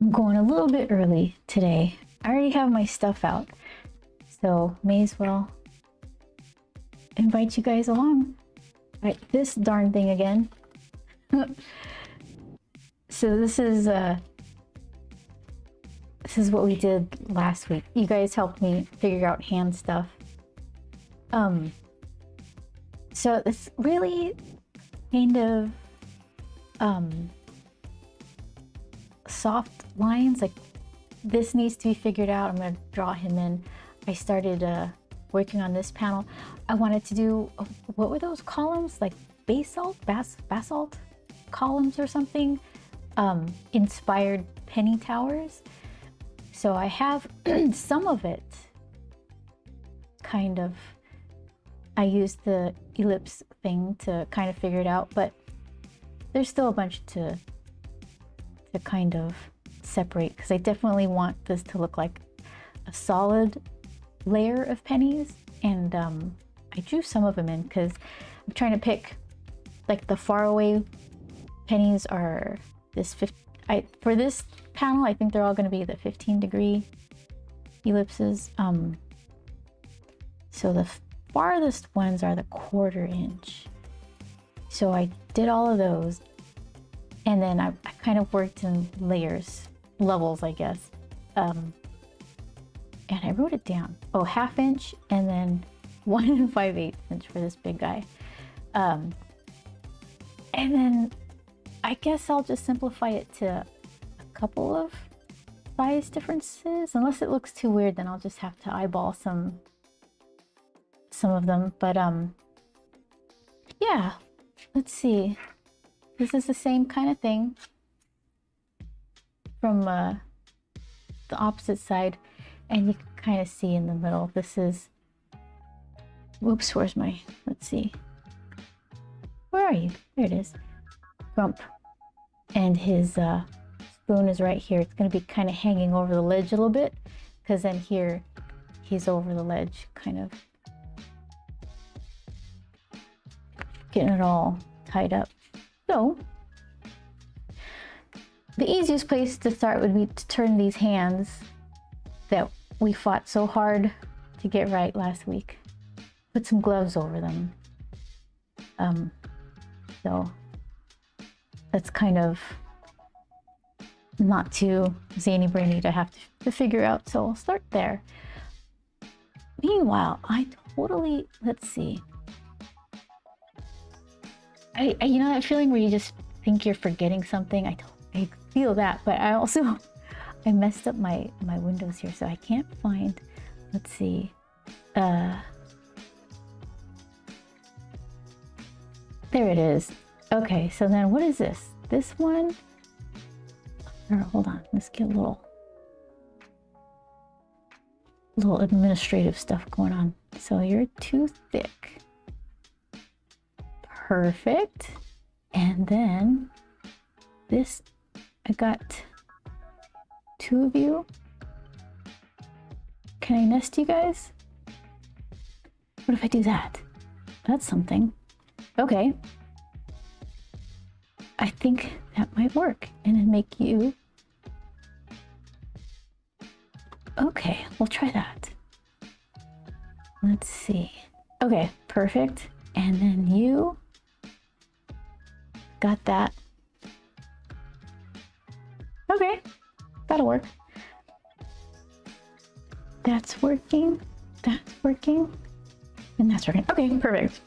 I'm going a little bit early today. I already have my stuff out, so may as well invite you guys along. All right, this darn thing again. So this is what we did last week. You guys helped me figure out hand stuff. So it's really kind of soft lines. Like this needs to be figured out. I'm gonna draw him in. I started working on this panel. I wanted to do, what were those columns? Like basalt columns or something? Inspired penny towers. So I have some of it kind of, I used the ellipse thing to kind of figure it out, but there's still a bunch to kind of separate, because I definitely want this to look like a solid layer of pennies. And I drew some of them in because I'm trying to pick, like the far away pennies are this for this panel, I think they're all going to be the 15-degree ellipses. So the farthest ones are the 1/4 inch. So I did all of those, and then I kind of worked in levels, I guess. And I wrote it down. Oh, 1/2 inch, and then 1 5/8 inch for this big guy. And then I guess I'll just simplify it to a couple of size differences. Unless it looks too weird, then I'll just have to eyeball some of them. But yeah, let's see. This is the same kind of thing from the opposite side, and you can kind of see in the middle. This is, whoops, where's my, let's see. Where are you? There it is. Grump. And his spoon is right here. It's going to be kind of hanging over the ledge a little bit, because then here he's over the ledge, kind of getting it all tied up. So the easiest place to start would be to turn these hands that we fought so hard to get right last week. Put some gloves over them. So that's kind of not too zany brainy to have to figure out. So I'll start there. Meanwhile, let's see. You know that feeling where you just think you're forgetting something? I feel that, but I also, I messed up my windows here, so I can't find, let's see. There it is. Okay, so then what is this? This one? Oh, hold on, let's get a little administrative stuff going on. So you're too thick. Perfect. And then this, I got 2 of you. Can I nest you guys? What if I do that? That's something. Okay. I think that might work. And then make you. Okay, we'll try that. Let's see. Okay, perfect. And then you. Got that. Okay, that'll work. That's working. That's working. And that's working. Okay, perfect.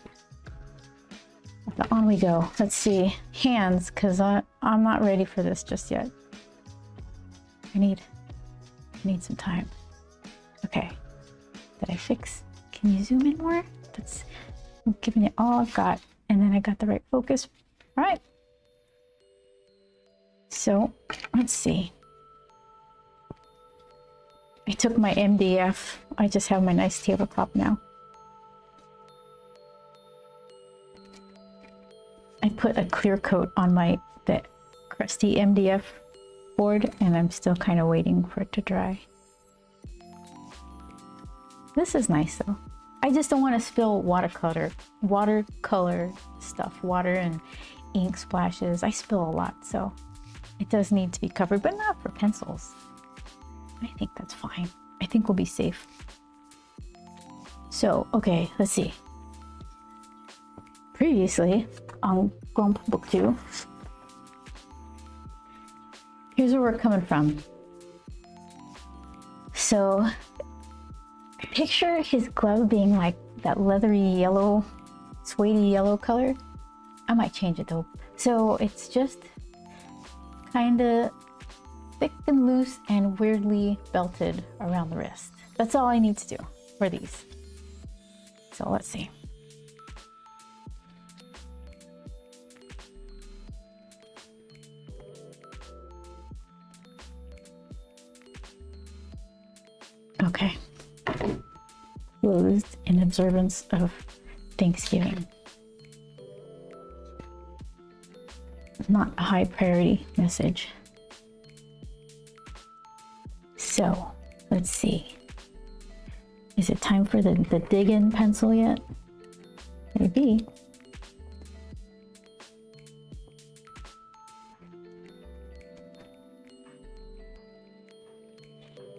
On we go. Let's see. Hands, because I'm not ready for this just yet. I need some time. Okay. Did I fix? Can you zoom in more? I'm giving it all I've got. And then I got the right focus. All right. So let's see. I took my MDF. I just have my nice tabletop now. I put a clear coat on the crusty MDF board, and I'm still kind of waiting for it to dry. This is nice though. I just don't want to spill watercolor stuff, water and ink splashes. I spill a lot, so It does need to be covered, but not for pencils. I think that's fine. I think we'll be safe. So, okay, let's see. Previously on Grump Book 2, here's where we're coming from. So, picture his glove being like that leathery yellow, suede yellow color. I might change it though. So it's just kind of thick and loose and weirdly belted around the wrist. That's all I need to do for these. So let's see. Okay. Closed in observance of Thanksgiving. Not a high priority message. So, let's see. Is it time for the dig-in pencil yet? Maybe.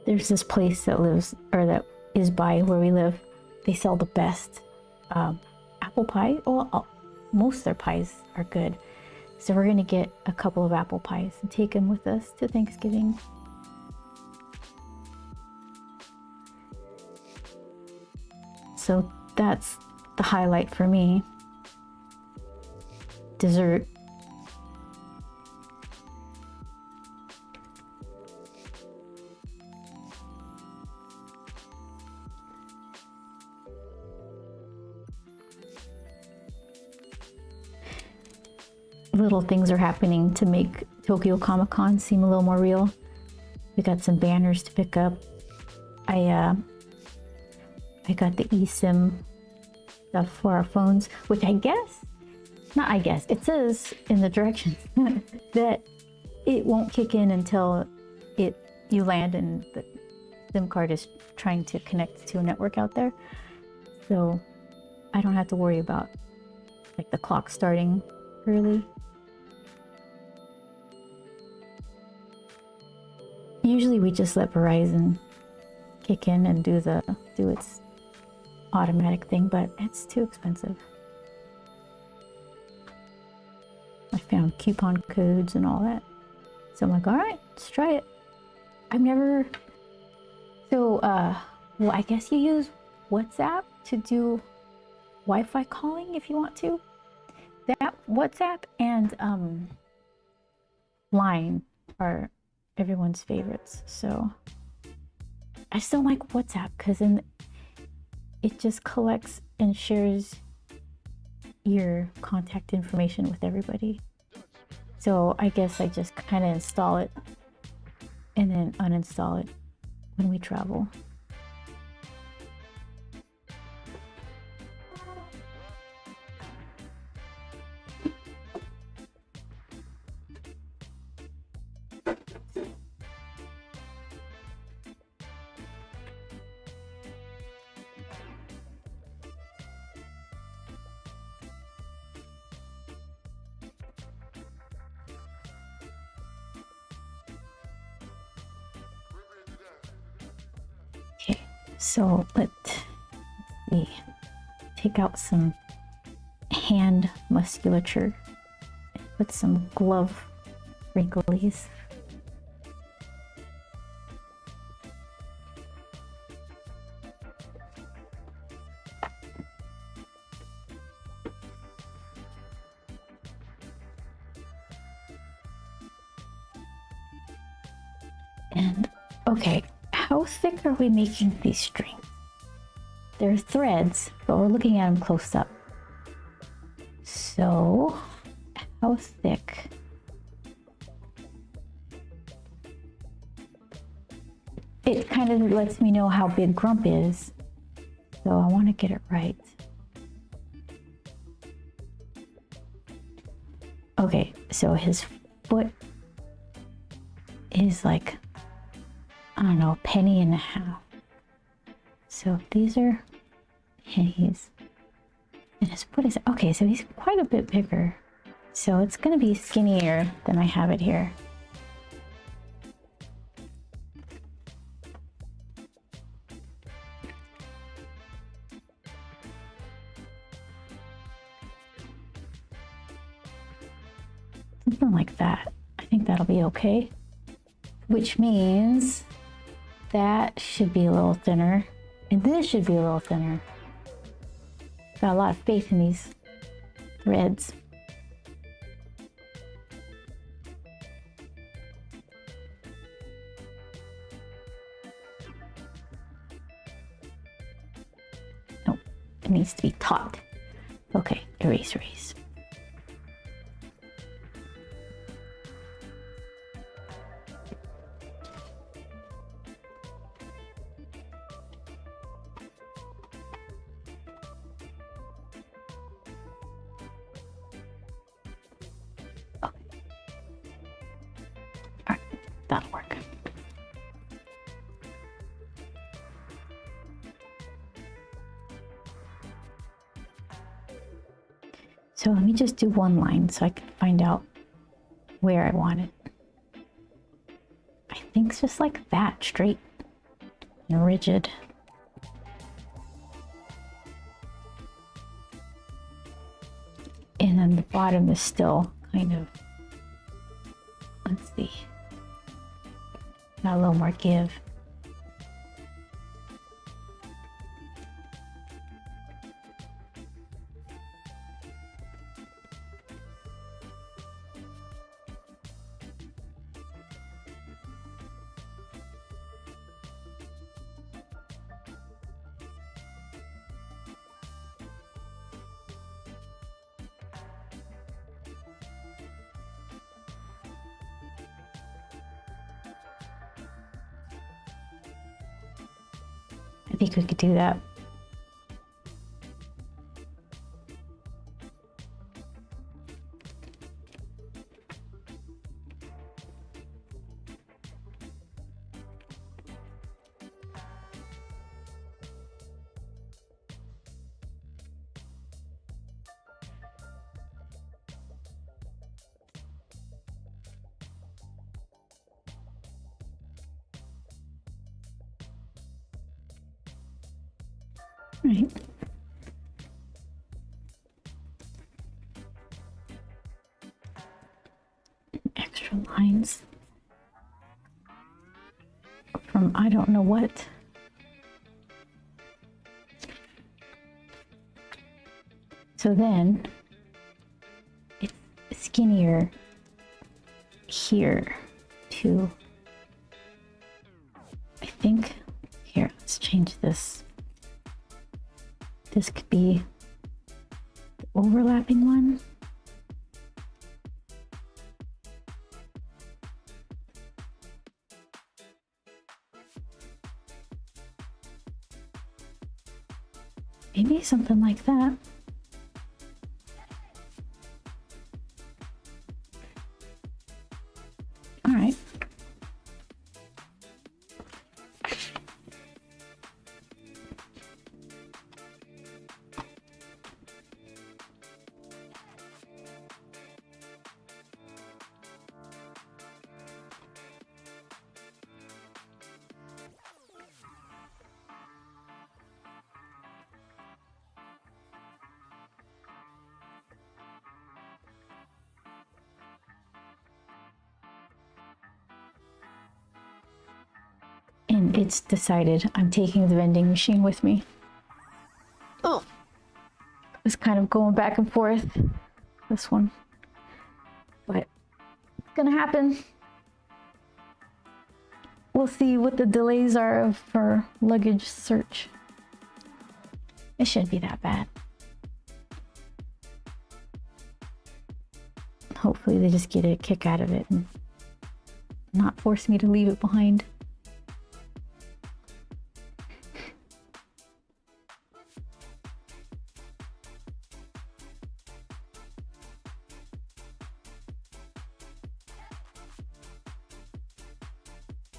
There's this place that lives, or that is by where we live. They sell the best apple pie. Well, most of their pies are good. So we're gonna get a couple of apple pies and take them with us to Thanksgiving. So that's the highlight for me. Dessert. Little things are happening to make Tokyo Comic Con seem a little more real. We got some banners to pick up. I got the eSIM stuff for our phones, which it says in the directions that it won't kick in until you land and the SIM card is trying to connect to a network out there. So I don't have to worry about like the clock starting early. Usually we just let Verizon kick in and do its automatic thing, but it's too expensive. I found coupon codes and all that. So I'm like, all right, let's try it. Well, I guess you use WhatsApp to do Wi-Fi calling if you want to. That WhatsApp and Line are everyone's favorites. So I still like WhatsApp because then it just collects and shares your contact information with everybody. So I guess I just kind of install it and then uninstall it when we travel. Okay, so let's see. Take out some hand musculature and put some glove wrinklies. And okay, how thick are we making these strings? They're threads, but we're looking at them close up. So, how thick? It kind of lets me know how big Grump is. So I want to get it right. Okay, so his foot is like, I don't know, a penny and a half. So these are pennies. And his foot is, okay, so he's quite a bit bigger. So it's gonna be skinnier than I have it here. Something like that. I think that'll be okay. Which means that should be a little thinner. And this should be a little thinner. Got a lot of faith in these threads. Oh, it needs to be taut. Okay, erase, erase. That'll work. So let me just do one line so I can find out where I want it. I think it's just like that, straight and rigid. And then the bottom is still kind of, let's see. Got a little more give. I think we could do that. Right. Extra lines from I don't know what. So then it's skinnier here too. I think here, let's change this. This could be the overlapping one. Maybe something like that. All right. And it's decided I'm taking the vending machine with me. Oh, it's kind of going back and forth, this one, but it's gonna happen. We'll see what the delays are for luggage search. It shouldn't be that bad. Hopefully they just get a kick out of it and not force me to leave it behind.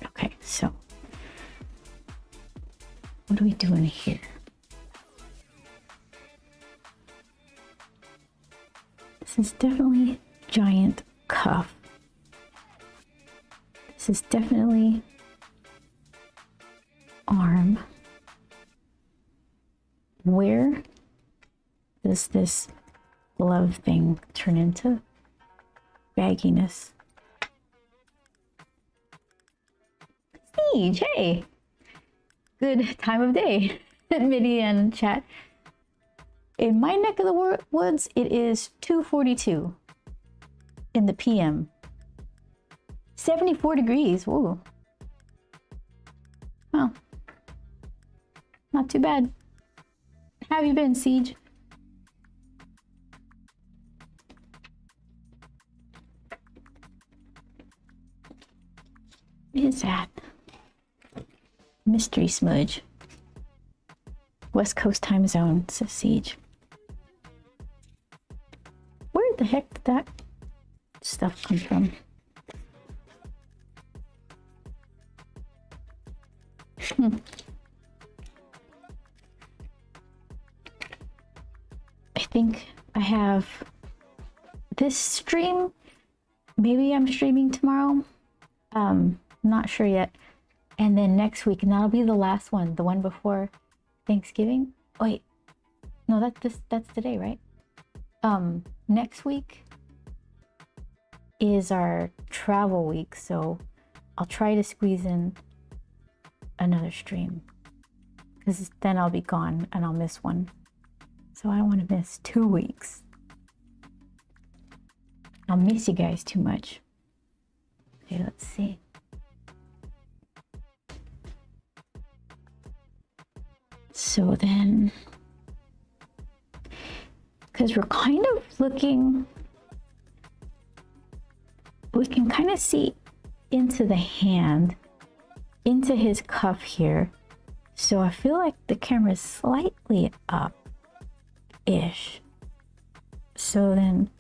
Okay, so what are we doing here? This is definitely giant cuff. This is definitely arm. Where does this glove thing turn into? bagginess. Siege, hey! Good time of day, Midi and chat. In my neck of the woods, it is 2:42 in the PM. 74 degrees, whoa. Well, not too bad. How have you been, Siege? What is that? Mystery smudge. West Coast time zone, says Siege. Where the heck did that stuff come from? I think I have this stream. Maybe I'm streaming tomorrow. Not sure yet. And then next week, and that'll be the last one, the one before Thanksgiving. Oh, wait, no, that's today, right? Next week is our travel week, so I'll try to squeeze in another stream, because then I'll be gone and I'll miss one. So I don't want to miss 2 weeks. I'll miss you guys too much. Okay, let's see. So then, because we're kind of looking, we can kind of see into the hand, into his cuff here. So I feel like the camera is slightly up-ish. So then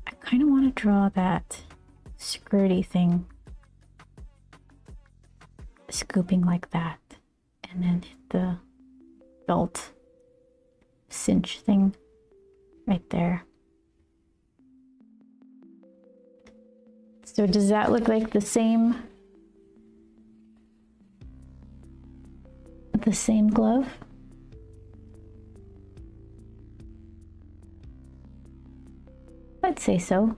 I kind of want to draw that skirty thing, scooping like that. And then hit the belt cinch thing right there. So does that look like the same glove? I'd say so.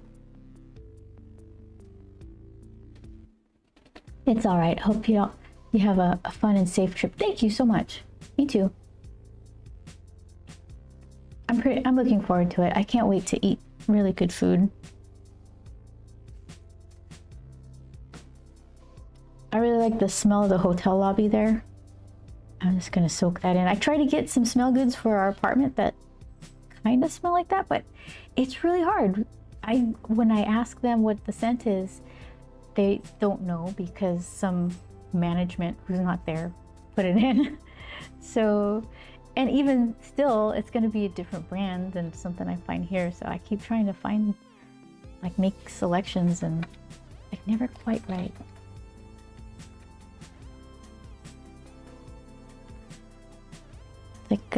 It's all right. Hope you have a fun and safe trip. Thank you so much. Me too. I'm looking forward to it. I can't wait to eat really good food. I really like the smell of the hotel lobby there. I'm just gonna soak that in. I try to get some smell goods for our apartment that kind of smell like that, but it's really hard. When I ask them what the scent is, they don't know because some management who's not there put it in. So, and even still, it's going to be a different brand than something I find here. So I keep trying to find, like, make selections, and like never quite right. Like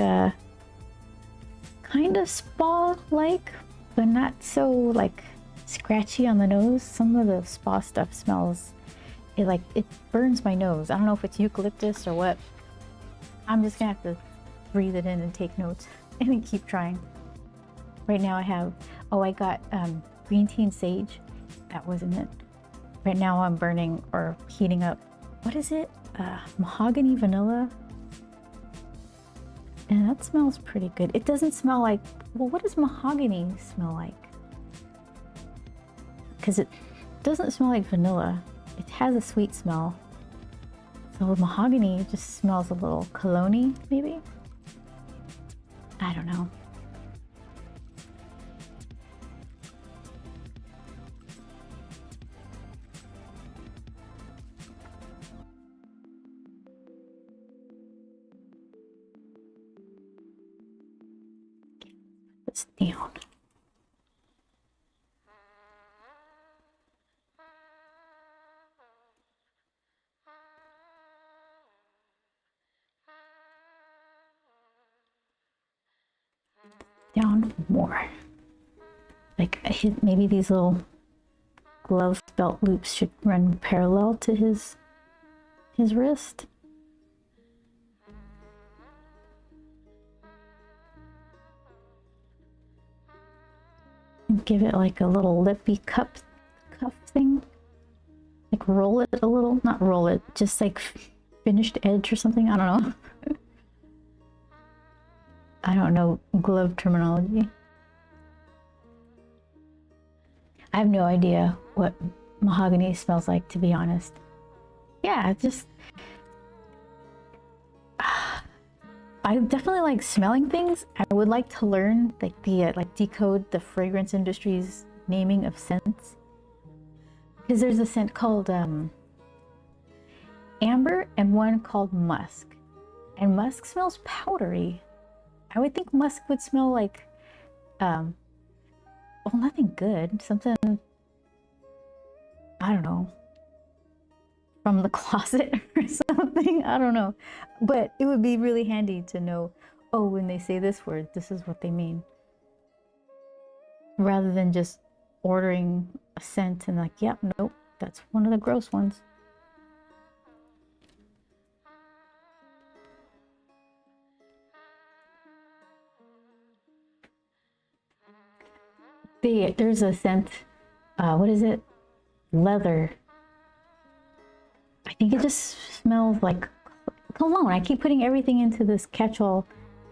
kind of spa-like, but not so like scratchy on the nose. Some of the spa stuff smells, it burns my nose. I don't know if it's eucalyptus or what. I'm just gonna have to breathe it in and take notes and then keep trying. Right now I have, I got green tea and sage. That was in it. Right now I'm burning or heating up, what is it? Mahogany vanilla. And that smells pretty good. It doesn't smell like, well, what does mahogany smell like? Because it doesn't smell like vanilla. It has a sweet smell. So mahogany just smells a little cologne-y, maybe? I don't know. It's down. Down more. Like maybe these little glove belt loops should run parallel to his wrist. give it like a little lippy cuff thing. Like roll it a little, not roll it, just like finished edge or something. I don't know. I don't know glove terminology. I have no idea what mahogany smells like, to be honest. Yeah, just I definitely like smelling things. I would like to learn like the decode the fragrance industry's naming of scents, because there's a scent called amber and one called musk, and musk smells powdery. I would think musk would smell like well, nothing good, something, I don't know, from the closet or something. I don't know, but it would be really handy to know, oh, when they say this word, this is what they mean, rather than just ordering a scent and like, yep, nope, that's one of the gross ones. There's a scent, what is it? Leather. I think it just smells like cologne. I keep putting everything into this catch-all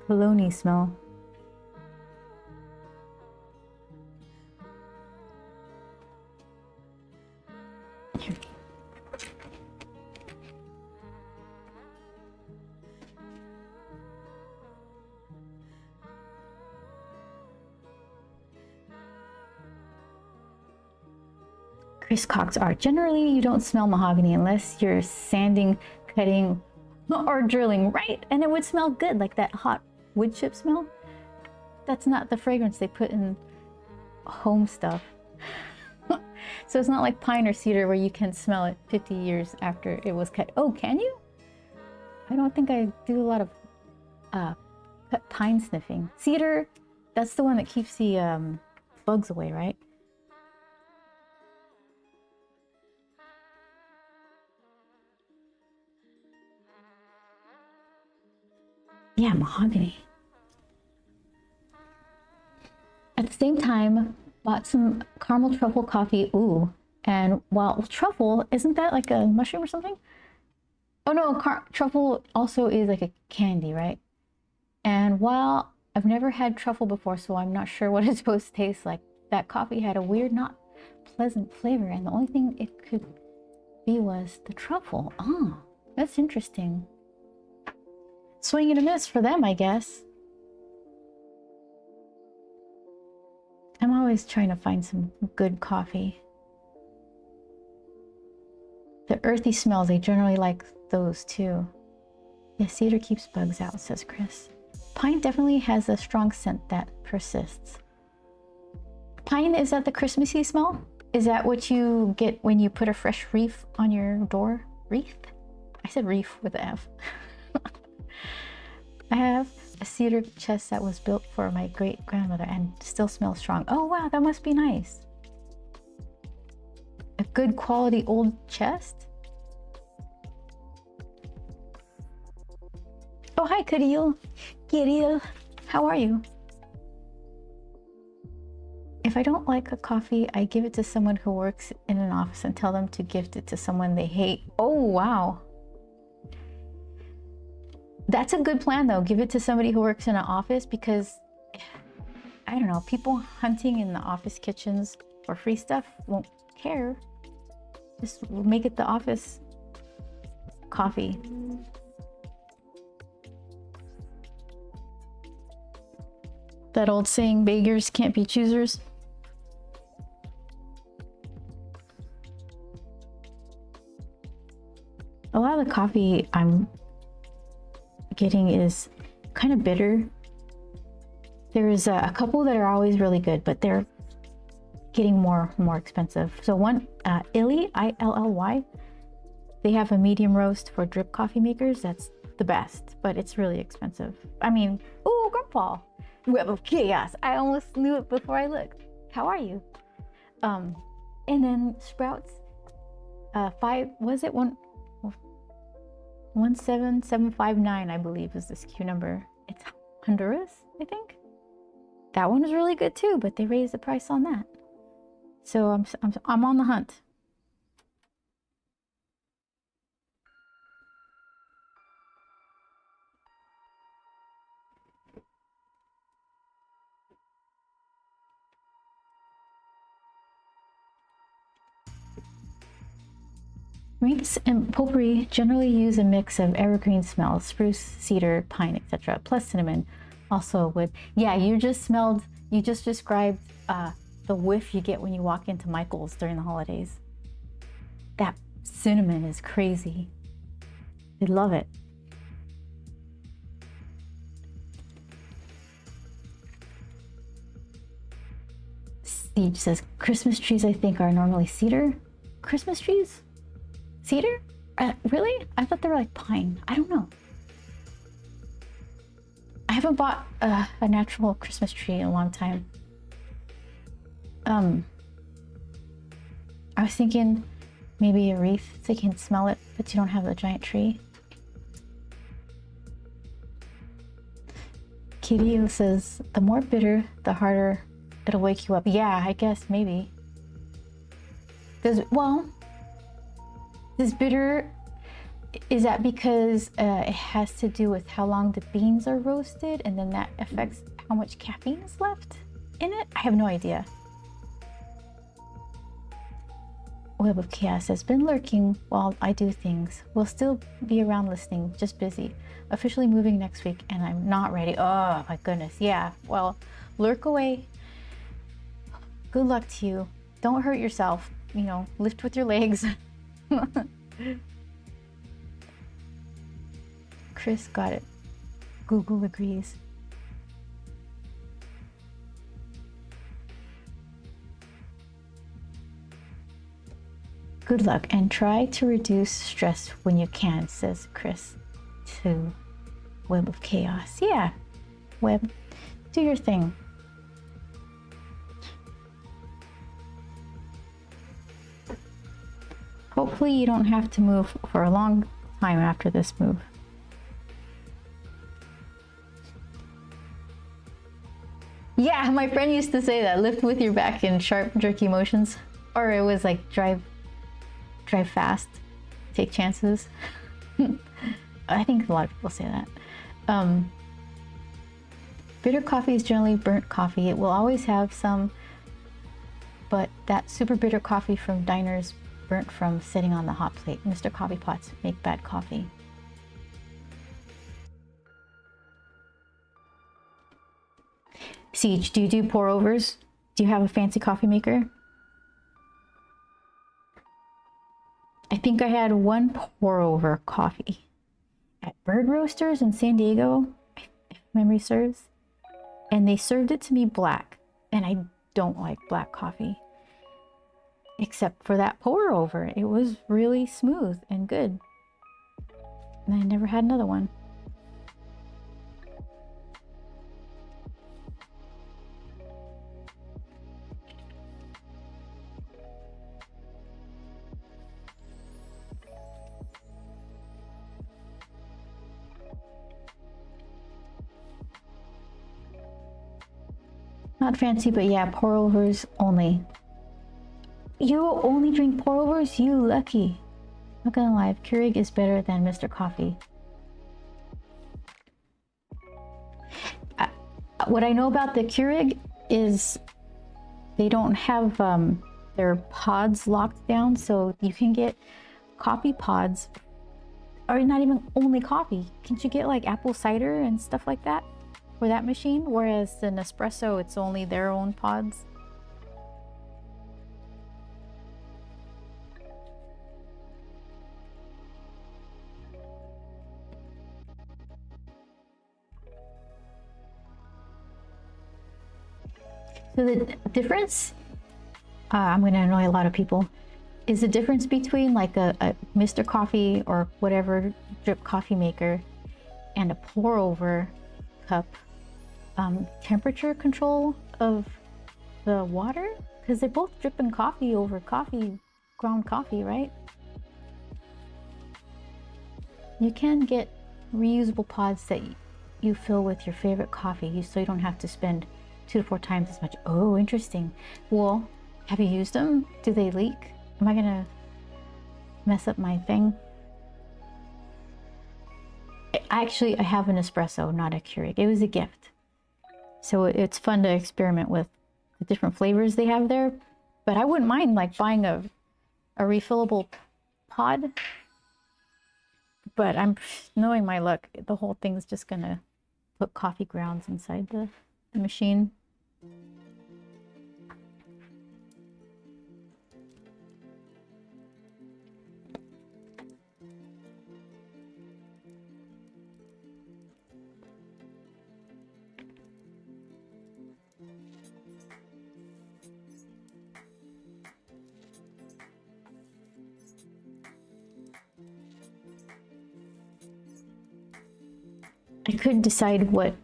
cologne smell. Chris Cox art. Generally, you don't smell mahogany unless you're sanding, cutting, or drilling, right? And it would smell good, like that hot wood chip smell. That's not the fragrance they put in home stuff. So it's not like pine or cedar where you can smell it 50 years after it was cut. Oh, can you? I don't think I do a lot of pine sniffing. Cedar, that's the one that keeps the bugs away, right? Yeah, mahogany. At the same time, bought some caramel truffle coffee. Ooh, and while truffle, isn't that like a mushroom or something? Oh no, truffle also is like a candy, right? And while I've never had truffle before, so I'm not sure what it's supposed to taste like, that coffee had a weird, not pleasant flavor, and the only thing it could be was the truffle. Oh, that's interesting. Swing and a miss for them, I guess. I'm always trying to find some good coffee. The earthy smells, I generally like those too. Yeah, cedar keeps bugs out, says Chris. Pine definitely has a strong scent that persists. Pine, is that the Christmassy smell? Is that what you get when you put a fresh wreath on your door? Wreath? I said reef with an F. I have a cedar chest that was built for my great grandmother and still smells strong. Oh wow, that must be nice. A good quality old chest? Oh hi Kirill. Kirill, how are you? If I don't like a coffee, I give it to someone who works in an office and tell them to gift it to someone they hate. Oh wow. That's a good plan though. Give it to somebody who works in an office, because I don't know, people hunting in the office kitchens for free stuff won't care. Just make it the office coffee. That old saying, beggars can't be choosers. A lot of the coffee I'm getting is kind of bitter. There's a couple that are always really good, but they're getting more expensive. So one, Illy, ILLY, they have a medium roast for drip coffee makers. That's the best, but it's really expensive. I mean, oh, Grandpa, web of chaos. I almost knew it before I looked. How are you? And then Sprouts, 17759, I believe, is this queue number. It's Honduras, I think. That one was really good too, but they raised the price on that. So I'm on the hunt. Rinks and potpourri generally use a mix of evergreen smells, spruce, cedar, pine, etc., plus cinnamon, also wood. Yeah, you just described the whiff you get when you walk into Michael's during the holidays. That cinnamon is crazy. I love it. Siege says, Christmas trees I think are normally cedar. Christmas trees? Cedar? Really? I thought they were like pine. I don't know. I haven't bought a natural Christmas tree in a long time. I was thinking maybe a wreath so you can smell it, but you don't have a giant tree. Kirio says, the more bitter, the harder it'll wake you up. Yeah, I guess maybe. This bitter, is that because it has to do with how long the beans are roasted and then that affects how much caffeine is left in it? I have no idea. Web of Chaos has been lurking while I do things. We'll still be around listening, just busy. Officially moving next week and I'm not ready. Oh my goodness, yeah. Well, lurk away. Good luck to you. Don't hurt yourself. You know, lift with your legs. Chris got it. Google agrees. Good luck and try to reduce stress when you can, says Chris to Web of Chaos. Yeah, Web, do your thing. Hopefully you don't have to move for a long time after this move. Yeah, my friend used to say that, lift with your back in sharp, jerky motions. Or it was like drive fast, take chances. I think a lot of people say that. Bitter coffee is generally burnt coffee. It will always have some, but that super bitter coffee from diners burnt from sitting on the hot plate. Mr. Coffee Pots make bad coffee. Siege, do you do pour overs? Do you have a fancy coffee maker? I think I had one pour over coffee at Bird Roasters in San Diego, if memory serves. And they served it to me black, and I don't like black coffee. Except for that pour over. It was really smooth and good. And I never had another one. Not fancy, but yeah, pour overs only. You only drink pour overs? You lucky. Not gonna lie, Keurig is better than Mr. Coffee. What I know about the Keurig is they don't have their pods locked down, so you can get coffee pods, or not even only coffee. Can't you get like apple cider and stuff like that for that machine? Whereas the Nespresso, it's only their own pods. So the difference, I'm going to annoy a lot of people, is the difference between like a Mr. Coffee or whatever drip coffee maker and a pour over cup, temperature control of the water, because they're both dripping coffee over coffee, ground coffee, right? You can get reusable pods that you fill with your favorite coffee so you don't have to spend 2 to 4 times as much. Oh, interesting. Well, have you used them? Do they leak? Am I gonna mess up my thing? Actually, I have an espresso, not a Keurig. It was a gift. So it's fun to experiment with the different flavors they have there. But I wouldn't mind like buying a refillable pod. But I'm knowing my luck, the whole thing's just gonna put coffee grounds inside the machine. I couldn't decide what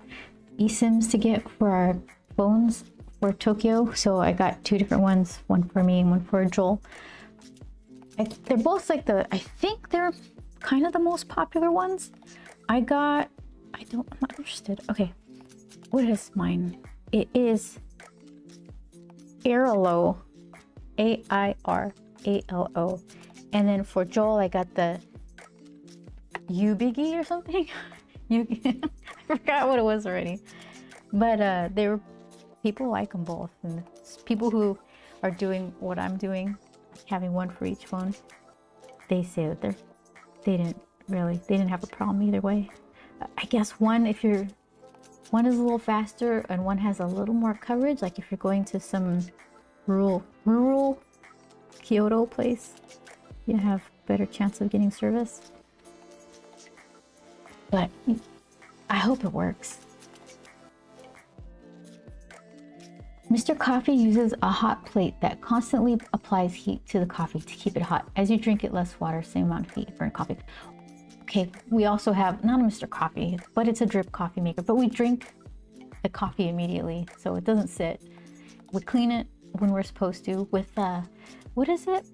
eSIMs to get for our phones for Tokyo, so I got 2 different ones, one for me and one for Joel. They're both like I think they're kind of the most popular ones. I'm not interested. Okay, what is mine? It is Airalo, AIRALO. And then for Joel, I got the U-Biggie or something. I forgot what it was already. But people like them both. And people who are doing what I'm doing, having one for each phone, they say that they didn't have a problem either way. I guess one is a little faster and one has a little more coverage. Like if you're going to some rural Kyoto place, you have better chance of getting service. But I hope it works. Mr. Coffee uses a hot plate that constantly applies heat to the coffee to keep it hot. As you drink it, less water, same amount of heat for coffee. Okay, we also have, not a Mr. Coffee, but it's a drip coffee maker. But we drink the coffee immediately, so it doesn't sit. We clean it when we're supposed to with, what is it?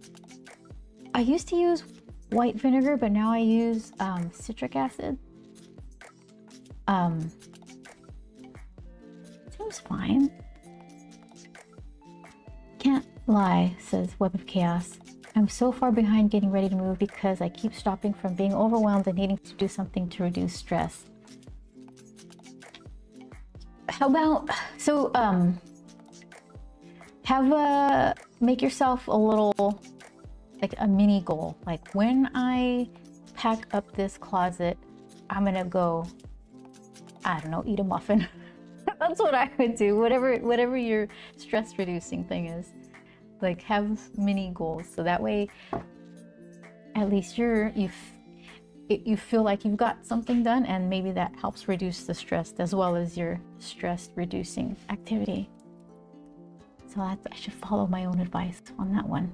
I used to use white vinegar, but now I use citric acid. Seems fine. Can't lie, says Web of Chaos. I'm so far behind getting ready to move because I keep stopping from being overwhelmed and needing to do something to reduce stress. How about, so, make yourself a little, like a mini goal. Like when I pack up this closet, I'm gonna go, I don't know, eat a muffin. That's what I would do. Whatever your stress reducing thing is. Like have mini goals so that way at least you feel like you've got something done, and maybe that helps reduce the stress as well as your stress reducing activity. So I should follow my own advice on that one.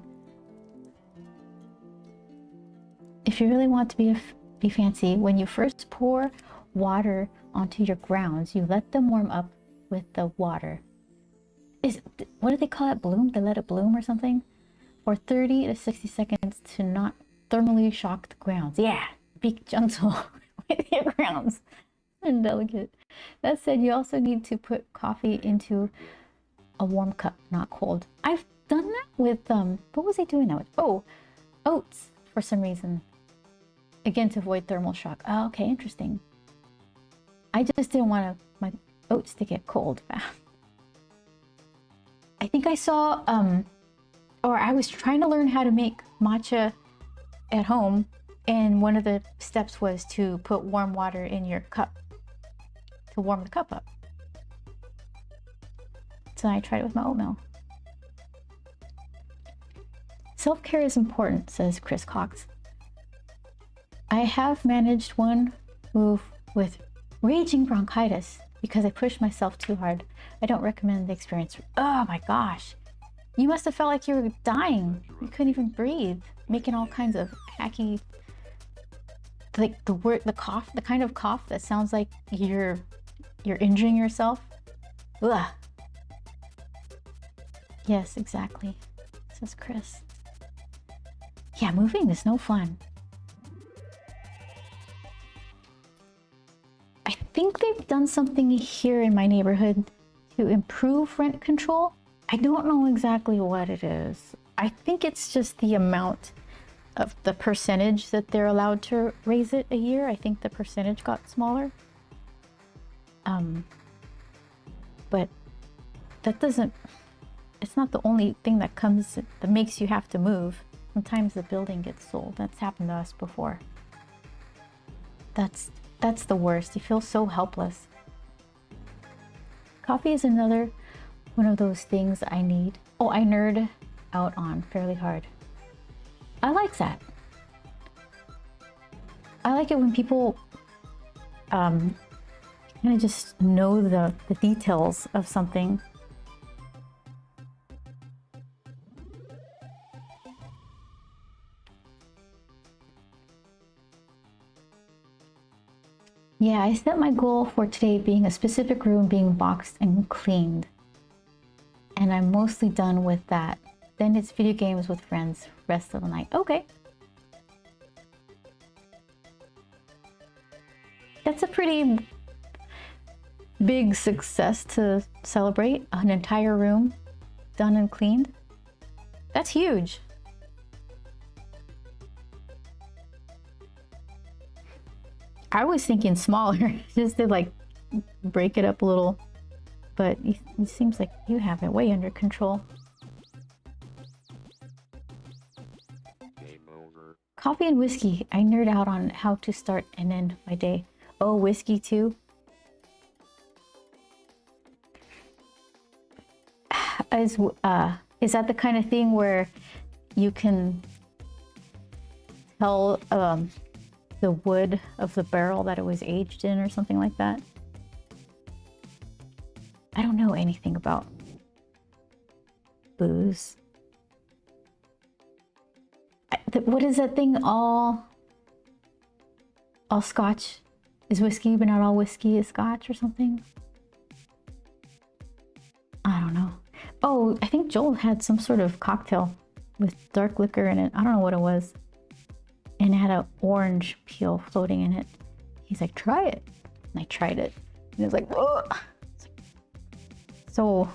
If you really want to be fancy, when you first pour water onto your grounds, you let them warm up with the water. What do they call it? Bloom? They let it bloom or something? For 30 to 60 seconds to not thermally shock the grounds. Yeah, be gentle with your grounds. And delicate. That said, you also need to put coffee into a warm cup, not cold. I've done that with, what was I doing that with? Oh, oats for some reason. Again, to avoid thermal shock. Oh, okay, interesting. I just didn't want my oats to get cold fast. I think I saw, or I was trying to learn how to make matcha at home, and one of the steps was to put warm water in your cup to warm the cup up. So I tried it with my oatmeal. Self-care is important, says Chris Cox. I have managed one move with raging bronchitis because I pushed myself too hard. I don't recommend the experience. Oh my gosh. You must have felt like you were dying. You couldn't even breathe, making all kinds of hacky, like the cough, the kind of cough that sounds like you're injuring yourself. Ugh. Yes, exactly, says Chris. Yeah, moving is no fun. I think they've done something here in my neighborhood to improve rent control. I don't know exactly what it is. I think it's just the amount of the percentage that they're allowed to raise it a year. I think the percentage got smaller. But that doesn't, it's not the only thing that comes, that makes you have to move. Sometimes the building gets sold. That's happened to us before. That's the worst. You feel so helpless. Coffee is another one of those things I need. Oh, I nerd out on fairly hard. I like that. I like it when people kind of just know the details of something. Yeah, I set my goal for today being a specific room being boxed and cleaned. And I'm mostly done with that. Then it's video games with friends rest of the night. Okay. That's a pretty big success to celebrate. An entire room done and cleaned. That's huge. I was thinking smaller, just to like break it up a little, but it seems like you have it way under control. Game over. Coffee and whiskey. I nerd out on how to start and end my day. Oh, whiskey too? Is that the kind of thing where you can tell the wood of the barrel that it was aged in or something like that? I don't know anything about booze. What is that thing? All scotch is whiskey, but not all whiskey is scotch or something? I don't know. Oh, I think Joel had some sort of cocktail with dark liquor in it. I don't know what it was. And it had an orange peel floating in it. He's like, try it. And I tried it. And it was like, whoa. So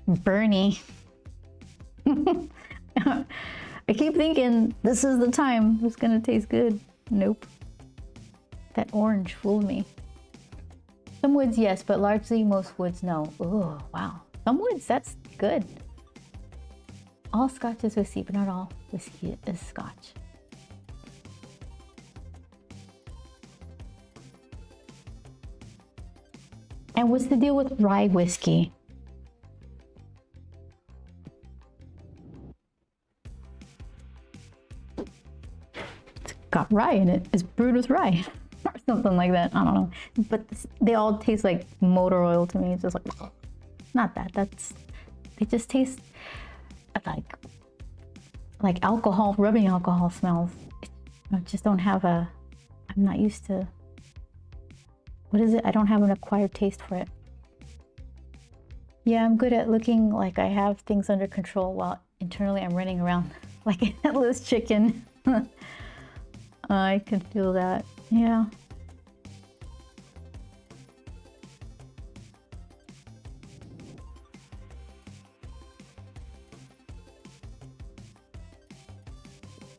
burny. I keep thinking this is the time it's gonna taste good. Nope. That orange fooled me. Some woods, yes, but largely most woods, no. Oh, wow. Some woods, that's good. All scotch is whiskey, but not all whiskey is scotch. And what's the deal with rye whiskey? It's got rye in it. It's brewed with rye or something like that. I don't know. But they all taste like motor oil to me. It's just like, not that. They just taste like alcohol, rubbing alcohol smells. I just don't have I'm not used to. What is it? I don't have an acquired taste for it. Yeah, I'm good at looking like I have things under control while internally I'm running around like a headless chicken. I can feel that. Yeah.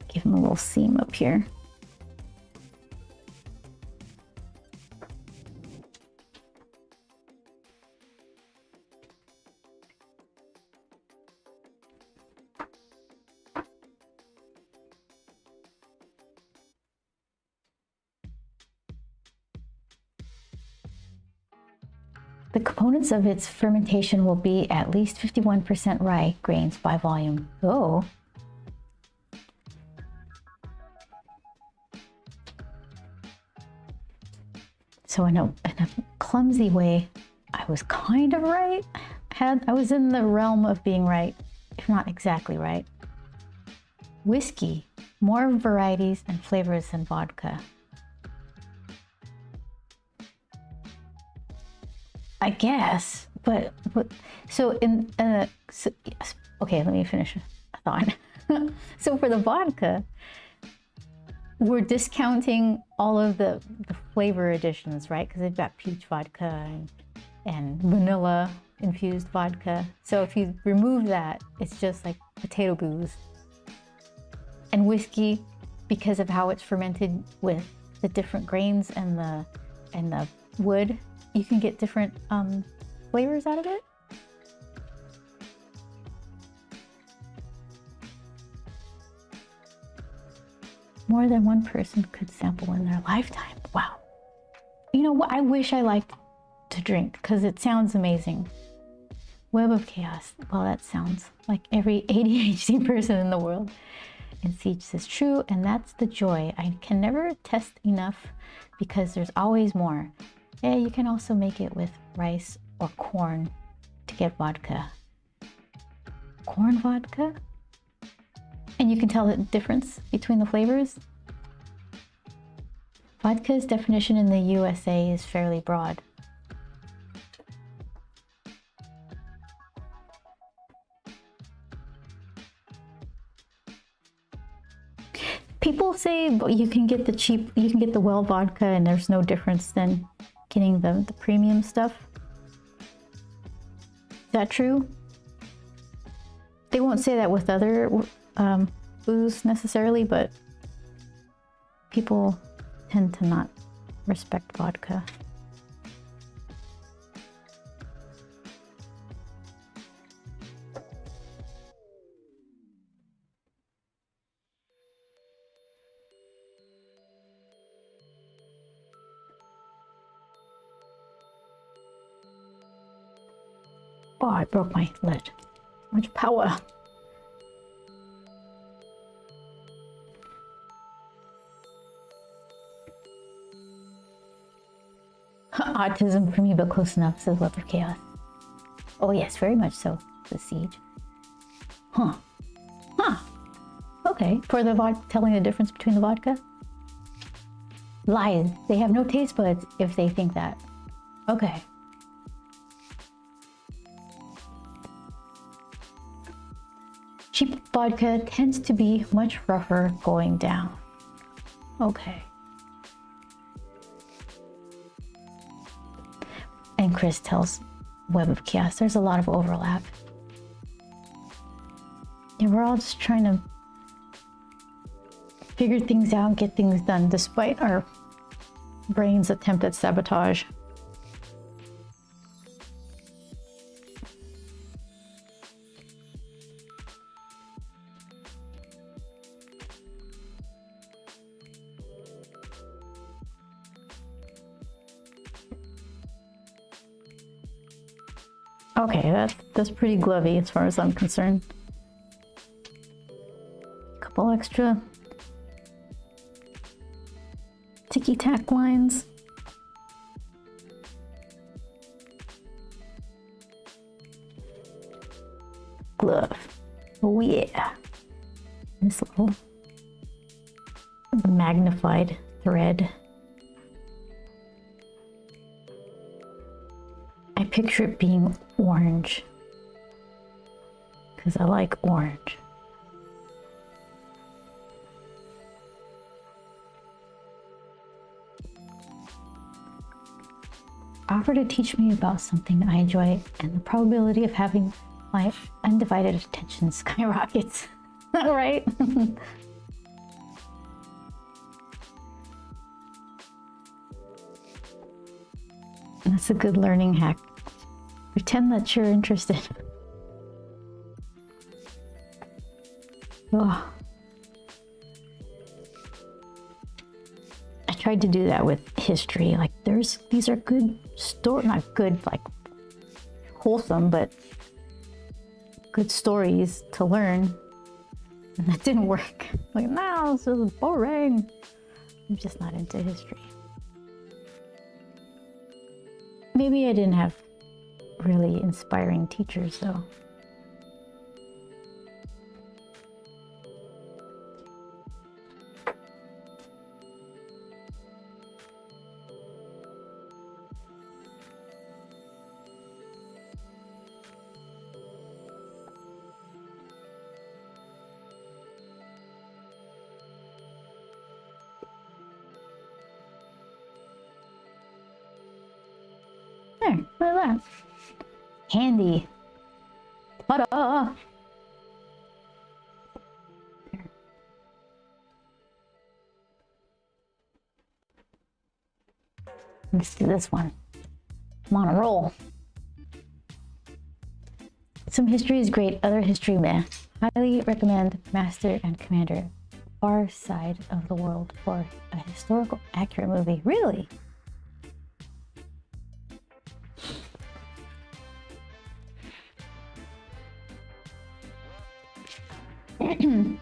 Give him a little seam up here. The components of its fermentation will be at least 51% rye grains by volume. Oh. So in a clumsy way, I was kind of right. I was in the realm of being right, if not exactly right. Whiskey, more varieties and flavors than vodka. I guess, but so okay, let me finish a thought. So for the vodka, we're discounting all of the flavor additions, right? Because they've got peach vodka and vanilla infused vodka. So if you remove that, it's just like potato booze. And whiskey, because of how it's fermented with the different grains and the wood, you can get different flavors out of it. More than one person could sample in their lifetime. Wow. You know what? I wish I liked to drink because it sounds amazing. Web of Chaos. Well, that sounds like every ADHD person in the world. And Siege says true, and that's the joy. I can never test enough because there's always more. Yeah, you can also make it with rice or corn to get vodka. Corn vodka? And you can tell the difference between the flavors. Vodka's definition in the USA is fairly broad. People say you can get the well vodka and there's no difference than getting the premium stuff. Is that true? They won't say that with other booze necessarily, but people tend to not respect vodka. Oh, I broke my lid. Much power. Autism for me, but close enough, says Web of Chaos. Oh yes, very much so, says Siege. Huh. Okay, for the telling the difference between the vodka? Lies. They have no taste buds if they think that. Okay. Cheap vodka tends to be much rougher going down. Okay. And Chris tells Web of Chaos there's a lot of overlap. Yeah, we're all just trying to figure things out, get things done, despite our brain's attempt at sabotage. Okay, that's pretty glovey as far as I'm concerned. Couple extra ticky-tack lines. Glove. Oh yeah. This little magnified thread. I picture it being orange because I like orange. Offer to teach me about something I enjoy, and the probability of having my undivided attention skyrockets. All right. That's a good learning hack. Pretend that you're interested. Oh. I tried to do that with history. Like these are good not good, like wholesome, but good stories to learn. And that didn't work. Like, no, this is boring. I'm just not into history. Maybe I didn't have really inspiring teachers though. There. Look at that. Candy. Ta-da! Let's do this one. I'm on a roll. Some history is great, other history meh. Highly recommend Master and Commander. Far Side of the World for a historical accurate movie. Really? You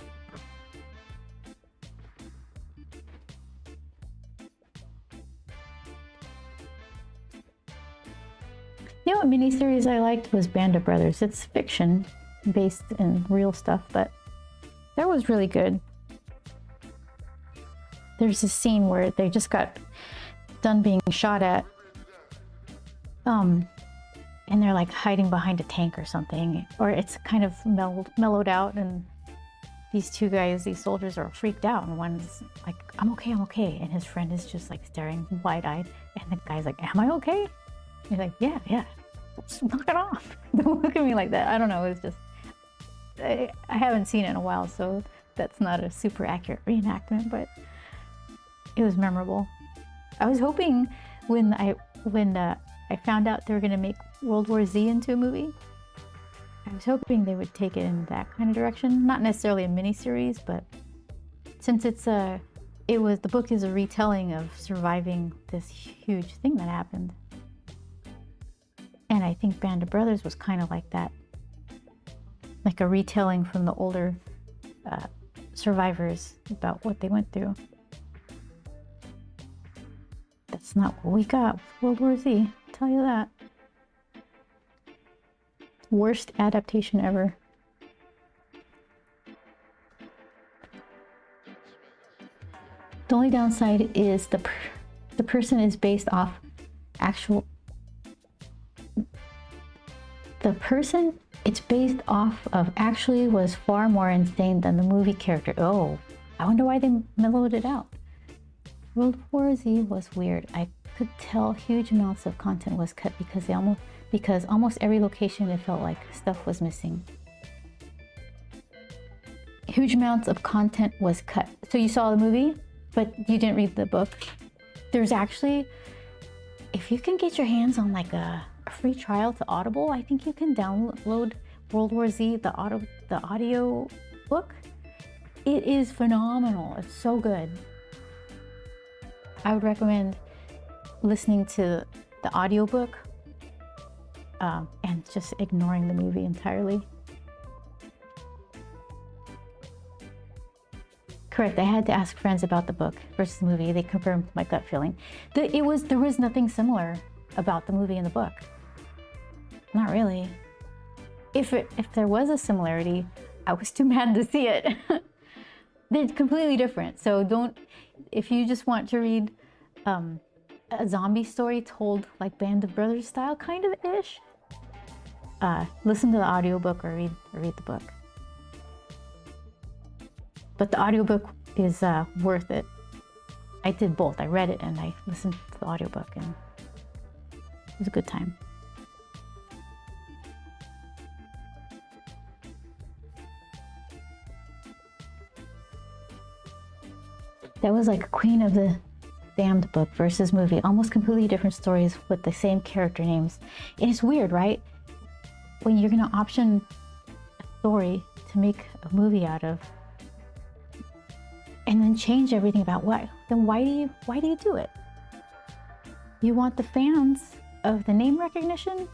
know what miniseries I liked was Band of Brothers. It's fiction based in real stuff, but that was really good. There's a scene where they just got done being shot at, and they're like hiding behind a tank or something, or it's kind of mellowed out, and these two guys, these soldiers, are freaked out, and one's like, I'm okay, and his friend is just like staring wide-eyed, and the guy's like, am I okay? He's like, yeah, just knock it off. Don't look at me like that. I don't know, it's just, I haven't seen it in a while, so that's not a super accurate reenactment, but it was memorable. I was hoping when I found out they were gonna make World War Z into a movie, I was hoping they would take it in that kind of direction. Not necessarily a miniseries, but since the book is a retelling of surviving this huge thing that happened. And I think Band of Brothers was kind of like that. Like a retelling from the older survivors about what they went through. That's not what we got with World War Z, I'll tell you that. Worst adaptation ever. The only downside is the person is based off actual... The person it's based off of actually was far more insane than the movie character. Oh, I wonder why they mellowed it out. World War Z was weird. I could tell huge amounts of content was cut because almost every location it felt like stuff was missing. Huge amounts of content was cut. So you saw the movie, but you didn't read the book. There's actually, if you can get your hands on like a free trial to Audible, I think you can download World War Z, the audio book. It is phenomenal. It's so good. I would recommend listening to the audiobook and just ignoring the movie entirely. Correct, I had to ask friends about the book versus the movie. They confirmed my gut feeling. There was nothing similar about the movie and the book. Not really. If there was a similarity, I was too mad to see it. They're completely different. So if you just want to read a zombie story told like Band of Brothers style, kind of ish, listen to the audiobook or read the book. But the audiobook is worth it. I did both. I read it and I listened to the audiobook, and it was a good time. That was like Queen of the Damned book versus movie. Almost completely different stories with the same character names. And it's weird, right? When you're gonna option a story to make a movie out of, and then change everything about what, then why do you do it? You want the fans of the name recognition,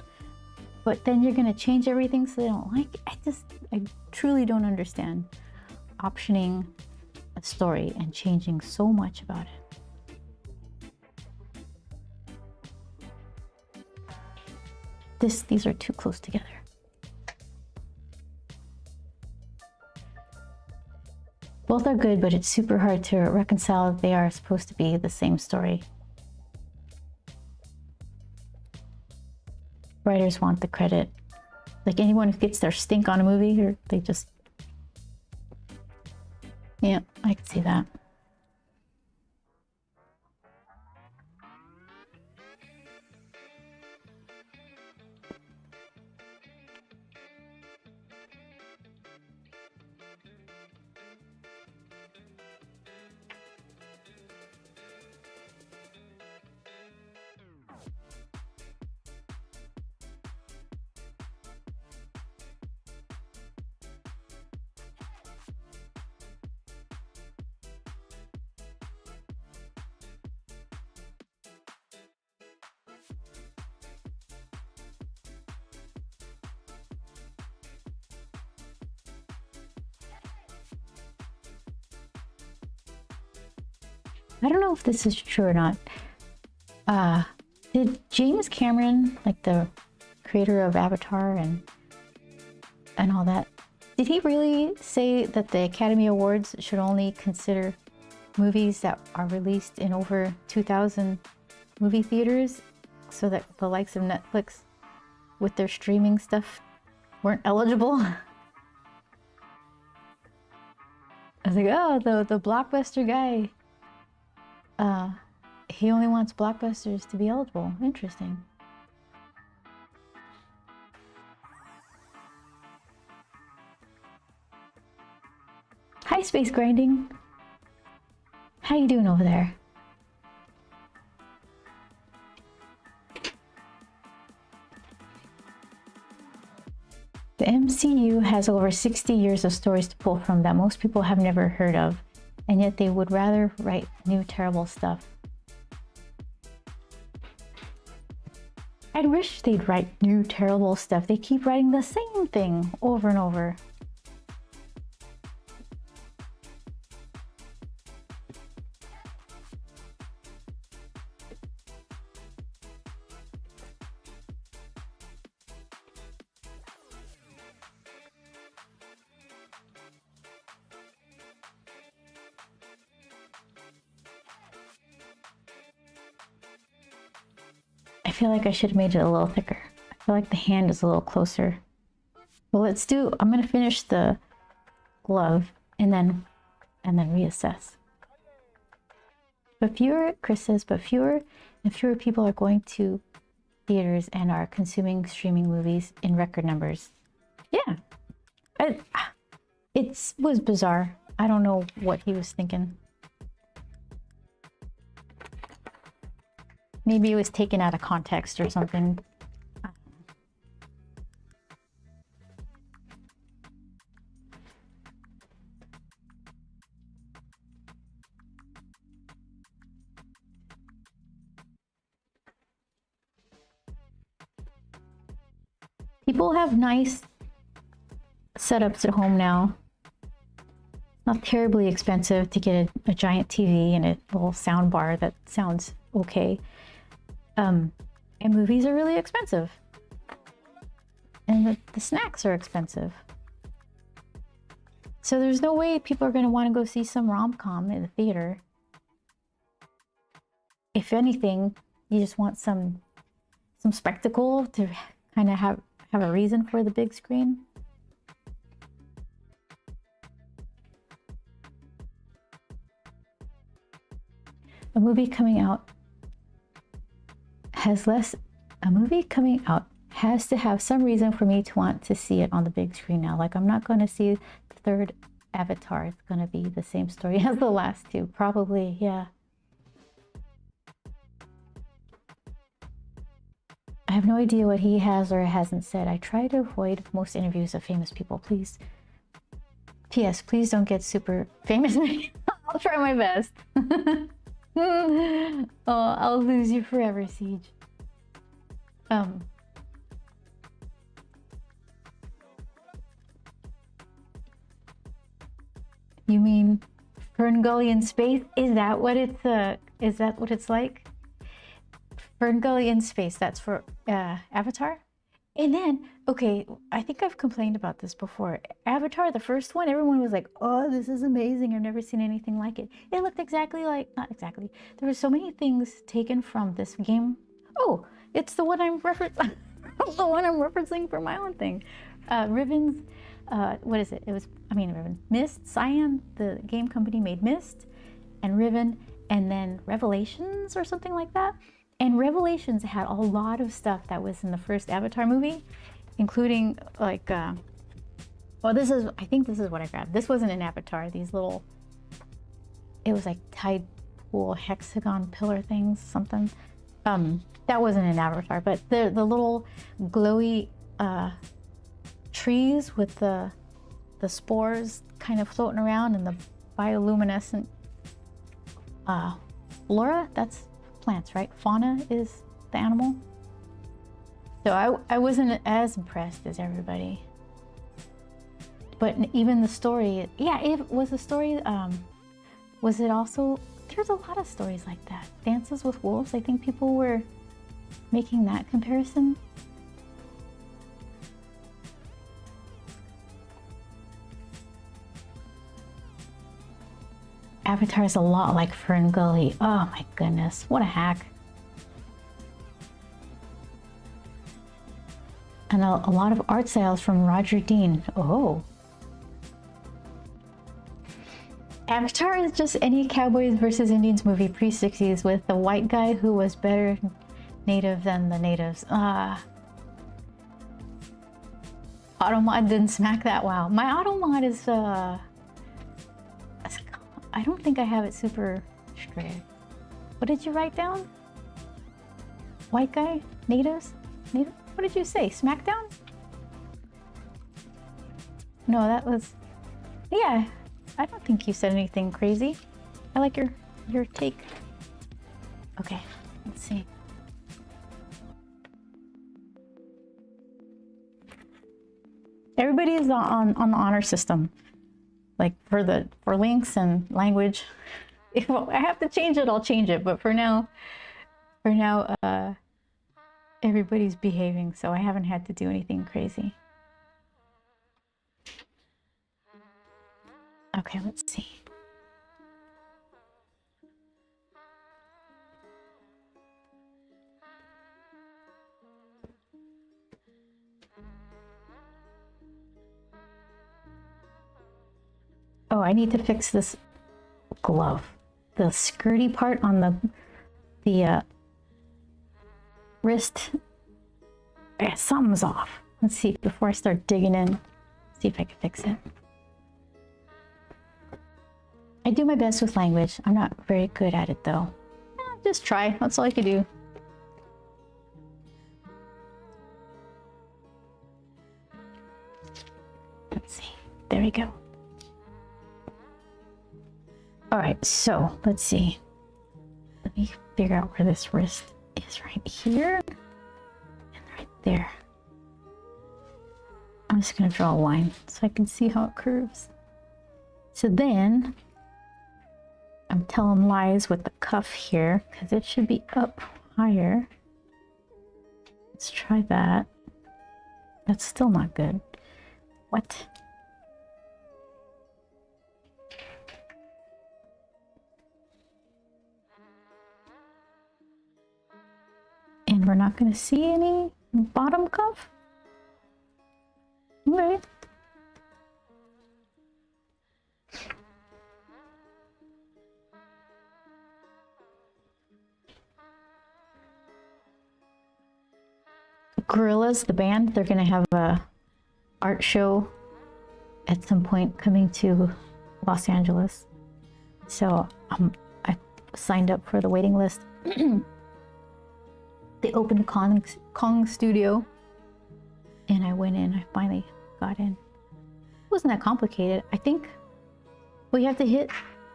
but then you're gonna change everything so they don't like it. I truly don't understand optioning a story and changing so much about it. These are too close together. Both are good, but it's super hard to reconcile. They are supposed to be the same story. Writers want the credit. Like anyone who gets their stink on a movie, or they just... Yeah, I can see that. I don't know if this is true or not. Did James Cameron, like the creator of Avatar and all that, did he really say that the Academy Awards should only consider movies that are released in over 2,000 movie theaters, so that the likes of Netflix with their streaming stuff weren't eligible? I was like, oh, the blockbuster guy, he only wants blockbusters to be eligible. Interesting. Hi, Space Grinding. How you doing over there? The MCU has over 60 years of stories to pull from that most people have never heard of, and yet they would rather write new terrible stuff. I wish they'd write new terrible stuff. They keep writing the same thing over and over. I feel like I should have made it a little thicker. I feel like the hand is a little closer. Well, I'm gonna finish the glove and then reassess. But Chris says, but fewer and fewer people are going to theaters and are consuming streaming movies in record numbers. Yeah, it was bizarre. I don't know what he was thinking. Maybe it was taken out of context or something. People have nice setups at home now. Not terribly expensive to get a giant TV and a little sound bar that sounds okay. And movies are really expensive. And the snacks are expensive. So there's no way people are going to want to go see some rom-com in the theater. If anything, you just want some spectacle to kind of have a reason for the big screen. A movie coming out has to have some reason for me to want to see it on the big screen now. Like, I'm not going to see the third Avatar. It's going to be the same story as the last two. Probably, yeah. I have no idea what he has or hasn't said. I try to avoid most interviews of famous people. Please. P.S. Please don't get super famous. I'll try my best. Oh, I'll lose you forever, Siege. You mean Fern Gully in space? Is that what it's like? Fern Gully in space, that's for Avatar? And then, okay, I think I've complained about this before. Avatar, the first one, everyone was like, oh, this is amazing. I've never seen anything like it. It looked exactly like, not exactly. There were so many things taken from this game. Oh, it's the one I'm referencing. The one I'm referencing for my own thing. Riven's, what is it? Riven. Myst, Cyan, the game company made Myst, and Riven, and then Revelations or something like that. And Revelations had a lot of stuff that was in the first Avatar movie, including like, I think this is what I grabbed. This wasn't an Avatar, these little, it was like tide pool hexagon pillar things, something. That wasn't an Avatar, but the little glowy trees with the spores kind of floating around and the bioluminescent flora, that's plants, right? Fauna is the animal. So I wasn't as impressed as everybody. But even the story, yeah, it was the story, was it also there's a lot of stories like that. Dances with Wolves, I think people were making that comparison. Avatar is a lot like Fern Gully. Oh my goodness, what a hack. And a lot of art styles from Roger Dean. Oh. Avatar is just any Cowboys versus Indians movie pre-60s with the white guy who was better native than the natives. Automod didn't smack that wow. My Automod is I don't think I have it super straight. What did you write down? White guy? Natives? Native? What did you say? Smackdown? No, that was... Yeah, I don't think you said anything crazy. I like your take. Okay, let's see. Everybody is on the honor system. Like for links and language. If I have to change it, I'll change it. But for now, everybody's behaving, so I haven't had to do anything crazy. Okay, let's see. Oh, I need to fix this glove. The skirty part on the wrist. Yeah, something's off. Let's see before I start digging in. See if I can fix it. I do my best with language. I'm not very good at it though. Just try. That's all I can do. Let's see. There we go. All right, so let's see. Let me figure out where this wrist is right here and right there. I'm just gonna draw a line so I can see how it curves. So then I'm telling lies with the cuff here because it should be up higher. Let's try that. That's still not good. What? And we're not going to see any bottom cuff? Okay. Gorillaz, the band, they're going to have a art show at some point coming to Los Angeles. So I signed up for the waiting list. They opened Kong Studio and I went in. I finally got in. It wasn't that complicated. I think what you have to hit,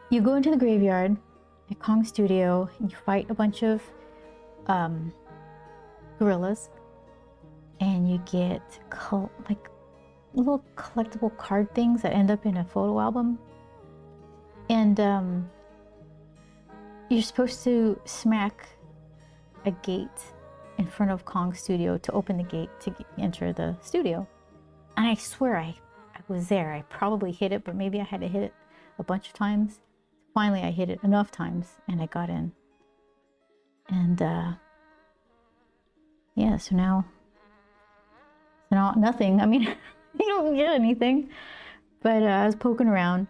you go into the graveyard at Kong Studio and you fight a bunch of gorillas and you get like little collectible card things that end up in a photo album. And you're supposed to smack a gate in front of Kong Studio to open the gate to enter the studio. And I swear I was there. I probably hit it, but maybe I had to hit it a bunch of times. Finally, I hit it enough times and I got in. And yeah, so now nothing. I mean, you don't get anything. But I was poking around.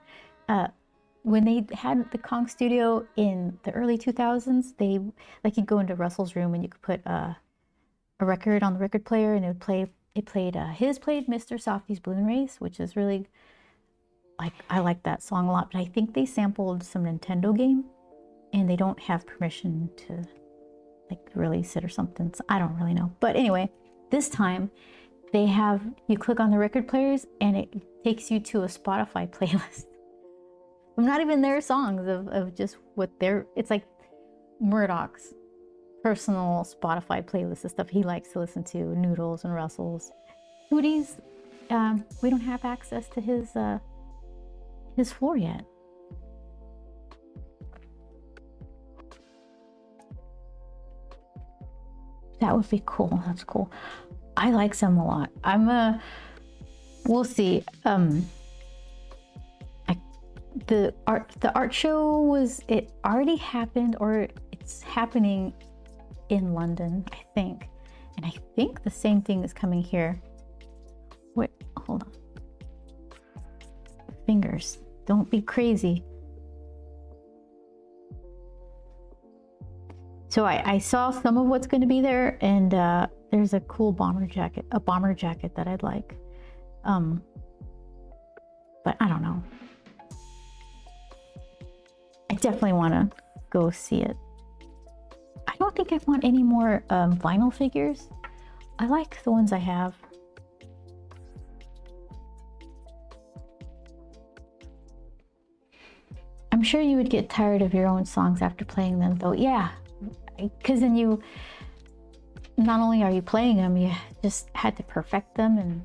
When they had the Kong Studio in the early 2000s, they like you'd go into Russell's room and you could put a record on the record player and it played Mr. Softy's Balloon Race, which is really like, I like that song a lot, but I think they sampled some Nintendo game and they don't have permission to like release it or something. So I don't really know. But anyway, this time you click on the record players and it takes you to a Spotify playlist. Not even their songs of just what it's like Murdoch's personal Spotify playlist of stuff he likes to listen to, Noodles and Russell's. Hootie's, we don't have access to his floor yet. That would be cool. That's cool. I like some a lot. We'll see. The art show it already happened, or it's happening in London, I think. And I think the same thing is coming here. Wait, hold on. Fingers, don't be crazy. So I saw some of what's going to be there, and there's a cool bomber jacket that I'd like. But I don't know. I definitely want to go see it. I don't think I want any more vinyl figures. I like the ones I have. I'm sure you would get tired of your own songs after playing them, though. Yeah, because then you, not only are you playing them, you just had to perfect them, and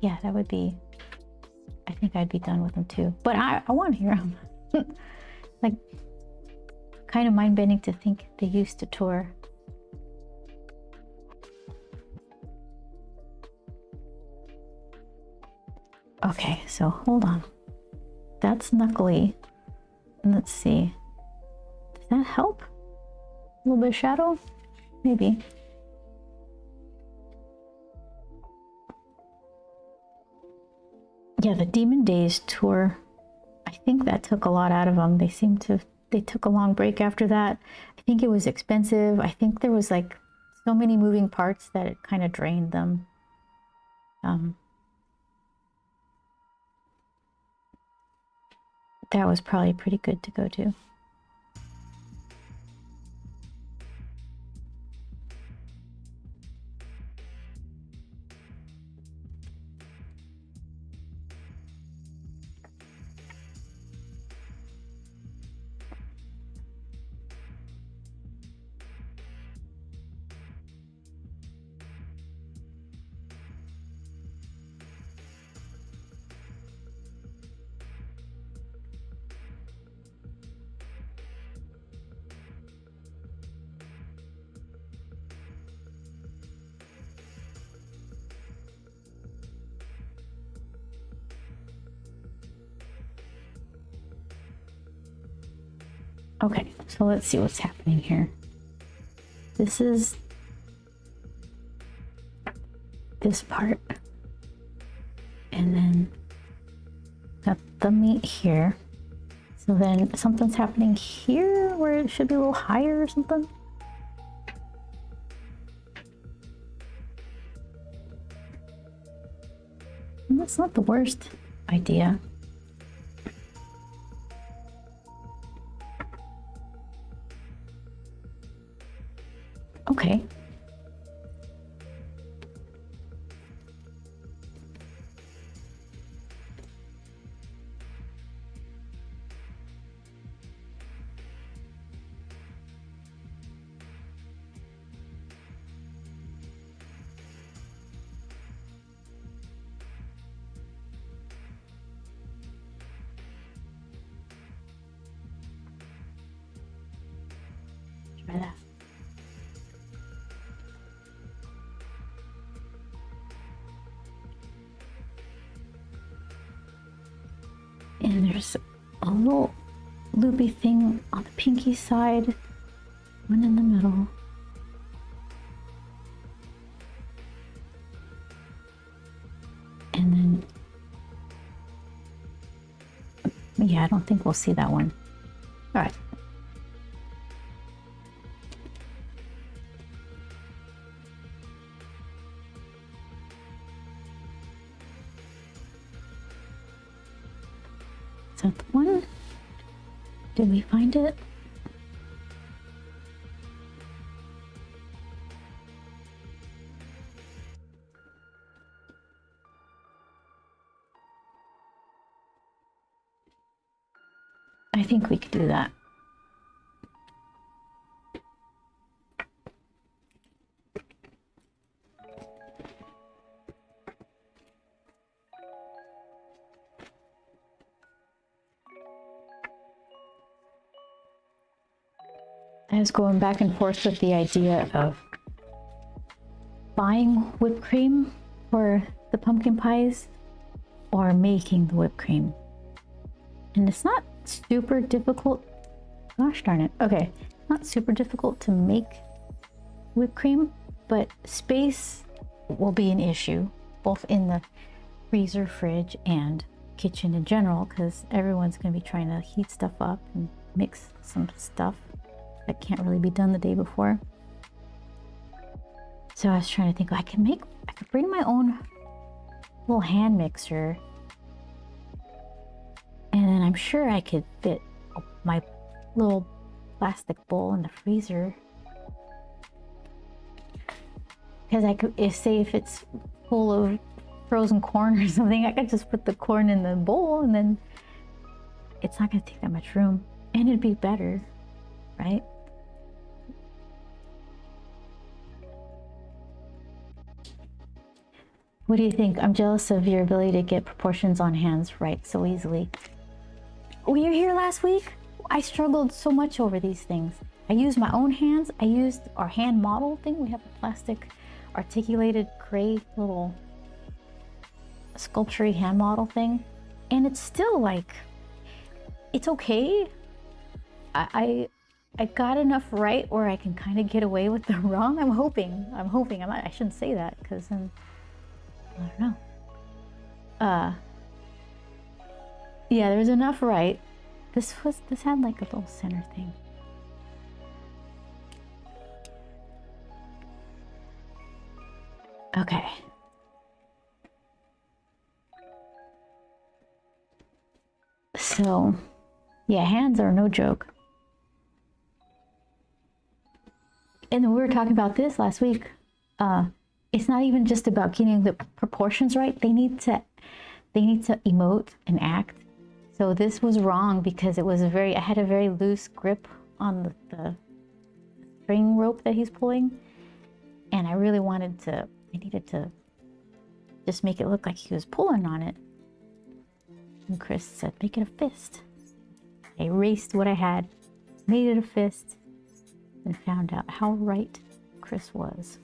yeah, that would be, I think I'd be done with them too. But I want to hear them. Like, kind of mind-bending to think they used to tour. Okay, so hold on. That's Knuckly. And let's see. Does that help? A little bit of shadow? Maybe. Yeah, the Demon Days tour, I think that took a lot out of them. They took a long break after that. I think it was expensive. I think there was like so many moving parts that it kind of drained them. That was probably pretty good to go to. Okay, so let's see what's happening here. This is this part. And then got the meat here. So then something's happening here where it should be a little higher or something. And that's not the worst idea. Okay. Try that. And there's a little loopy thing on the pinky side, one in the middle. And then, yeah, I don't think we'll see that one. All right. Is that the one? Did we find it? I think we could do that. I was going back and forth with the idea of buying whipped cream for the pumpkin pies or making the whipped cream. And it's not super difficult. Gosh darn it. Okay, not super difficult to make whipped cream, but space will be an issue, both in the freezer, fridge, and kitchen in general, because everyone's going to be trying to heat stuff up and mix some stuff that can't really be done the day before. So I was trying to think, I could bring my own little hand mixer, and then I'm sure I could fit my little plastic bowl in the freezer. Because I could, if it's full of frozen corn or something, I could just put the corn in the bowl, and then it's not going to take that much room, and it'd be better, right? What do you think? I'm jealous of your ability to get proportions on hands right so easily. Were you here last week? I struggled so much over these things. I used my own hands. I used our hand model thing. We have a plastic articulated gray little sculpture hand model thing, and it's still like, it's okay. I got enough right where I can kind of get away with the wrong. I'm hoping. I shouldn't say that, because then I don't know. Yeah, there's enough right. This had like a little center thing. Okay. So, yeah, hands are no joke. And we were talking about this last week. It's not even just about getting the proportions right. They need to emote and act. So this was wrong because I had a very loose grip on the string rope that he's pulling, and I needed to just make it look like he was pulling on it. And Chris said, make it a fist. I erased what I had, made it a fist, and found out how right Chris was.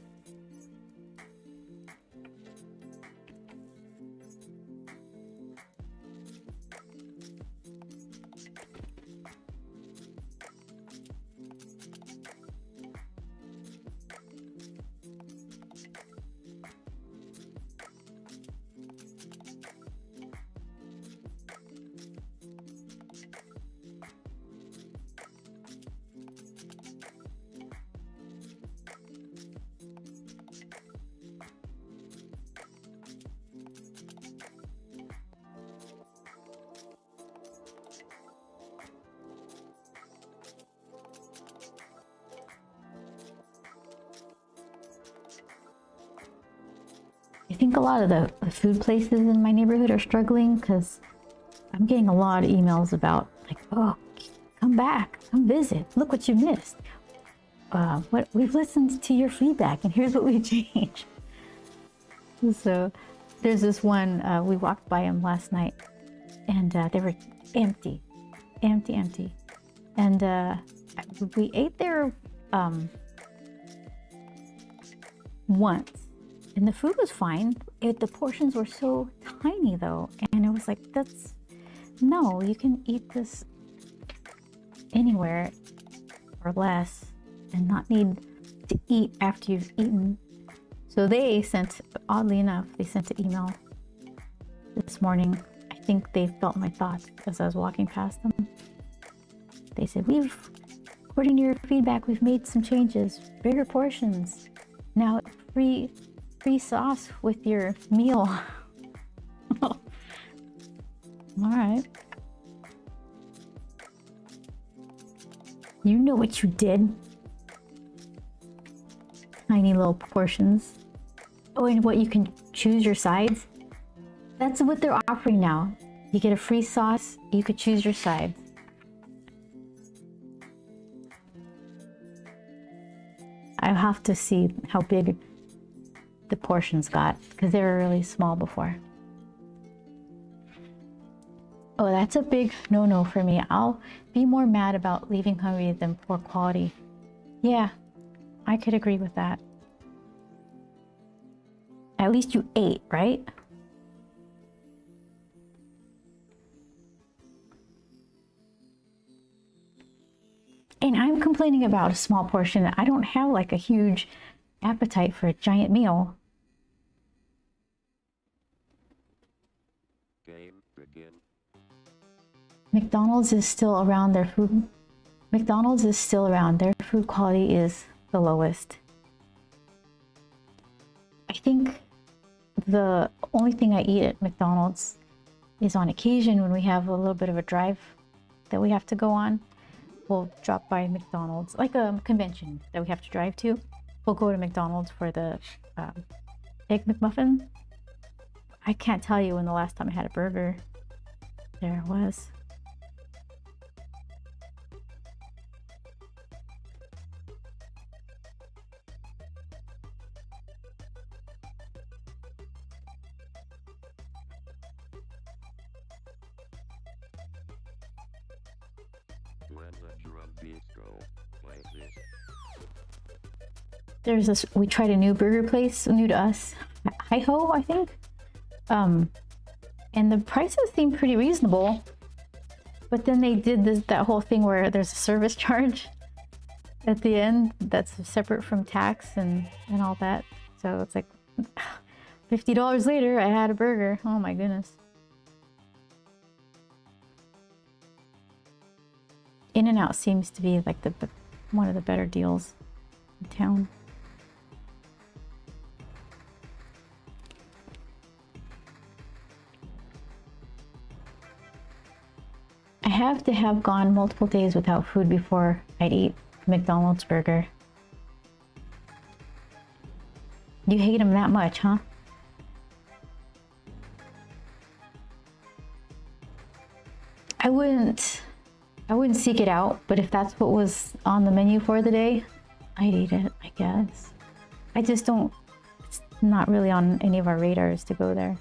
I think a lot of the food places in my neighborhood are struggling because I'm getting a lot of emails about like, oh, come back, come visit, look what you missed. We've listened to your feedback and here's what we changed. So there's this one, we walked by them last night and they were empty. And we ate there once. And the food was fine. The portions were so tiny though. And it was like, no, you can eat this anywhere or less and not need to eat after you've eaten. So oddly enough, they sent an email this morning. I think they felt my thoughts as I was walking past them. They said, according to your feedback, we've made some changes, bigger portions. Now free sauce with your meal. All right. You know what you did. Tiny little portions. Oh, and what, you can choose your sides? That's what they're offering now. You get a free sauce, you could choose your sides. I'll have to see how big the portions got because they were really small before. Oh, that's a big no-no for me. I'll be more mad about leaving hungry than poor quality Yeah, I could agree with that. At least you ate, right? And I'm complaining about a small portion. I don't have like a huge appetite for a giant meal. Game begin. McDonald's is still around their food. McDonald's is still around. Their food quality is the lowest. I think the only thing I eat at McDonald's is on occasion when we have a little bit of a drive that we have to go on. We'll drop by McDonald's, like a convention that we have to drive to. We'll go to McDonald's for the Egg McMuffin. I can't tell you when the last time I had a burger there was. When the drum beats go, play this. There's this, we tried a new burger place, new to us, Hi Ho, I think. And the prices seem pretty reasonable. But then they did that whole thing where there's a service charge at the end that's separate from tax and all that. So it's like $50 later, I had a burger. Oh my goodness. In-N-Out seems to be like one of the better deals in town. I have to have gone multiple days without food before I'd eat a McDonald's burger. You hate them that much, huh? I wouldn't seek it out, but if that's what was on the menu for the day, I'd eat it, I guess. I just don't, it's not really on any of our radars to go there.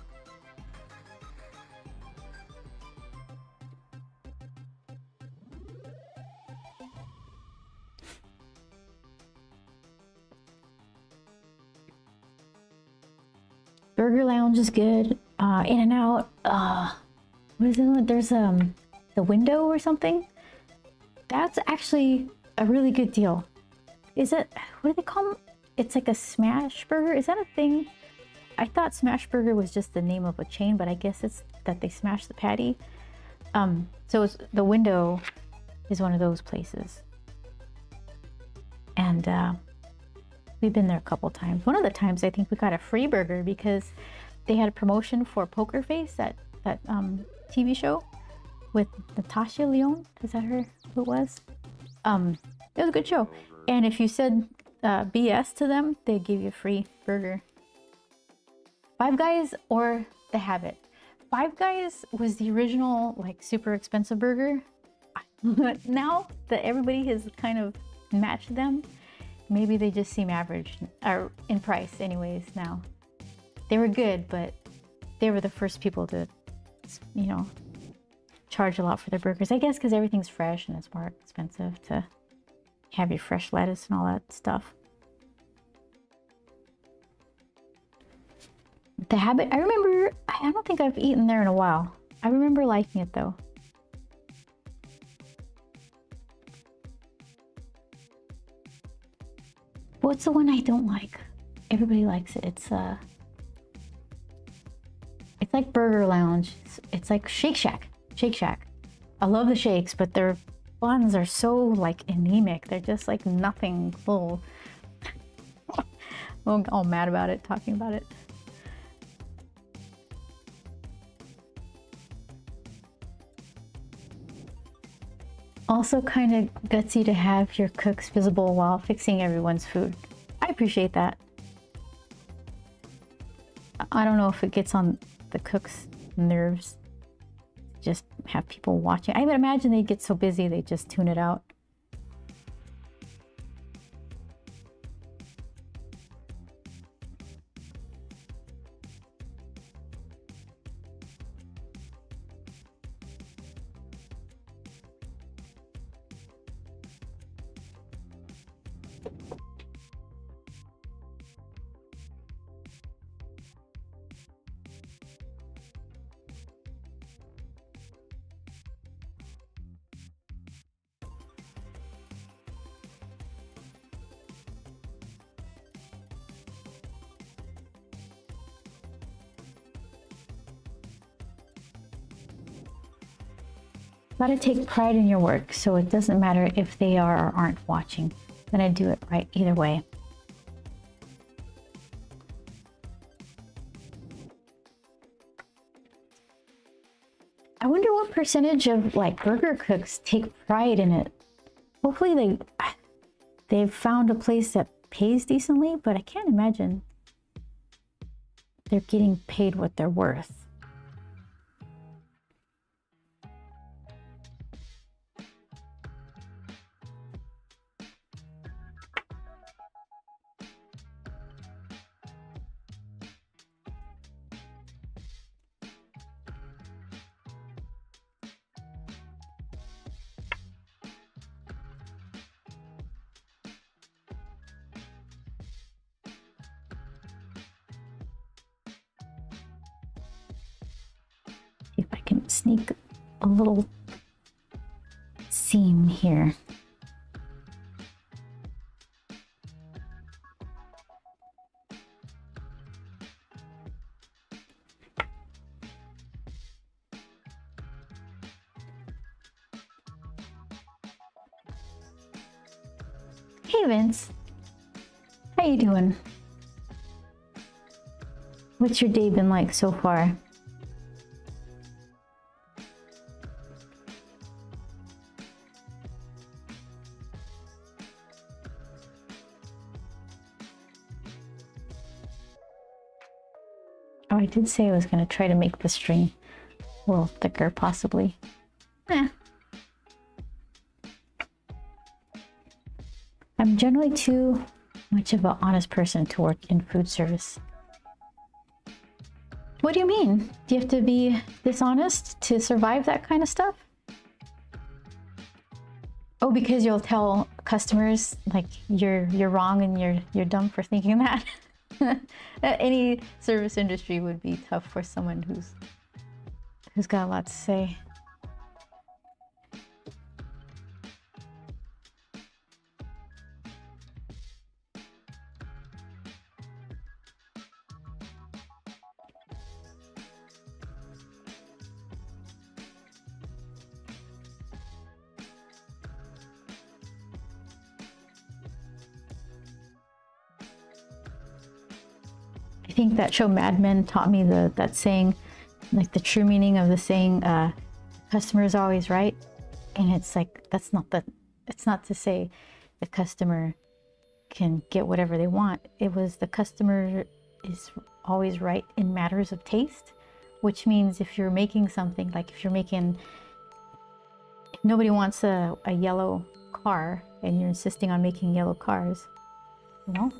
Burger Lounge is good. In-N-Out. What is it? There's the Window or something. That's actually a really good deal. Is it? What do they call them? It's like a smash burger. Is that a thing? I thought smash burger was just the name of a chain, but I guess it's that they smash the patty. So it's, the Window is one of those places, and we've been there a couple times. One of the times I think we got a free burger because they had a promotion for Poker Face, that TV show with Natasha Lyonne. Is that her? Who it was? It was a good show. And if you said BS to them, they give you a free burger. Five Guys or The Habit. Five Guys was the original, like, super expensive burger. Now that everybody has kind of matched them, maybe they just seem average, or in price anyways now. They were good, but they were the first people to, you know, charge a lot for their burgers. I guess because everything's fresh and it's more expensive to have your fresh lettuce and all that stuff. The Habit, I remember, I don't think I've eaten there in a while. I remember liking it though. What's the one I don't like? Everybody likes it. It's like Burger Lounge. It's like Shake Shack. Shake Shack. I love the shakes, but their buns are so like anemic. They're just like nothing full. I'm all mad about it, talking about it. Also kind of gutsy to have your cooks visible while fixing everyone's food. I appreciate that. I don't know if it gets on the cooks' nerves. Just have people watching. I would imagine they get so busy they just tune it out. Gotta take pride in your work, so it doesn't matter if they are or aren't watching. Gonna do it right either way. I wonder what percentage of like burger cooks take pride in it. Hopefully they've found a place that pays decently, but I can't imagine they're getting paid what they're worth. If I can sneak a little seam here. Hey Vince, how you doing? What's your day been like so far? Oh, I did say I was going to try to make the string a little thicker, possibly. I'm generally too much of an honest person to work in food service. What do you mean? Do you have to be dishonest to survive that kind of stuff? Oh, because you'll tell customers like you're wrong and you're dumb for thinking that. Any service industry would be tough for someone who's got a lot to say. I think that show Mad Men taught me that saying, like the true meaning of the saying, customer is always right. And it's like, it's not to say the customer can get whatever they want. It was the customer is always right in matters of taste, which means if you're making something, like if nobody wants a yellow car and you're insisting on making yellow cars, well,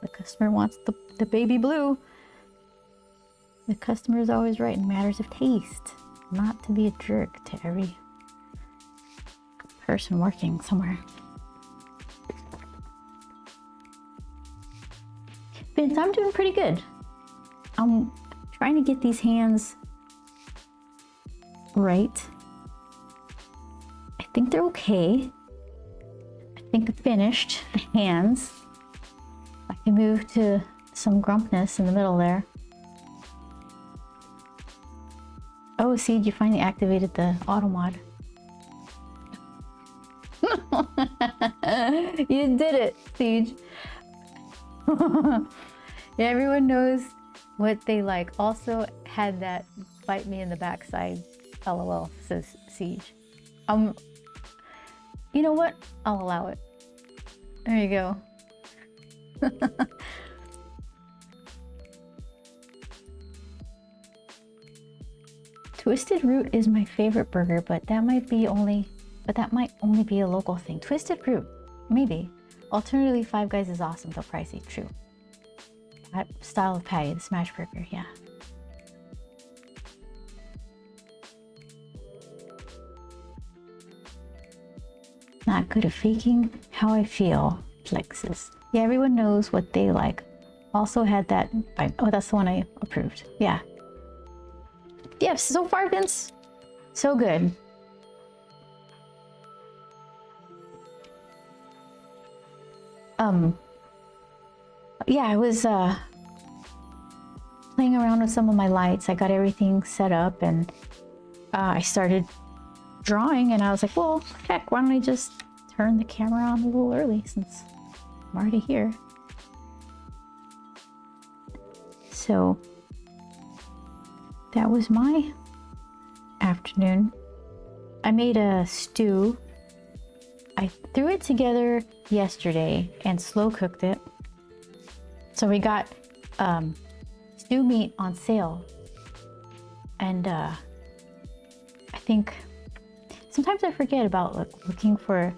the customer wants the baby blue. The customer is always right in matters of taste, not to be a jerk to every person working somewhere. Vince, I'm doing pretty good. I'm trying to get these hands right. I think they're okay. I think I'm finished. The hands. I can move to some grumpness in the middle there. Oh, Siege, you finally activated the auto mod. You did it, Siege. Yeah, everyone knows what they like. Also had that bite me in the backside. LOL, says Siege. You know what? I'll allow it. There you go. Twisted Root is my favorite burger, but that might only be a local thing. Twisted Root, maybe. Alternatively, Five Guys is awesome, though pricey. True. That style of patty, the smash burger, yeah. Not good at faking how I feel, Plexus. Yeah, everyone knows what they like. Also had that bite. Oh, that's the one I approved. Yeah. Yeah, so far, Vince, so good. Yeah, I was playing around with some of my lights. I got everything set up and I started drawing, and I was like, well, heck, why don't I just turn the camera on a little early since I'm already here. So that was my afternoon. I made a stew. I threw it together yesterday and slow cooked it. So we got stew meat on sale. And I think sometimes I forget about looking for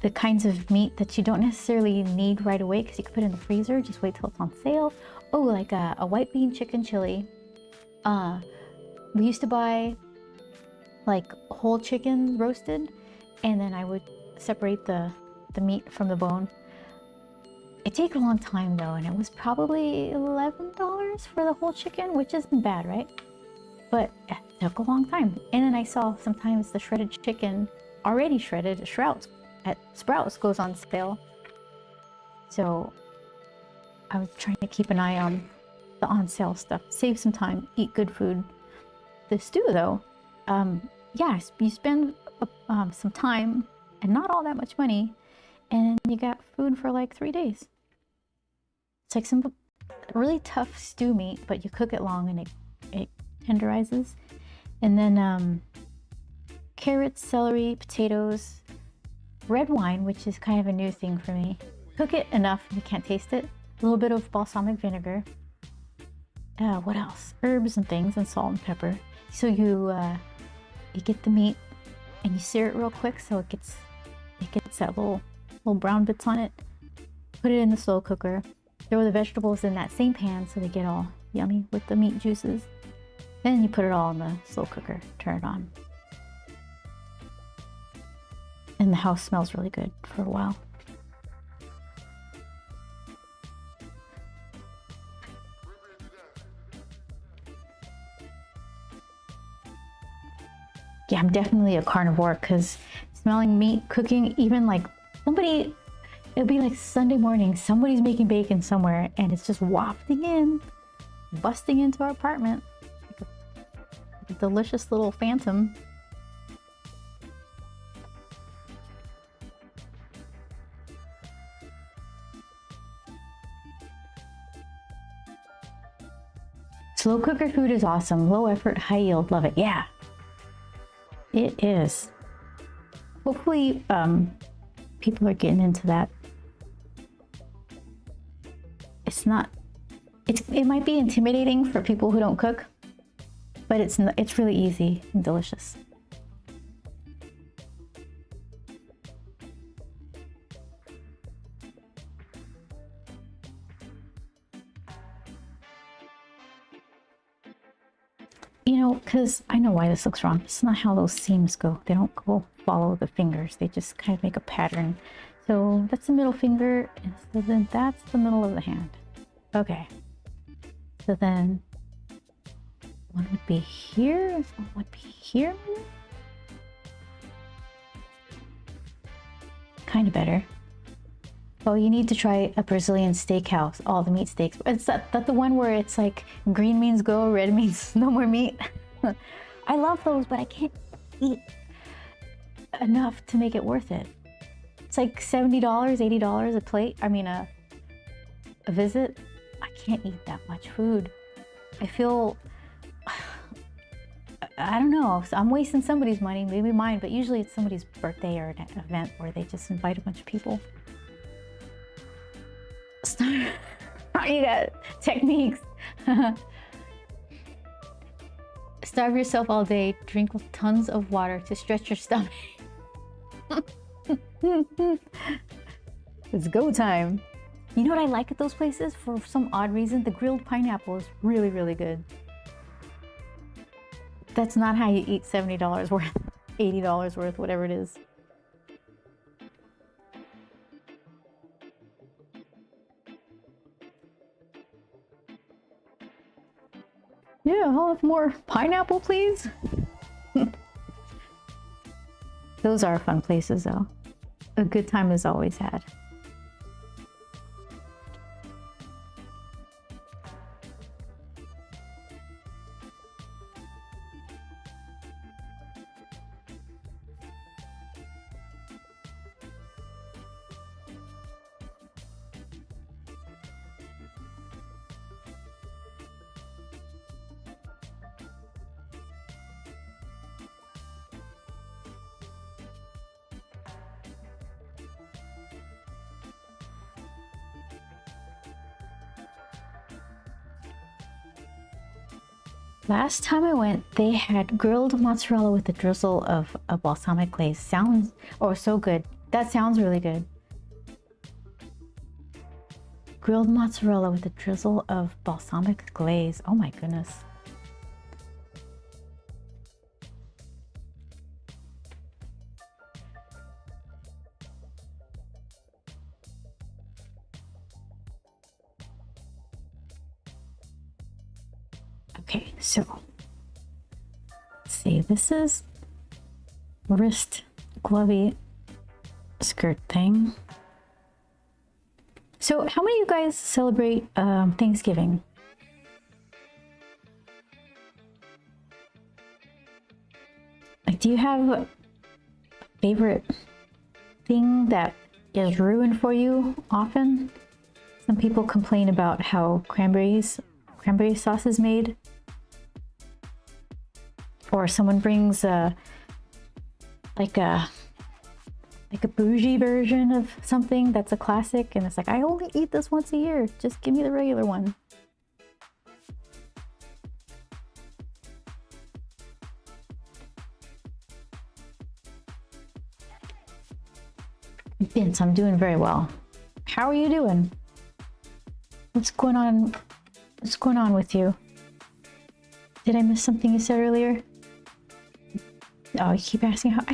the kinds of meat that you don't necessarily need right away because you can put it in the freezer. Just wait till it's on sale. Oh, like a white bean chicken chili. We used to buy like whole chicken roasted, and then I would separate the meat from the bone. It takes a long time though, and it was probably $11 for the whole chicken, which isn't bad, right? But it took a long time. And then I saw sometimes the shredded chicken, already shredded at Sprouts goes on sale. So I was trying to keep an eye on the on sale stuff, save some time, eat good food. The stew though, yeah, you spend some time and not all that much money, and you got food for like 3 days. It's like some really tough stew meat, but you cook it long and it tenderizes. And then carrots, celery, potatoes, red wine, which is kind of a new thing for me. Cook it enough you can't taste it. A little bit of balsamic vinegar. What else? Herbs and things, and salt and pepper. So you get the meat and you sear it real quick so it gets that little brown bits on it. Put it in the slow cooker. Throw the vegetables in that same pan so they get all yummy with the meat juices. Then you put it all in the slow cooker. Turn it on. And the house smells really good for a while. Yeah, I'm definitely a carnivore because smelling meat cooking, even like it'll be like Sunday morning, somebody's making bacon somewhere and it's just wafting in, busting into our apartment. Like a delicious little phantom. Slow cooker food is awesome. Low effort, high yield. Love it. Yeah. It is. Hopefully, people are getting into that. It might be intimidating for people who don't cook, but it's really easy and delicious. You know, because I know why this looks wrong. It's not how those seams go. They don't go follow the fingers. They just kind of make a pattern. So that's the middle finger, and so then that's the middle of the hand. Okay. So then one would be here, one would be here. Kind of better. Oh, you need to try a Brazilian steakhouse, all the meat steaks. It's that the one where it's like green means go, red means no more meat. I love those, but I can't eat enough to make it worth it. It's like $70, $80 a plate. I mean, a visit. I can't eat that much food. I feel, I don't know, I'm wasting somebody's money, maybe mine, but usually it's somebody's birthday or an event where they just invite a bunch of people. You got techniques. Starve yourself all day, drink tons of water to stretch your stomach. It's go time. You know what I like at those places? For some odd reason, the grilled pineapple is really, really good. That's not how you eat $70 worth, $80 worth, whatever it is. Yeah, I'll have more pineapple, please. Those are fun places, though. A good time is always had. Last time I went, they had grilled mozzarella with a drizzle of a balsamic glaze. Sounds, oh, so good. That sounds really good. Grilled mozzarella with a drizzle of balsamic glaze. Oh my goodness. Okay, so let's see. This is wrist glovey skirt thing. So how many of you guys celebrate Thanksgiving? Like, do you have a favorite thing that is ruined for you often? Some people complain about how cranberry sauce is made. Or someone brings like a bougie version of something that's a classic, and it's like, I only eat this once a year. Just give me the regular one. Vince, I'm doing very well. How are you doing? What's going on? What's going on with you? Did I miss something you said earlier? Oh, you keep asking how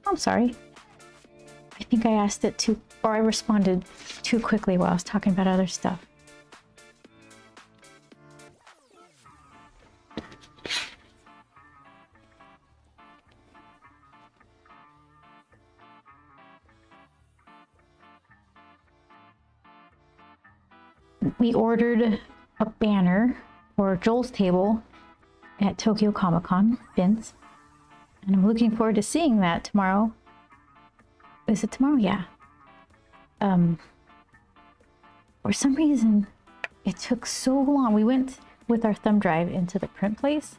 I'm sorry. I think I asked it too, or I responded too quickly while I was talking about other stuff. We ordered a banner for Joel's table at Tokyo Comic Con, Vince. And I'm looking forward to seeing that tomorrow. Is it tomorrow? Yeah. For some reason, it took so long. We went with our thumb drive into the print place,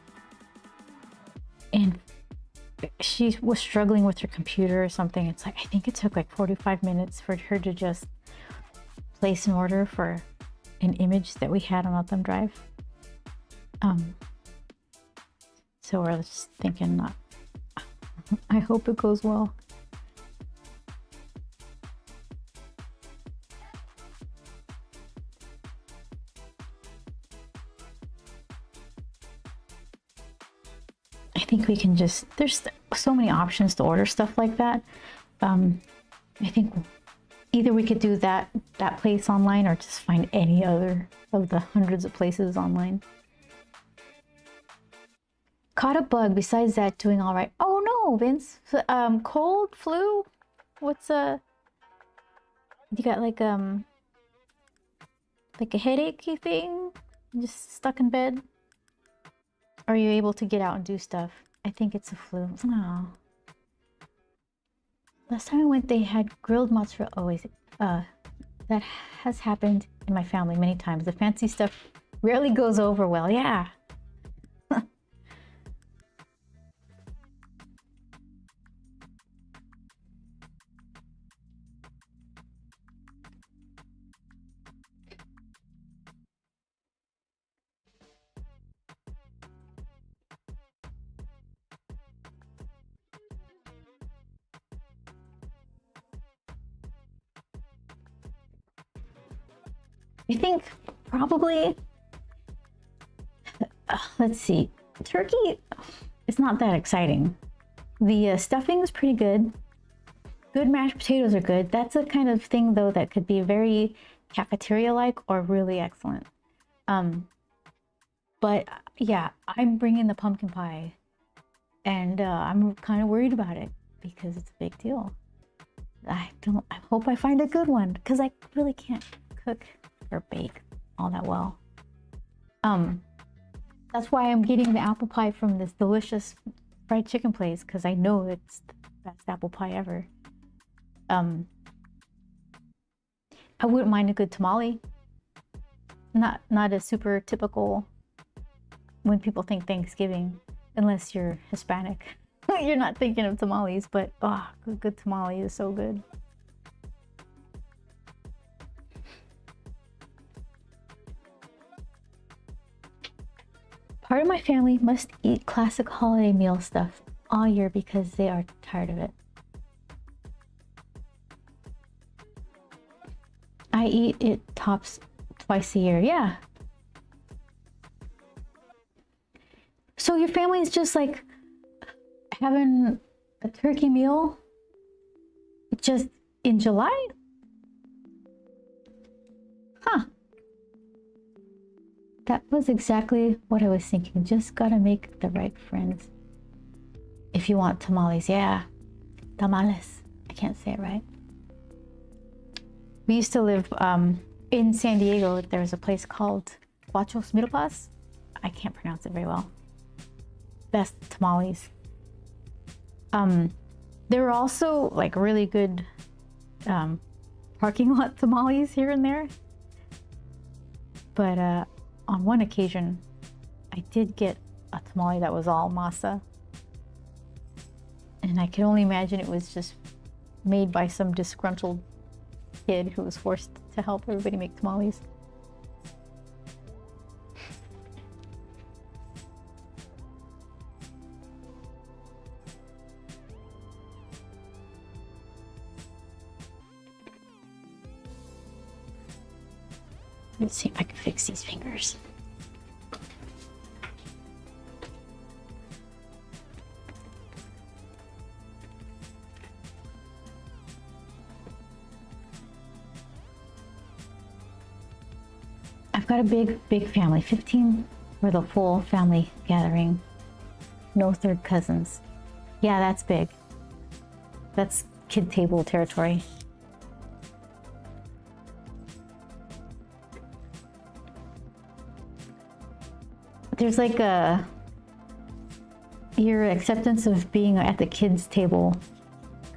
and she was struggling with her computer or something. It's like, I think it took like 45 minutes for her to just place an order for an image that we had on our thumb drive. So we're just thinking, I hope it goes well. I think we can just, there's so many options to order stuff like that. I think either we could do that place online, or just find any other of the hundreds of places online. Caught a bug. Besides that, doing all right. Oh no, Vince. Cold, flu. What's you got like a headachy thing? Just stuck in bed? Are you able to get out and do stuff? I think it's a flu. Oh. Last time I went, they had grilled mozzarella. Always. That has happened in my family many times. The fancy stuff rarely goes over well. Yeah. I think probably, let's see, turkey is not that exciting. The stuffing is pretty good. Good mashed potatoes are good. That's a kind of thing though that could be very cafeteria-like or really excellent. But yeah, I'm bringing the pumpkin pie, and I'm kind of worried about it because it's a big deal. I hope I find a good one, because I really can't cook or bake all that well. That's why I'm getting the apple pie from this delicious fried chicken place, because I know it's the best apple pie ever. I wouldn't mind a good tamale. Not a super typical when people think Thanksgiving, unless you're Hispanic. You're not thinking of tamales, but good tamale is so good. Part of my family must eat classic holiday meal stuff all year because they are tired of it. I eat it tops twice a year. Yeah. So your family is just like having a turkey meal just in July? Huh. That was exactly what I was thinking. Just gotta make the right friends. If you want tamales, yeah. Tamales. I can't say it right. We used to live in San Diego. There was a place called Guachos Milpas. I can't pronounce it very well. Best tamales. There were also like really good parking lot tamales here and there. But on one occasion, I did get a tamale that was all masa. And I can only imagine it was just made by some disgruntled kid who was forced to help everybody make tamales. Let's see if I can fix these fingers. I've got a big family, 15 for the full family gathering. No third cousins. Yeah, that's big. That's kid table territory. There's like your acceptance of being at the kids' table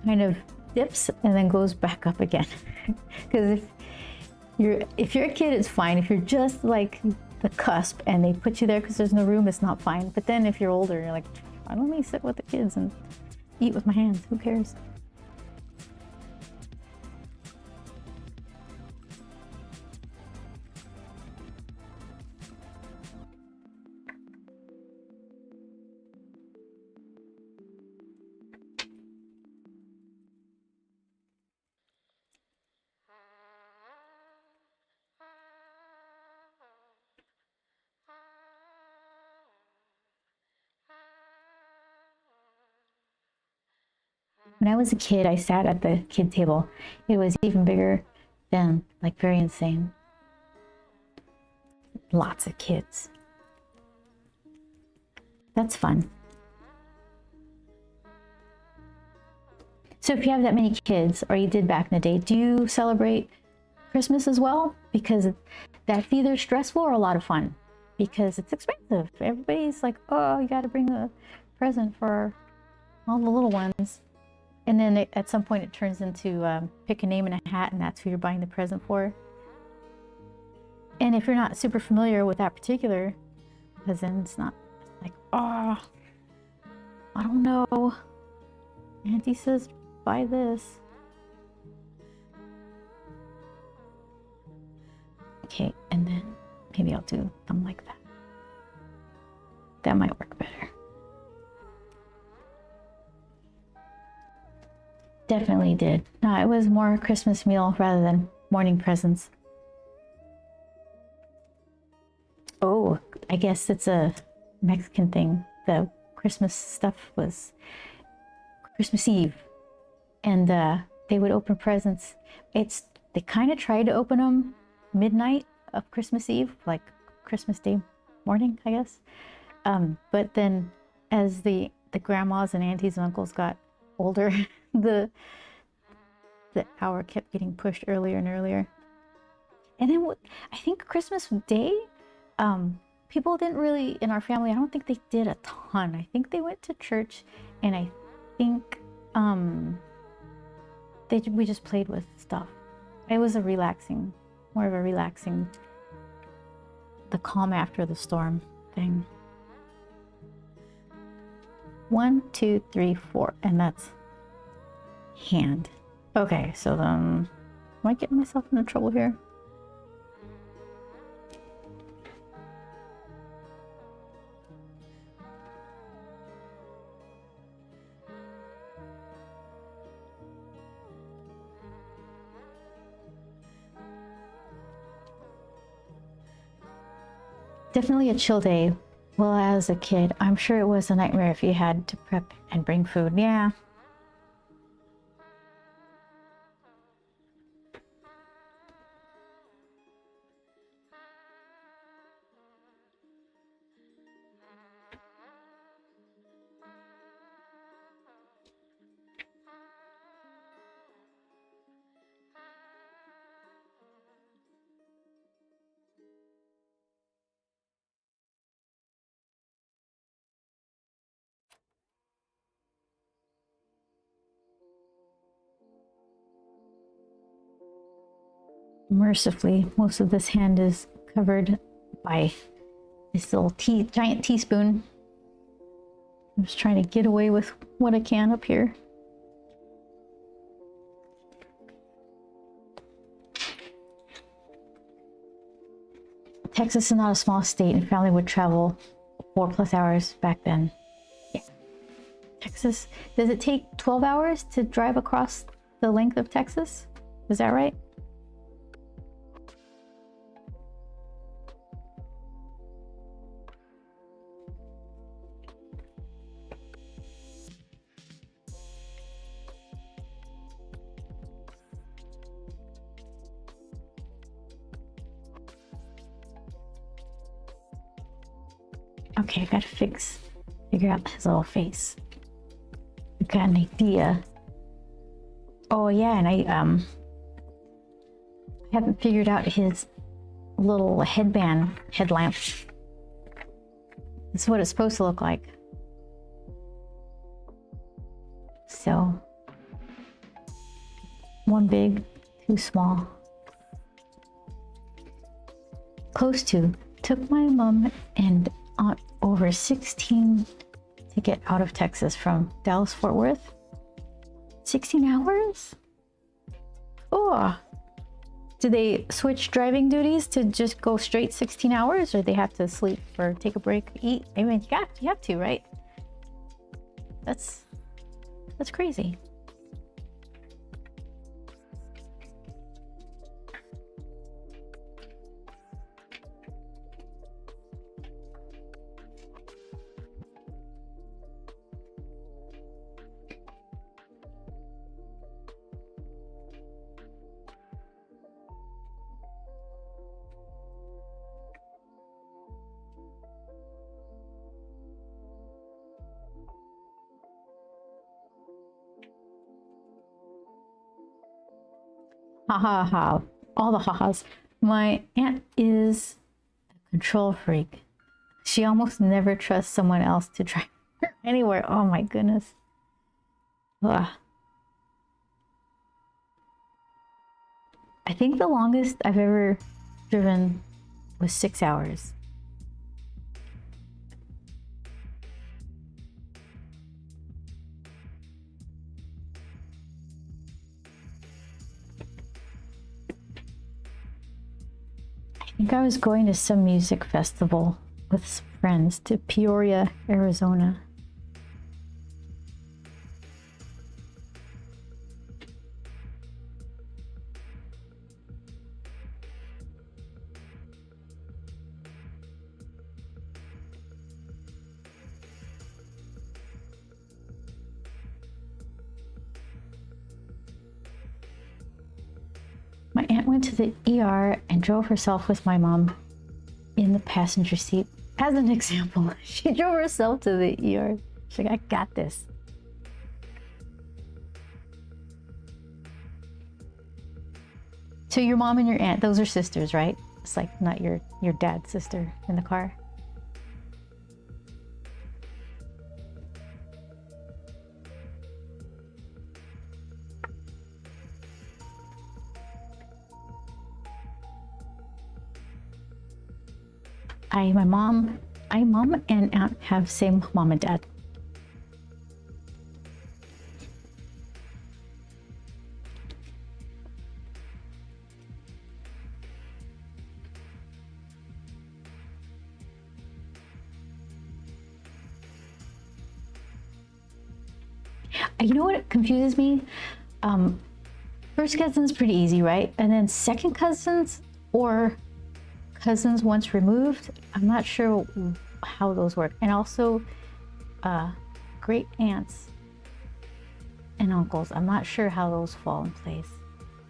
kind of dips and then goes back up again. Because if you're a kid, it's fine. If you're just like the cusp and they put you there because there's no room, it's not fine. But then if you're older, you're like, why don't we sit with the kids and eat with my hands? Who cares? When I was a kid, I sat at the kid table. It was even bigger than, like, very insane. Lots of kids. That's fun. So if you have that many kids, or you did back in the day, do you celebrate Christmas as well? Because that's either stressful or a lot of fun. Because it's expensive. Everybody's like, oh, you got to bring a present for all the little ones. And then at some point it turns into pick a name and a hat, and that's who you're buying the present for. And if you're not super familiar with that particular cousin, it's not like, oh, I don't know. Auntie says, buy this. Okay, and then maybe I'll do something like that. That might work better. Definitely did. No, it was more Christmas meal rather than morning presents. Oh, I guess it's a Mexican thing. The Christmas stuff was Christmas Eve. And they would open presents. They kind of tried to open them midnight of Christmas Eve, like Christmas Day morning, I guess. But then as the grandmas and aunties and uncles got older, the hour kept getting pushed earlier and earlier. And then I think Christmas Day, people didn't really, in our family, I don't think they did a ton. I think they went to church, and I think we just played with stuff. It was more of a relaxing, the calm after the storm thing. 1, 2, 3, 4, and that's hand. Okay, so then, am I getting myself into trouble here? Definitely a chill day. Well, as a kid, I'm sure it was a nightmare if you had to prep and bring food. Yeah. Mercifully, most of this hand is covered by this little giant teaspoon. I'm just trying to get away with what I can up here. Texas is not a small state, and family would travel 4+ hours back then. Yeah. Texas, does it take 12 hours to drive across the length of Texas? Is that right? Okay, I gotta figure out his little face. I got an idea. Oh yeah, and I haven't figured out his little headlamp. This is what it's supposed to look like. So, one big, two small. Close to. Took my mom and aunt over 16 to get out of Texas from Dallas Fort Worth. 16 hours? Oh. Do they switch driving duties to just go straight 16 hours, or they have to sleep or take a break, eat? I mean, you have to, right? That's crazy. Ha ha ha. All the ha-has. My aunt is a control freak. She almost never trusts someone else to drive her anywhere. Oh my goodness. Ugh. I think the longest I've ever driven was 6 hours. I think I was going to some music festival with some friends to Peoria, Arizona. My aunt went to the ER and drove herself with my mom in the passenger seat. As an example, she drove herself to the ER. She's like, I got this. So your mom and your aunt, those are sisters, right? It's like not your dad's sister in the car. My mom and aunt have same mom and dad. You know what confuses me? First cousin's pretty easy, right? And then second cousins or cousins once removed. I'm not sure how those work. And also great aunts and uncles. I'm not sure how those fall in place.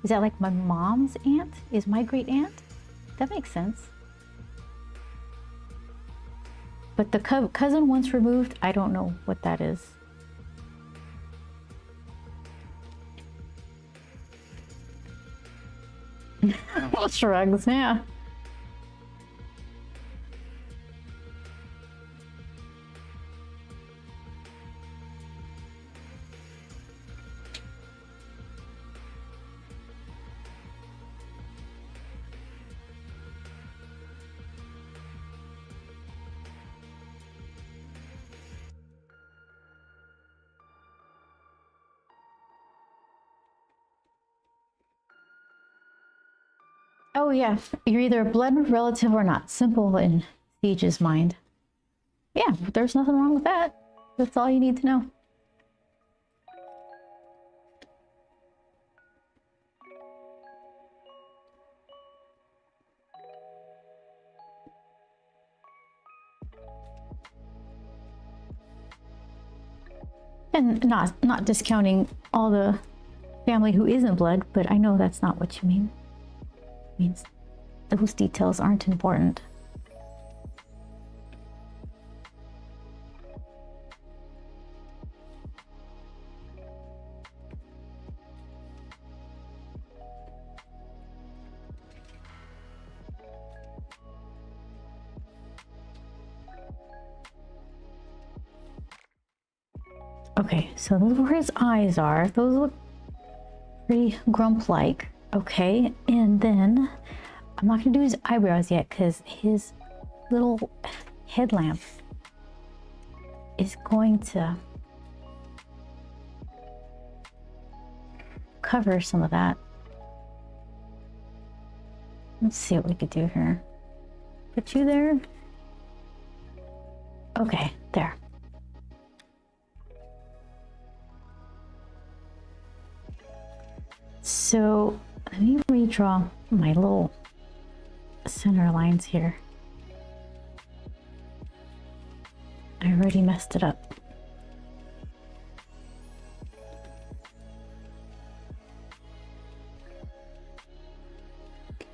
Is that like my mom's aunt is my great aunt? That makes sense. But the cousin once removed, I don't know what that is. Well, shrugs, yeah. Oh yeah, you're either a blood relative or not. Simple in Siege's mind. Yeah, there's nothing wrong with that. That's all you need to know. And not discounting all the family who isn't blood, but I know that's not what you mean. It means those details aren't important. Okay, so those are where his eyes are. Those look pretty grump-like. Okay, and then I'm not gonna do his eyebrows yet because his little headlamp is going to cover some of that. Let's see what we could do here. Put you there. Okay, there. So let me redraw my little center lines here. I already messed it up.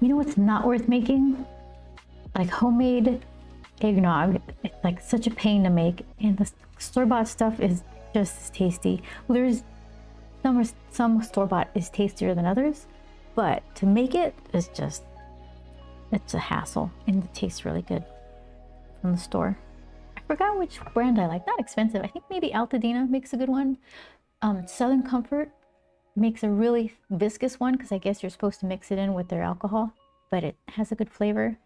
You know what's not worth making? Like homemade eggnog. It's like such a pain to make, and the store-bought stuff is just as tasty. Well, there's some store-bought is tastier than others, but to make it is just, it's a hassle, and it tastes really good from the store. I forgot which brand I like. Not expensive. I think maybe Altadena makes a good one. Southern Comfort makes a really viscous one because I guess you're supposed to mix it in with their alcohol, but it has a good flavor.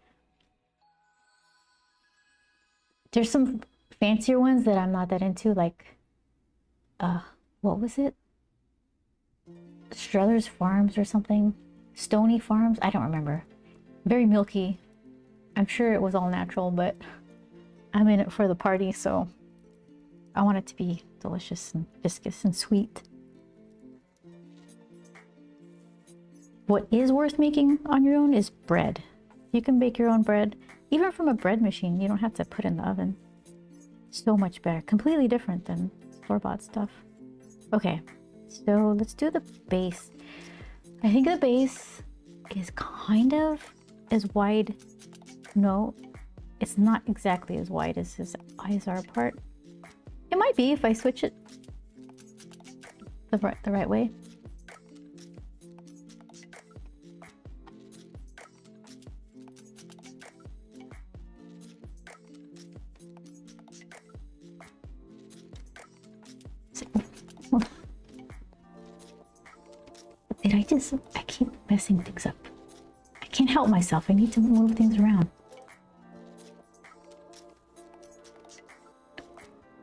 There's some fancier ones that I'm not that into, like what was it? Struthers Farms or something. Stony Farms, I don't remember. Very milky. I'm sure it was all natural, but I'm in it for the party, so I want it to be delicious and viscous and sweet. What is worth making on your own is bread. You can bake your own bread, even from a bread machine. You don't have to put it in the oven. So much better. Completely different than store-bought stuff. Okay, so let's do the base. I think the base is kind of as wide. No, it's not exactly as wide as his eyes are apart. It might be if I switch it the right way. I keep messing things up. I can't help myself. I need to move things around.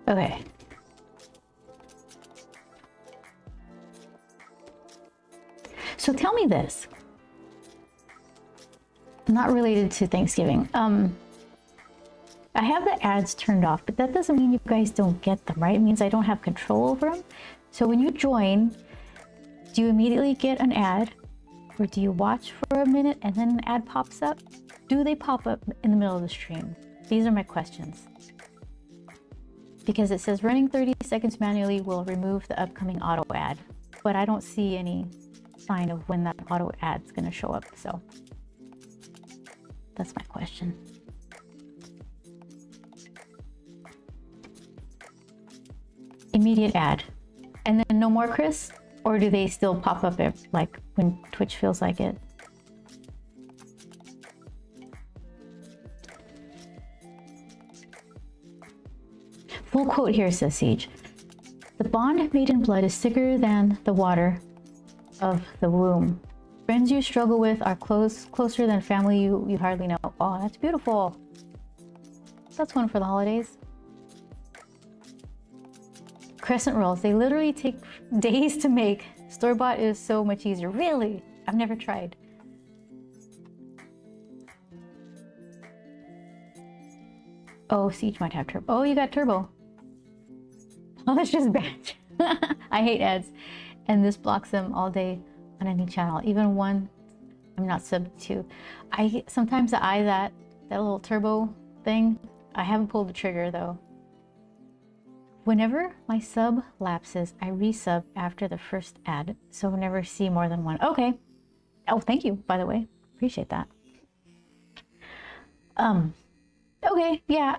Okay. So tell me this. Not related to Thanksgiving. I have the ads turned off, but that doesn't mean you guys don't get them, right? It means I don't have control over them. So when you join, do you immediately get an ad, Or do you watch for a minute and then an ad pops up? Do they pop up in the middle of the stream? These are my questions. Because it says running 30 seconds manually will remove the upcoming auto ad, but I don't see any sign of when that auto ad's gonna show up, so that's my question. Immediate ad. And then no more, Chris? Or do they still pop up like when Twitch feels like it? Full quote here, says Siege. The bond made in blood is thicker than the water of the womb. Friends you struggle with are closer than family you hardly know. Oh, that's beautiful. That's one for the holidays. Crescent rolls, they literally take days to make. Store-bought is so much easier. Really? I've never tried. Oh, Siege might have turbo. Oh, you got turbo. Oh, that's just bad. I hate ads. And this blocks them all day on any channel. Even one I'm not subbed to. Sometimes I eye that little turbo thing. I haven't pulled the trigger though. Whenever my sub lapses, I resub after the first ad, so I'll never see more than one. Okay. Oh, thank you, by the way. Appreciate that. Okay, yeah,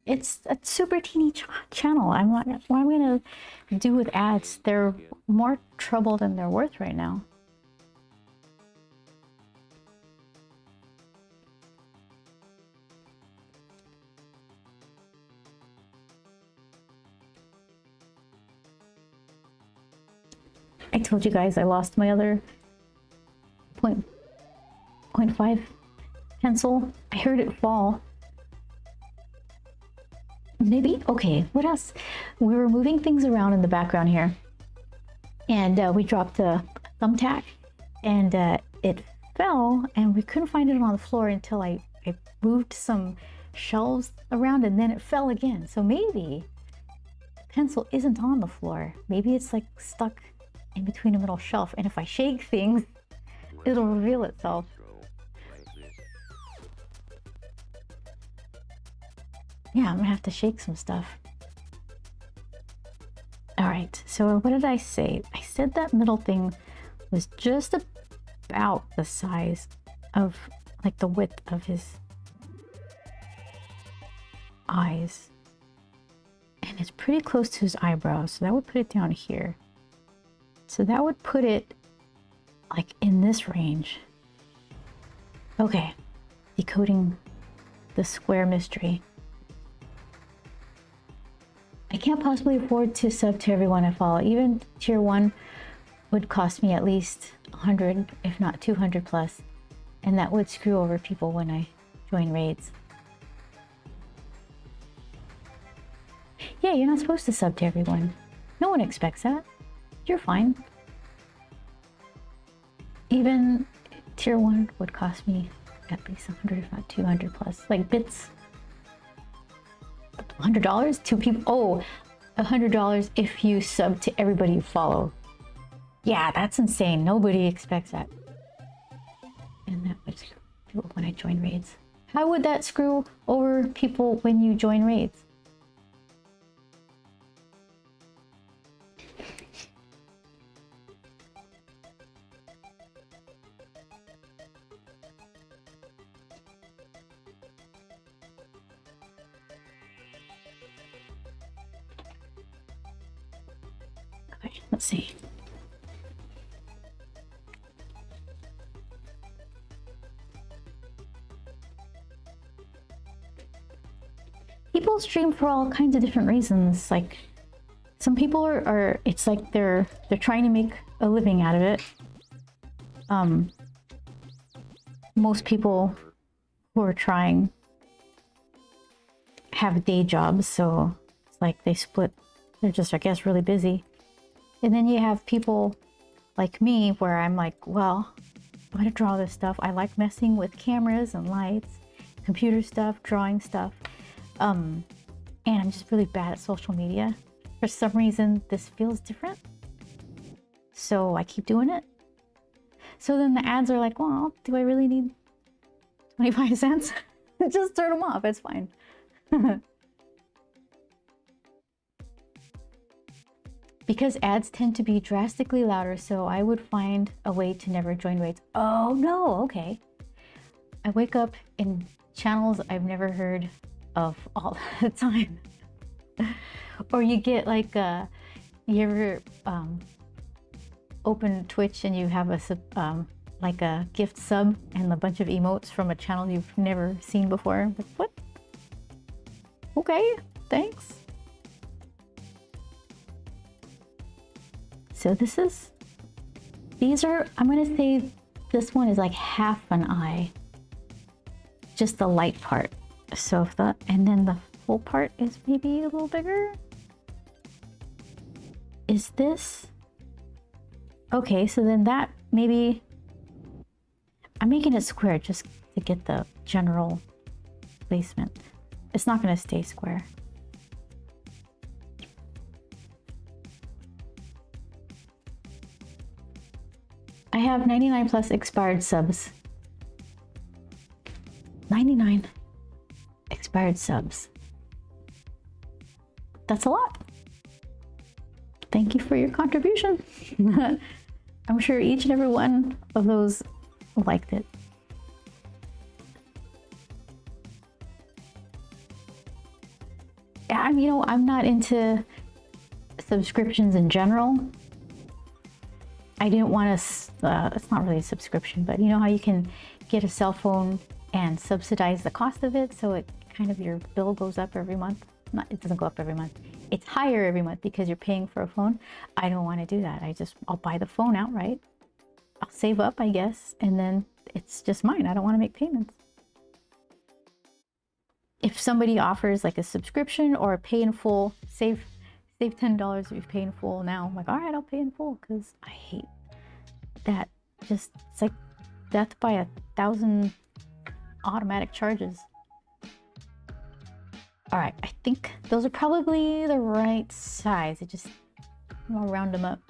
it's a super teeny channel. I'm not, what am I gonna do with ads? They're more trouble than they're worth right now. I told you guys I lost my other 0.5 pencil. I heard it fall. Maybe, okay, what else? We were moving things around in the background here. And we dropped a thumbtack and it fell and we couldn't find it on the floor until I moved some shelves around and then it fell again. So maybe the pencil isn't on the floor. Maybe it's like stuck in between a middle shelf, and if I shake things, it'll reveal itself. Yeah, I'm gonna have to shake some stuff. All right, so what did I say? I said that middle thing was just about the size of, like the width of his eyes. And it's pretty close to his eyebrows, so that would put it down here. So that would put it like in this range. Okay, decoding the square mystery. I can't possibly afford to sub to everyone I follow. Even tier 1 would cost me at least 100, if not 200 plus. And that would screw over people when I join raids. Yeah, you're not supposed to sub to everyone. No one expects that. You're fine. Even tier 1 would cost me at least 100, if not 200 plus. Like bits. $100? Two people? Oh, $100 if you sub to everybody you follow. Yeah, that's insane. Nobody expects that. And that would screw people when I join raids. How would that screw over people when you join raids? Let's see. People stream for all kinds of different reasons. Like some people are it's like they're trying to make a living out of it. Most people who are trying have day jobs, so it's like they split. They're just, I guess, really busy. And then you have people like me where I'm like, well, I want to draw this stuff. I like messing with cameras and lights, computer stuff, drawing stuff. And I'm just really bad at social media. For some reason, this feels different. So I keep doing it. So then the ads are like, well, do I really need 25 cents? Just turn them off, it's fine. Because ads tend to be drastically louder, so I would find a way to never join raids. Oh no, okay. I wake up in channels I've never heard of all the time. Or you get like, you ever open Twitch and you have a like a gift sub and a bunch of emotes from a channel you've never seen before? Like, what? Okay, thanks. So these are, I'm gonna say this one is like half an eye. Just the light part. So if the, and then the full part is maybe a little bigger. Is this? Okay, so then that maybe, I'm making it square just to get the general placement. It's not gonna stay square. I have 99 plus expired subs. 99 expired subs. That's a lot. Thank you for your contribution. I'm sure each and every one of those liked it. Yeah, you know, I'm not into subscriptions in general. I didn't want to, it's not really a subscription, but you know how you can get a cell phone and subsidize the cost of it, so it kind of, your bill goes up every month. Not, it doesn't go up every month. It's higher every month because you're paying for a phone. I don't want to do that. I'll buy the phone outright. I'll save up, I guess, and then it's just mine. I don't want to make payments. If somebody offers like a subscription or a pay in full, save $10 if you pay in full now, I'm like, all right, I'll pay in full, because I hate that. Just, it's like death by 1,000 automatic charges. All right, I think those are probably the right size. I'll round them up.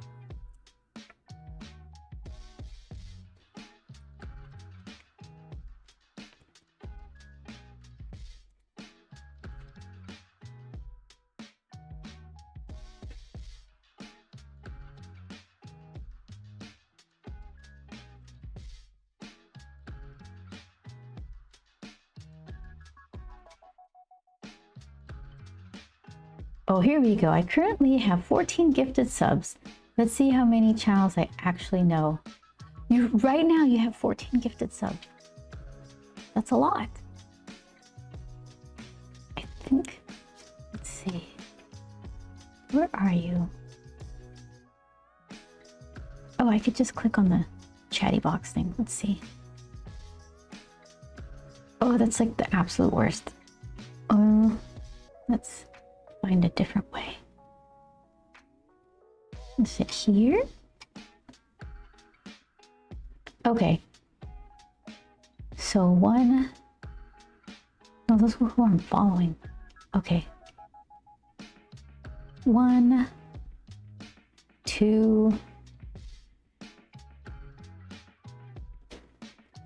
Oh, here we go. I currently have 14 gifted subs. Let's see how many channels I actually know. Right now you have 14 gifted subs. That's a lot. I think, let's see. Where are you? Oh, I could just click on the chatty box thing. Let's see. Oh, that's like the absolute worst. Let's find a different way. Is it here? Okay. So one. No, those were who I'm following. Okay. 1, 2,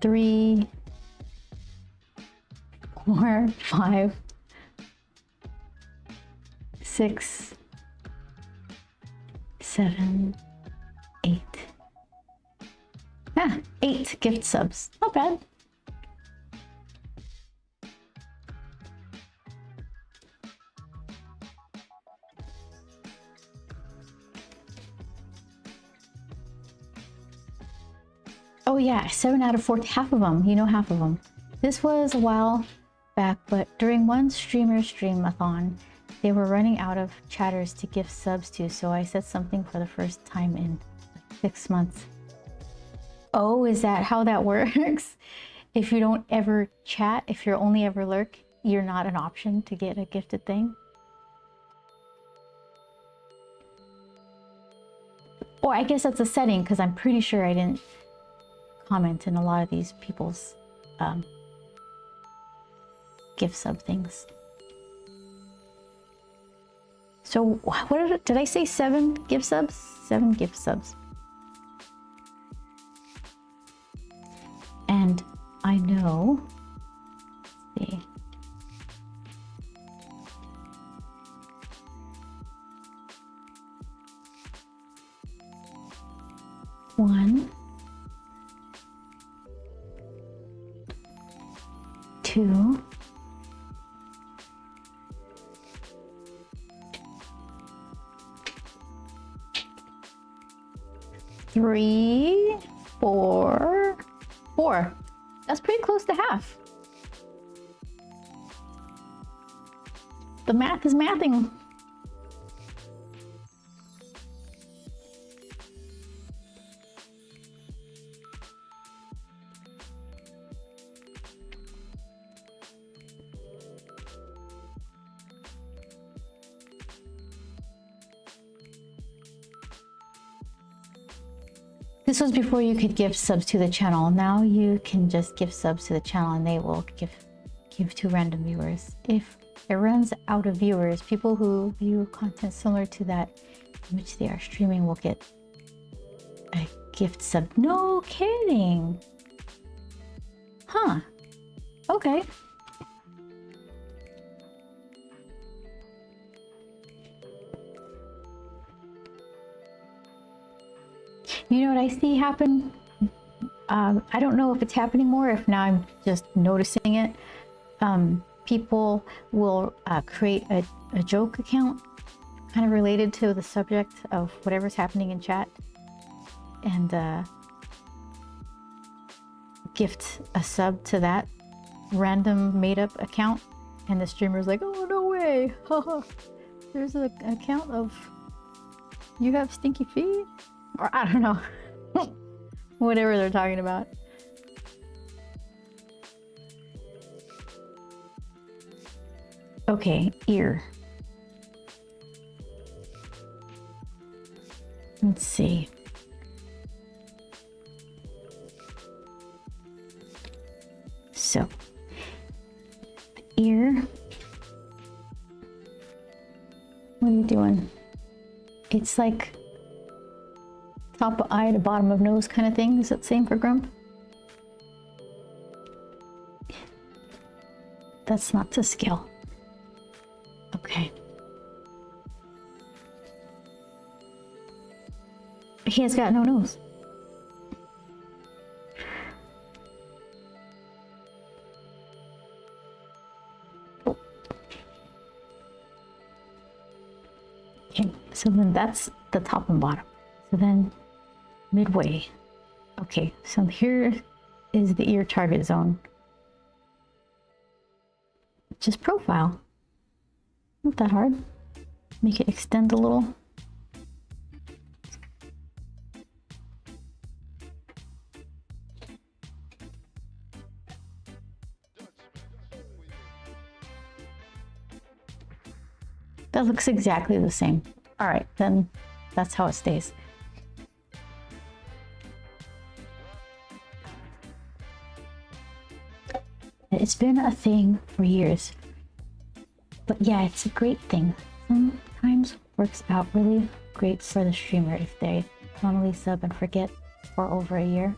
3, 4, 5, 6, 7, 8. 8 gift subs. Not bad. Oh yeah, 7 out of 4, half of them, you know, half of them. This was a while back, but during one streamer stream-a-thon, they were running out of chatters to gift subs to, so I said something for the first time in 6 months. Oh, is that how that works? If you don't ever chat, if you're only ever lurk, you're not an option to get a gifted thing? Or I guess that's a setting, because I'm pretty sure I didn't comment in a lot of these people's gift sub things. So what did I say? 7 gift subs? 7 gift subs. So, let's see. One, two, three, four. That's pretty close to half. The math is mathing. This was before you could give subs to the channel. Now you can just give subs to the channel and they will give to random viewers. If it runs out of viewers, people who view content similar to that in which they are streaming will get a gift sub. No kidding. Huh. Okay. You know what I see happen? I don't know if it's happening more, if now I'm just noticing it. People will create a joke account kind of related to the subject of whatever's happening in chat and gift a sub to that random made-up account, and the streamer's like, oh no way, there's an account of you have stinky feet, or I don't know. Whatever they're talking about. Okay, ear. Let's see. So, the ear. What are you doing? It's like top of eye to bottom of nose kind of thing. Is that the same for Grump? That's not to scale. Okay. He has got no nose. Oh. Okay, so then that's the top and bottom. So then midway. Okay, so here is the ear target zone. Just profile. Not that hard. Make it extend a little. That looks exactly the same. All right, then that's how it stays. It's been a thing for years. But yeah, it's a great thing. Sometimes works out really great for the streamer if they normally sub and forget for over a year.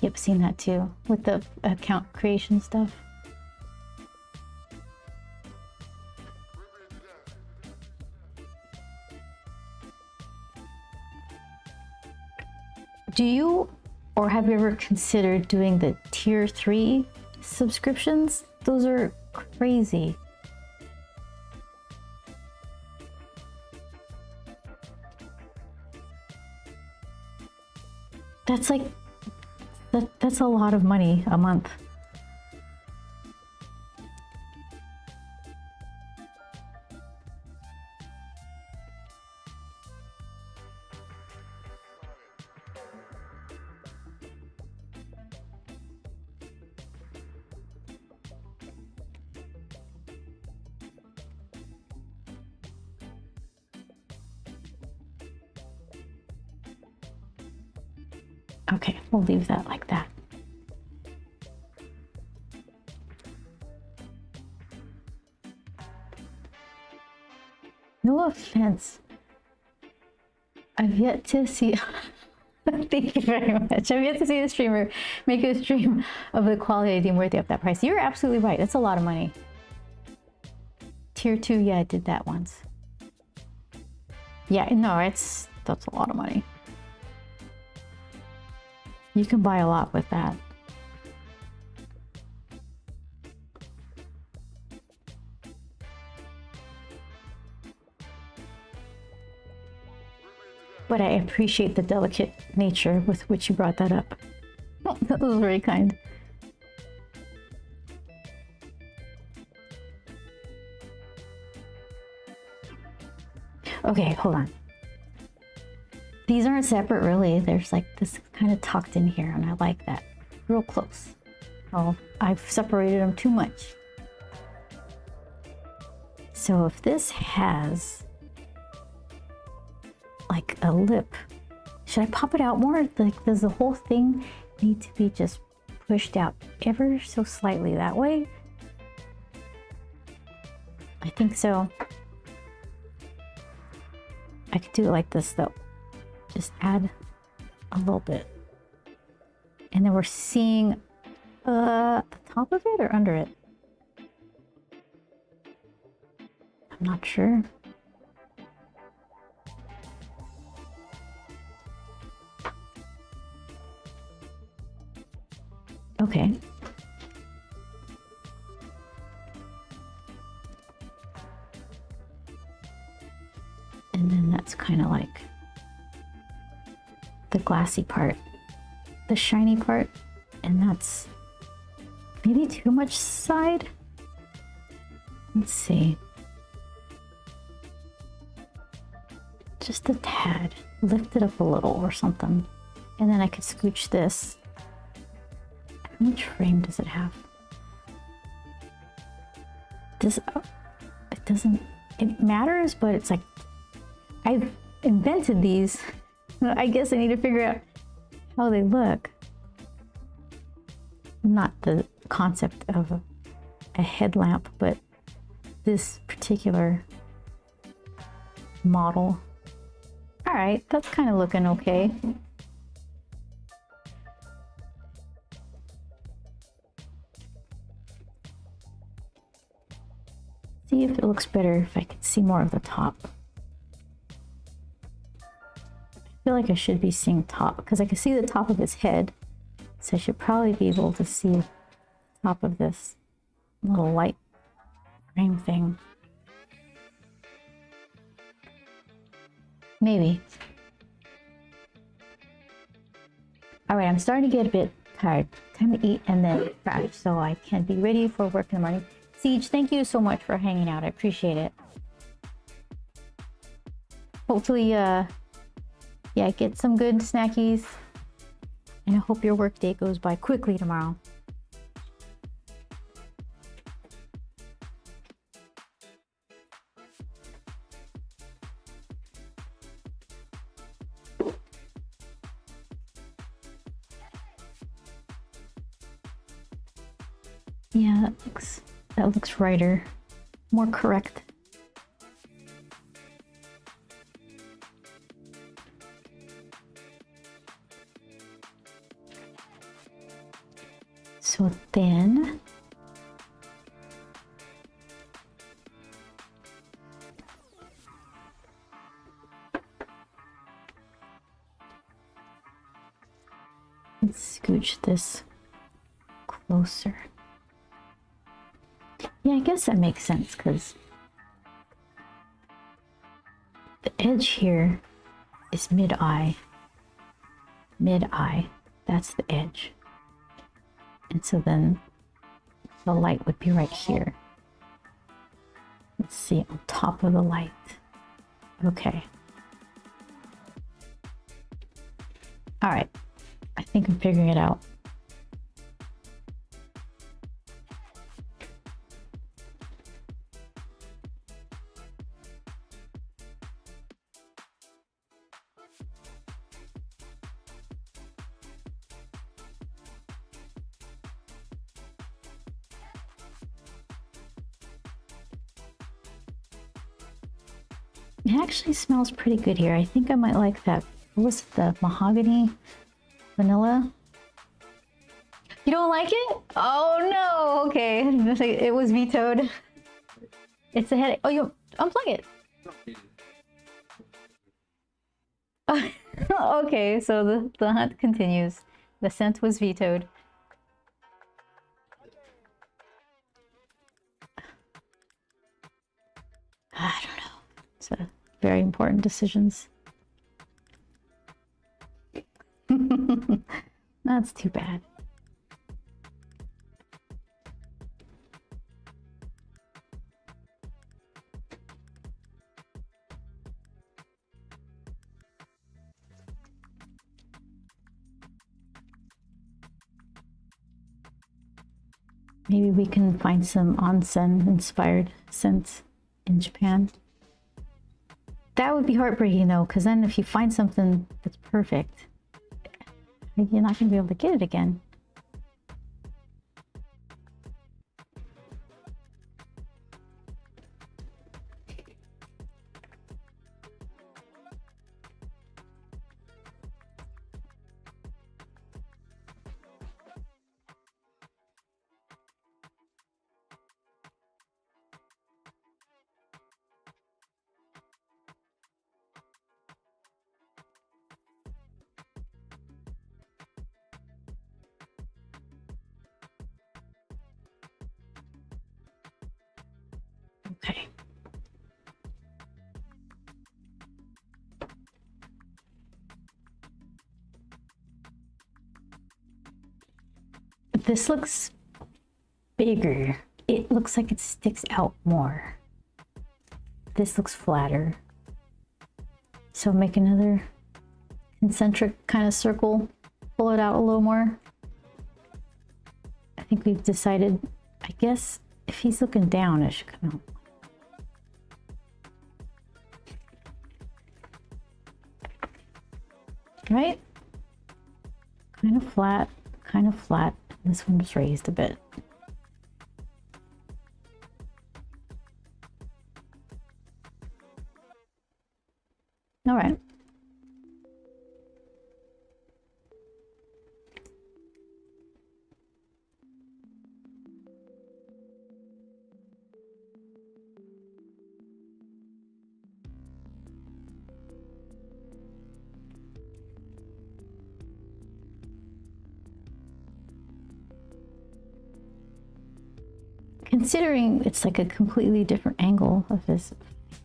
Yep, seen that too with the account creation stuff. Do you or have you ever considered doing the tier 3 subscriptions? Those are crazy. That's like, that's a lot of money a month. Okay, we'll leave that like that. No offense. I've yet to see Thank you very much. I've yet to see a streamer make a stream of the quality deemed worthy of that price. You're absolutely right. That's a lot of money. Tier 2, yeah, I did that once. Yeah, no, that's a lot of money. You can buy a lot with that. But I appreciate the delicate nature with which you brought that up. That was very kind. Okay, hold on. These aren't separate really. There's like this kind of tucked in here, and I like that. Real close. Oh, I've separated them too much. So if this has like a lip, should I pop it out more? Like, does the whole thing need to be just pushed out ever so slightly that way? I think so. I could do it like this though. Just add a little bit. And then we're seeing the top of it or under it? I'm not sure. Okay. And then that's kind of like the glassy part, the shiny part, and that's maybe too much side. Let's see. Just a tad. Lift it up a little or something. And then I could scooch this. How much frame does it have? It doesn't, it matters, but it's like, I've invented these. I guess I need to figure out how they look. Not the concept of a headlamp, but this particular model. All right, that's kind of looking okay. See if it looks better if I can see more of the top. I feel like I should be seeing top because I can see the top of his head. So I should probably be able to see the top of this little light frame thing. Maybe. All right, I'm starting to get a bit tired. Time to eat and then crash so I can be ready for work in the morning. Siege, thank you so much for hanging out. I appreciate it. Hopefully, yeah, get some good snackies. And I hope your work day goes by quickly tomorrow. Yeah, that looks righter, more correct. So then let's scooch this closer. Yeah, I guess that makes sense because the edge here is mid-eye. Mid-eye, that's the edge. And so then the light would be right here. Let's see, on top of the light. Okay. All right, I think I'm figuring it out. It actually smells pretty good here. I think I might like that what was it, the mahogany vanilla? You don't like it? Oh no, okay. It was vetoed. It's a headache. Oh, you unplug it. Okay, so the hunt continues. The scent was vetoed. I don't know. It's a very important decisions. That's too bad. Maybe we can find some onsen inspired scents in Japan. That would be heartbreaking though, because then if you find something that's perfect, you're not going to be able to get it again. Okay. This looks bigger. It looks like it sticks out more. This looks flatter. So make another concentric kind of circle. Pull it out a little more. I think we've decided, I guess if he's looking down, it should come out. Right? Kind of flat, kind of flat. This one was raised a bit. All right. Considering it's like a completely different angle of his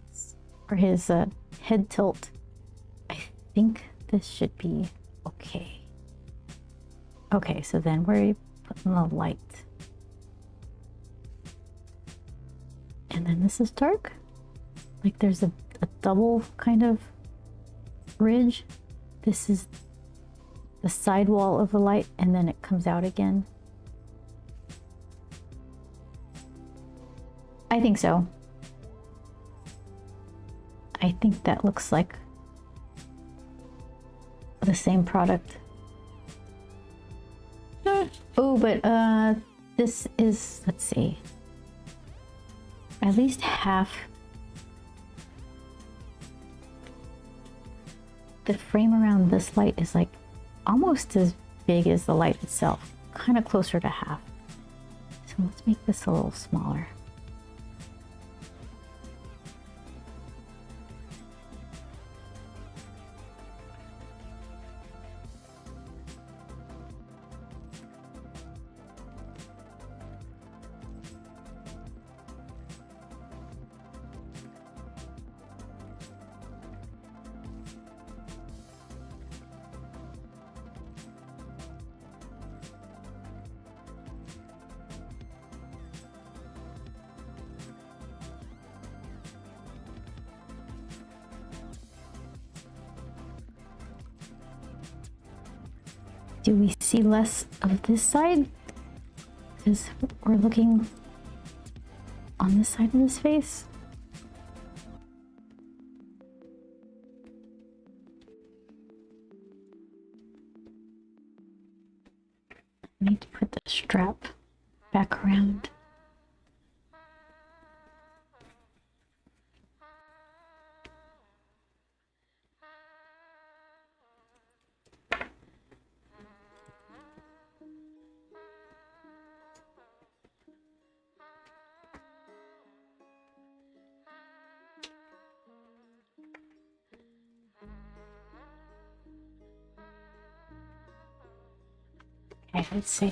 face, or his head tilt, I think this should be okay. Okay, so then where are you putting the light? And then this is dark. Like there's a double kind of ridge. This is the sidewall of the light, and then it comes out again. I think so. I think that looks like the same product. Oh, but this is, let's see, at least half. The frame around this light is like almost as big as the light itself, kind of closer to half. So let's make this a little smaller. Do we see less of this side? Because we're looking on this side of his face. I need to put the strap back around. Okay, let's see.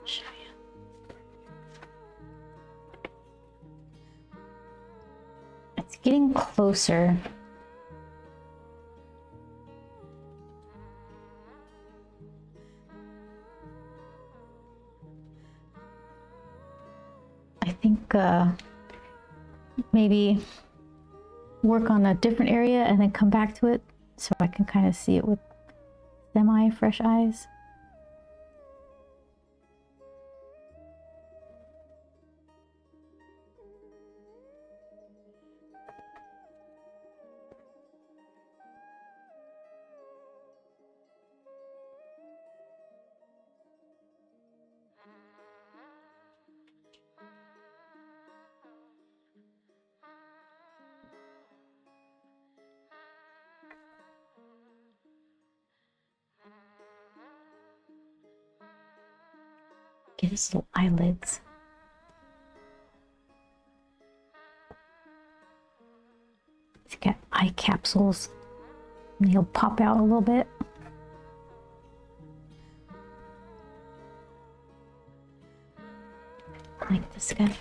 Show you. It's getting closer. I think maybe work on a different area and then come back to it so I can kind of see it with semi-fresh eyes. Get his little eyelids. He's got eye capsules. And he'll pop out a little bit. Like this guy.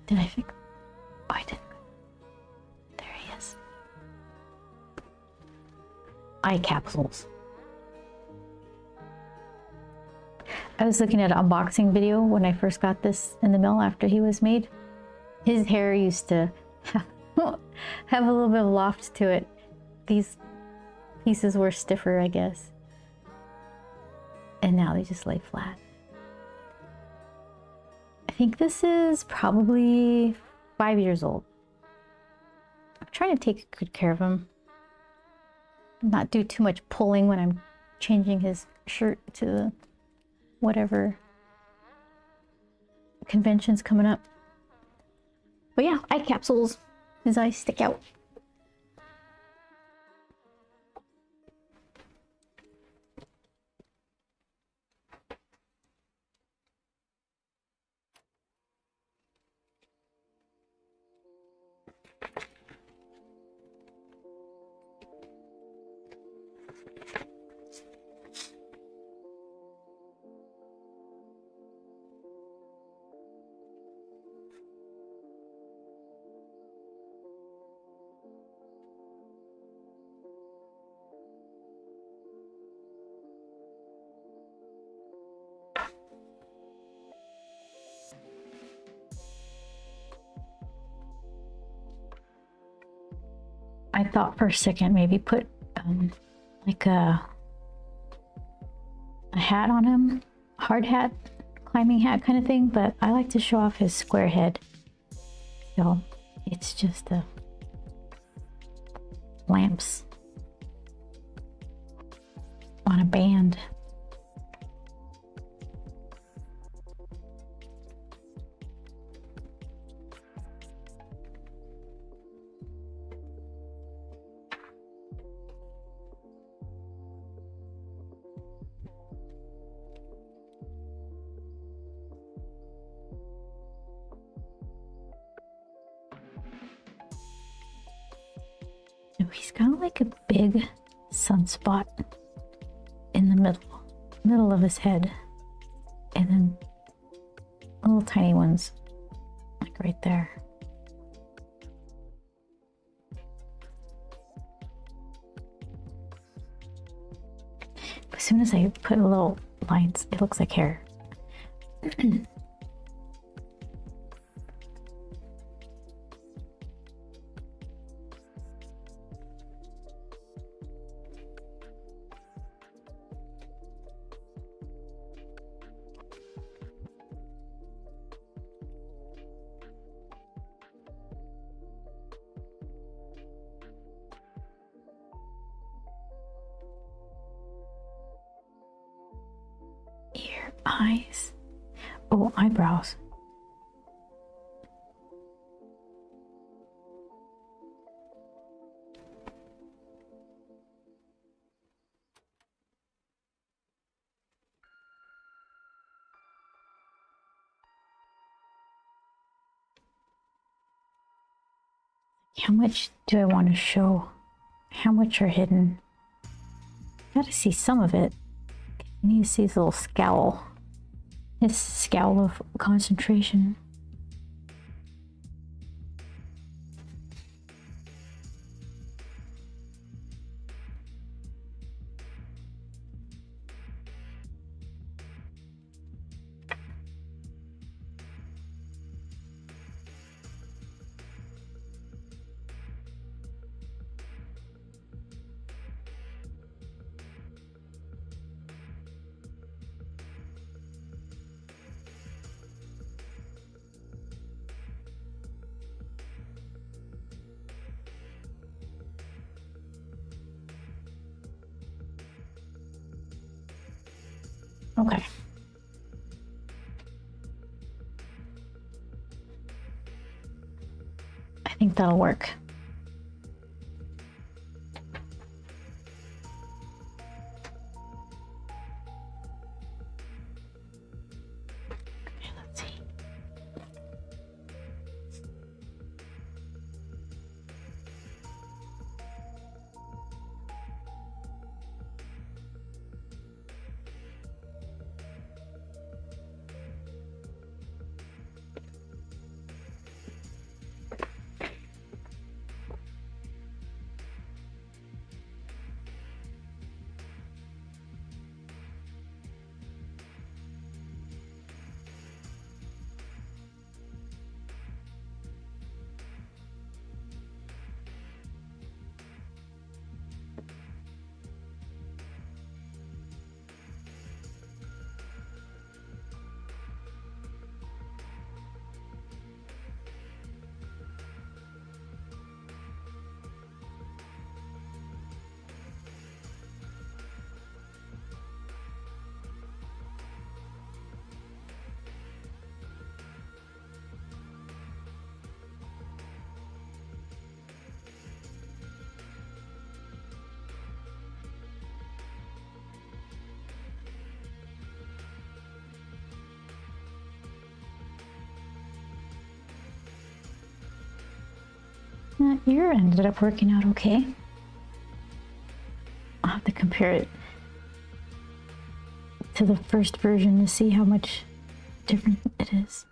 Did I fix? Oh, I didn't. There he is. Eye capsules. I was looking at an unboxing video when I first got this in the mail after he was made. His hair used to have a little bit of loft to it. These pieces were stiffer, I guess. And now they just lay flat. I think this is probably 5 years old. I'm trying to take good care of him. Not do too much pulling when I'm changing his shirt to the whatever convention's coming up. But yeah, eye capsules. His eyes stick out. I thought for a second maybe put like a hat on him, hard hat, climbing hat kind of thing, but I like to show off his square head. So it's just lamps on a band. He's got like a big sunspot in the middle of his head, and then little tiny ones like right there. As soon as I put little lines, it looks like hair. Ear, eyes. Oh, eyebrows. How much do I want to show? How much are hidden? Gotta see some of it. I need to see his little scowl. His scowl of concentration. Okay. I think that'll work. Okay, let's see. That ear ended up working out okay. I'll have to compare it to the first version to see how much different it is.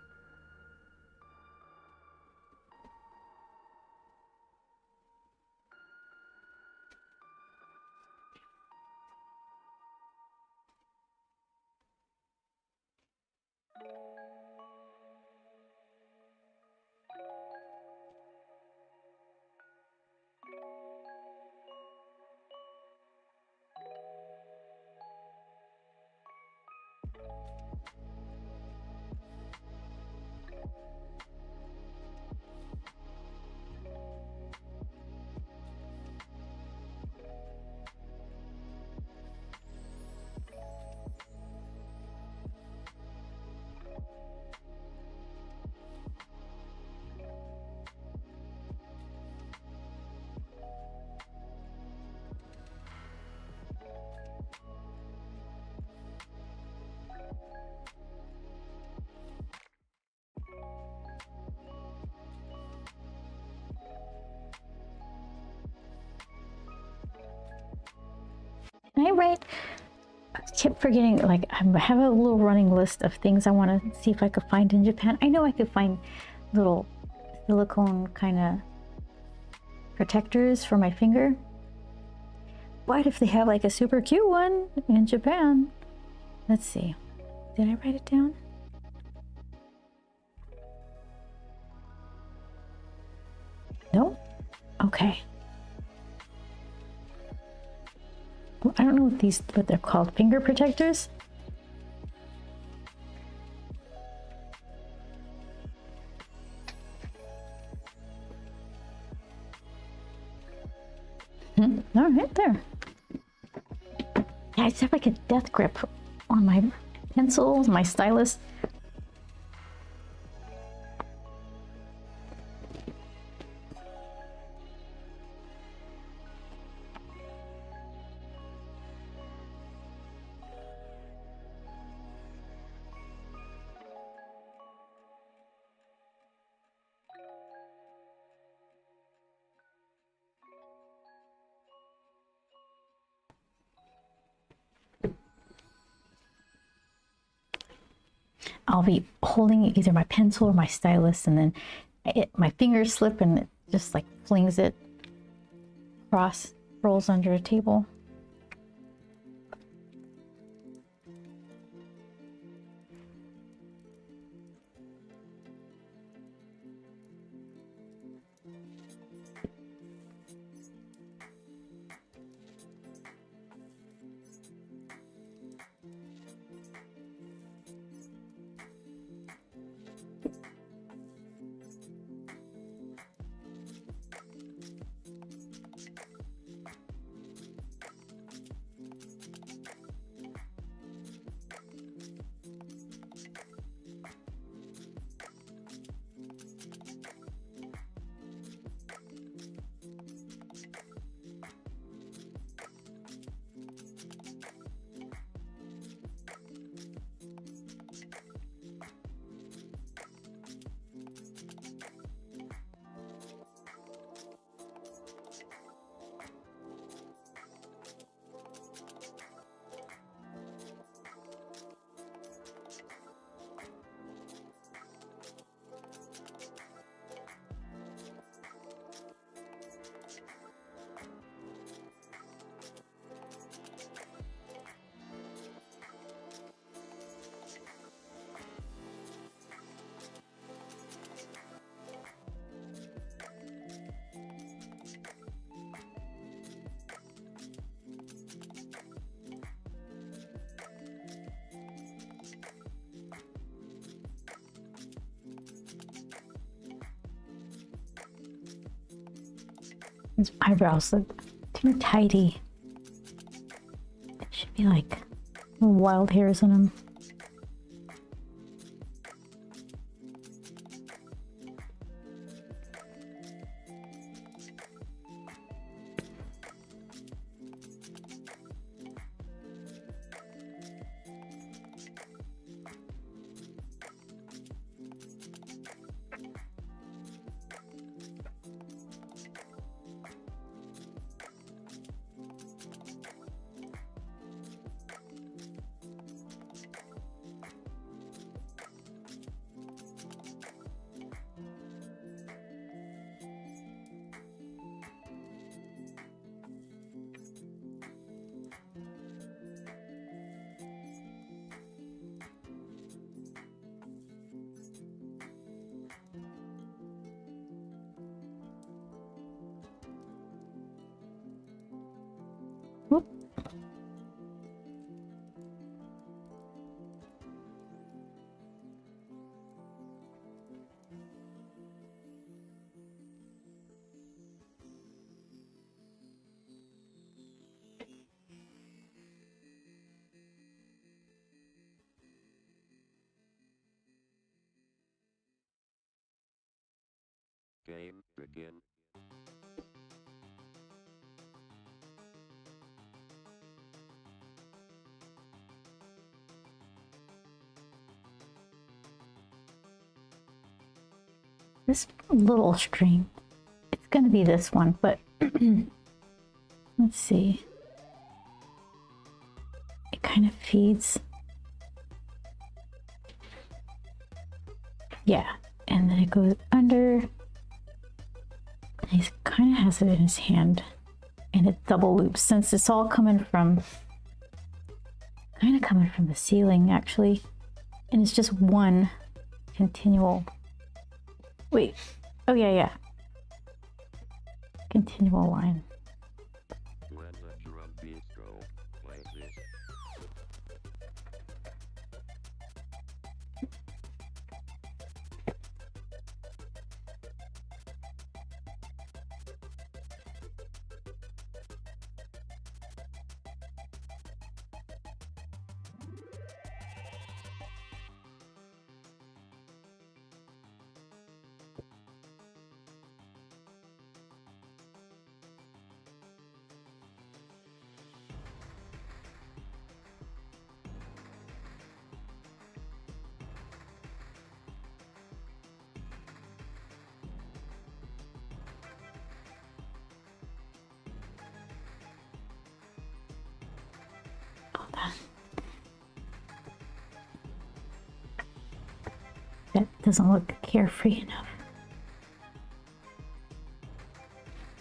Can I write? I kept forgetting, like, I have a little running list of things I want to see if I could find in Japan. I know I could find little silicone kind of protectors for my finger. What if they have like a super cute one in Japan? Let's see. Did I write it down? No? Okay. Well, I don't know what they're called. Finger protectors? All right, there. Yeah, I just have like a death grip on my pencils, my stylus. I'll be holding either my pencil or my stylus, and then my fingers slip and it just like flings it across, rolls under a table. His eyebrows look too tidy. It should be like wild hairs on him. Whoop. Game begin. This little string, it's gonna be this one, but let's see. It kind of feeds. Yeah, and then it goes under. He kind of has it in his hand, and it double loops since it's all coming from, kind of coming from the ceiling actually, and it's just one continual. Wait, oh yeah, continual line. When the drum bistro plays this. That doesn't look carefree enough.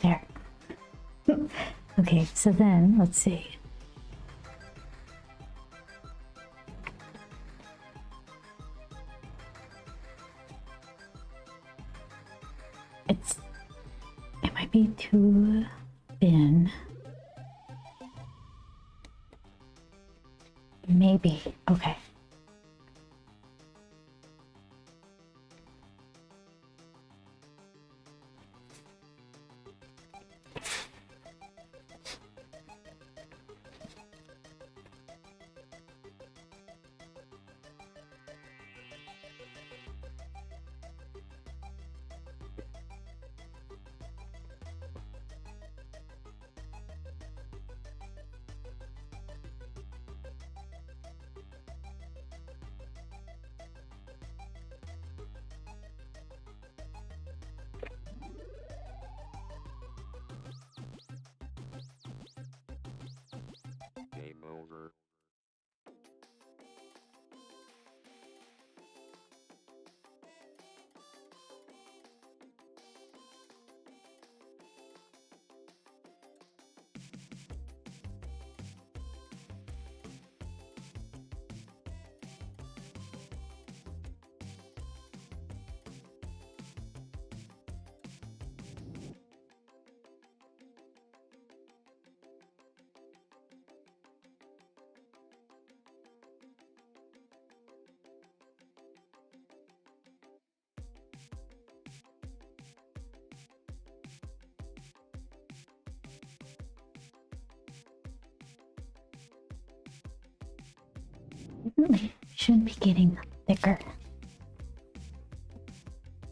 There. Okay, so then let's see. It might be too thin. Maybe. Okay. Game over. Definitely shouldn't be getting thicker.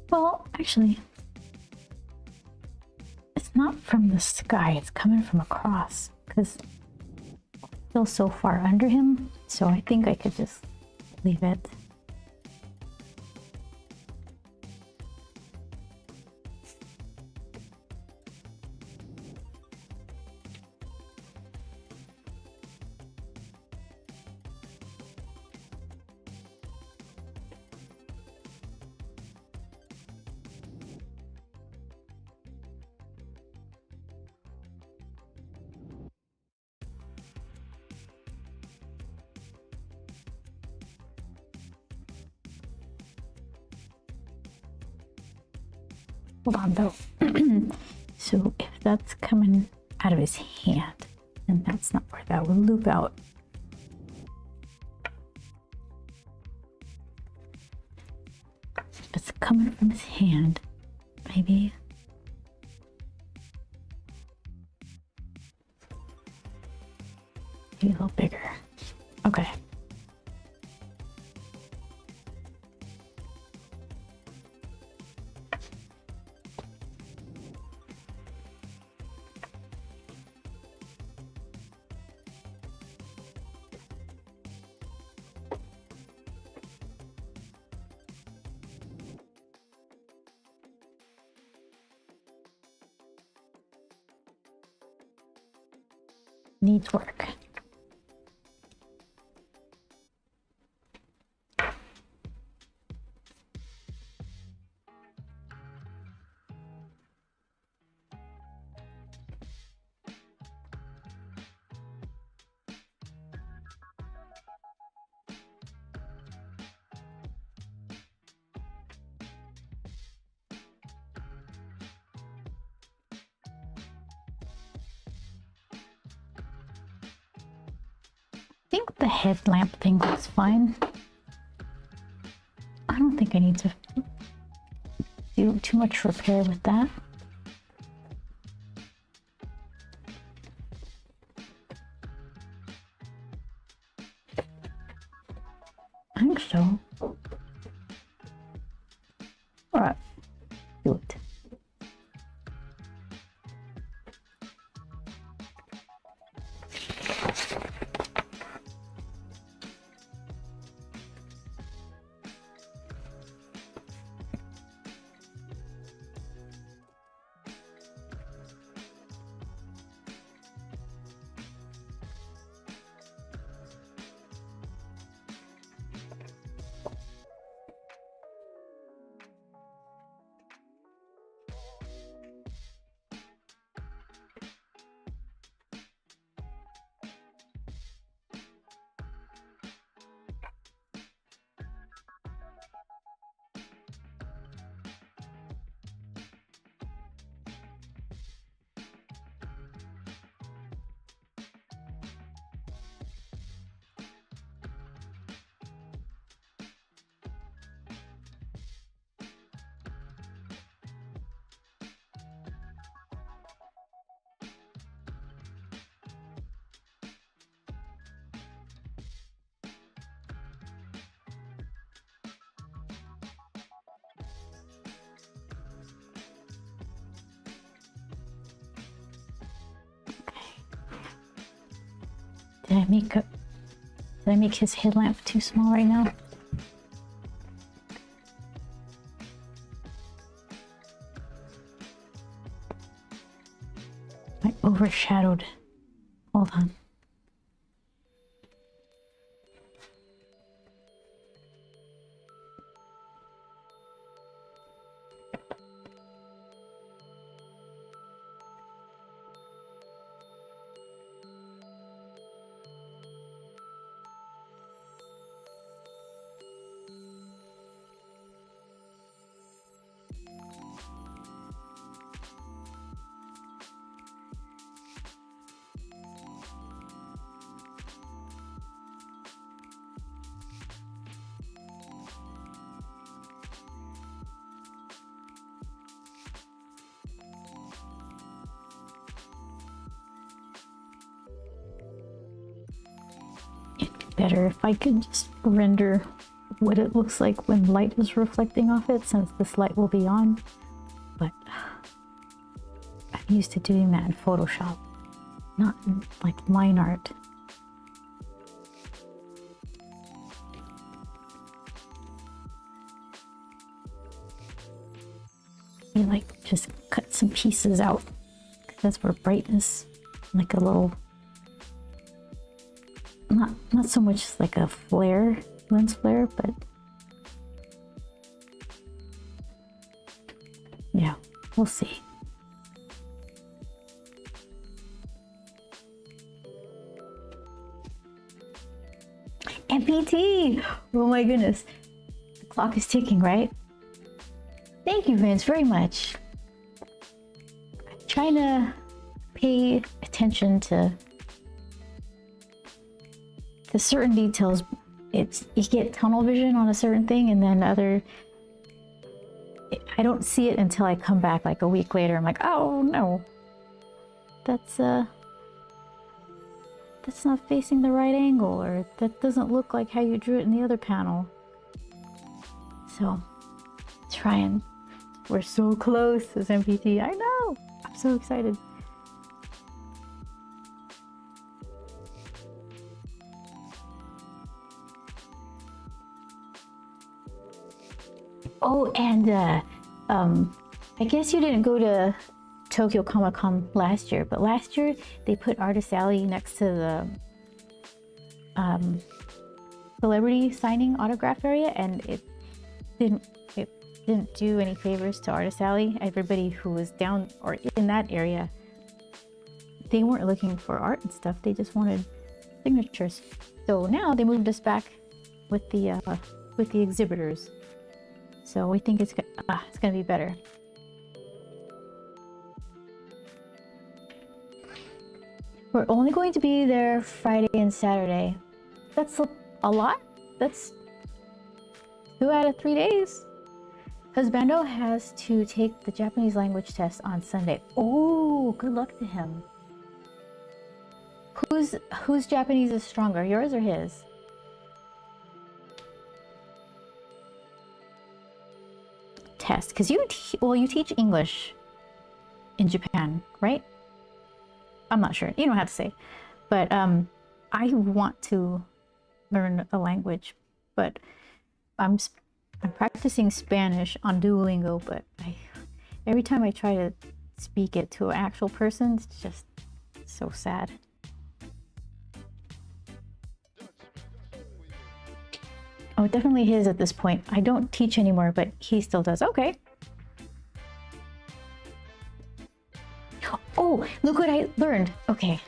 Well, actually, it's not from the sky, it's coming from across because it's still so far under him. So I think I could just leave it. Hold on though. So if that's coming out of his hand, then that's not where that would loop out. If it's coming from his hand, maybe. Maybe a little bigger. Okay. Needs work. I think the headlamp thing looks fine. I don't think I need to do too much repair with that. I think so. All right, do it. I make his headlamp too small right now? I overshadowed. Hold on. Better if I could just render what it looks like when light is reflecting off it, since this light will be on. But I'm used to doing that in Photoshop, not in, like, line art. You like just cut some pieces out, 'cause that's where brightness, like a little. Not so much like a flare, lens flare, but yeah, we'll see. MPT! Oh my goodness. The clock is ticking, right? Thank you, Vince, very much. I'm trying to pay attention to the certain details. You get tunnel vision on a certain thing, and then I don't see it until I come back like a week later. I'm like, oh no, that's not facing the right angle, or that doesn't look like how you drew it in the other panel. So trying. We're so close as MPT. I know. I'm so excited. Oh, and I guess you didn't go to Tokyo Comic Con last year, but last year they put Artist Alley next to the celebrity signing autograph area, and it didn't do any favors to Artist Alley. Everybody who was down or in that area, they weren't looking for art and stuff. They just wanted signatures. So now they moved us back with the exhibitors. So we think it's gonna be better. We're only going to be there Friday and Saturday. That's a lot. That's 2 out of 3 days. Husbando has to take the Japanese language test on Sunday. Oh, good luck to him. Whose Japanese is stronger, yours or his? Test, because you teach English in Japan, right? I'm not sure. You don't have to say, but I want to learn a language, but I'm practicing Spanish on Duolingo, but every time I try to speak it to an actual person, it's just so sad. Oh, definitely his at this point. I don't teach anymore, but he still does. Okay. Oh, look what I learned. Okay.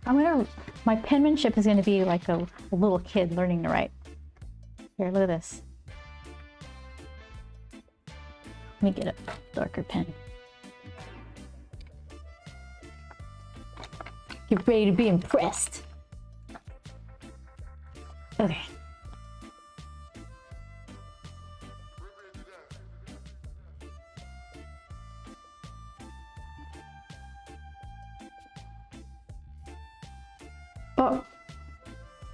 My penmanship is gonna be like a little kid learning to write. Here, look at this. Let me get a darker pen. Get ready to be impressed. Okay.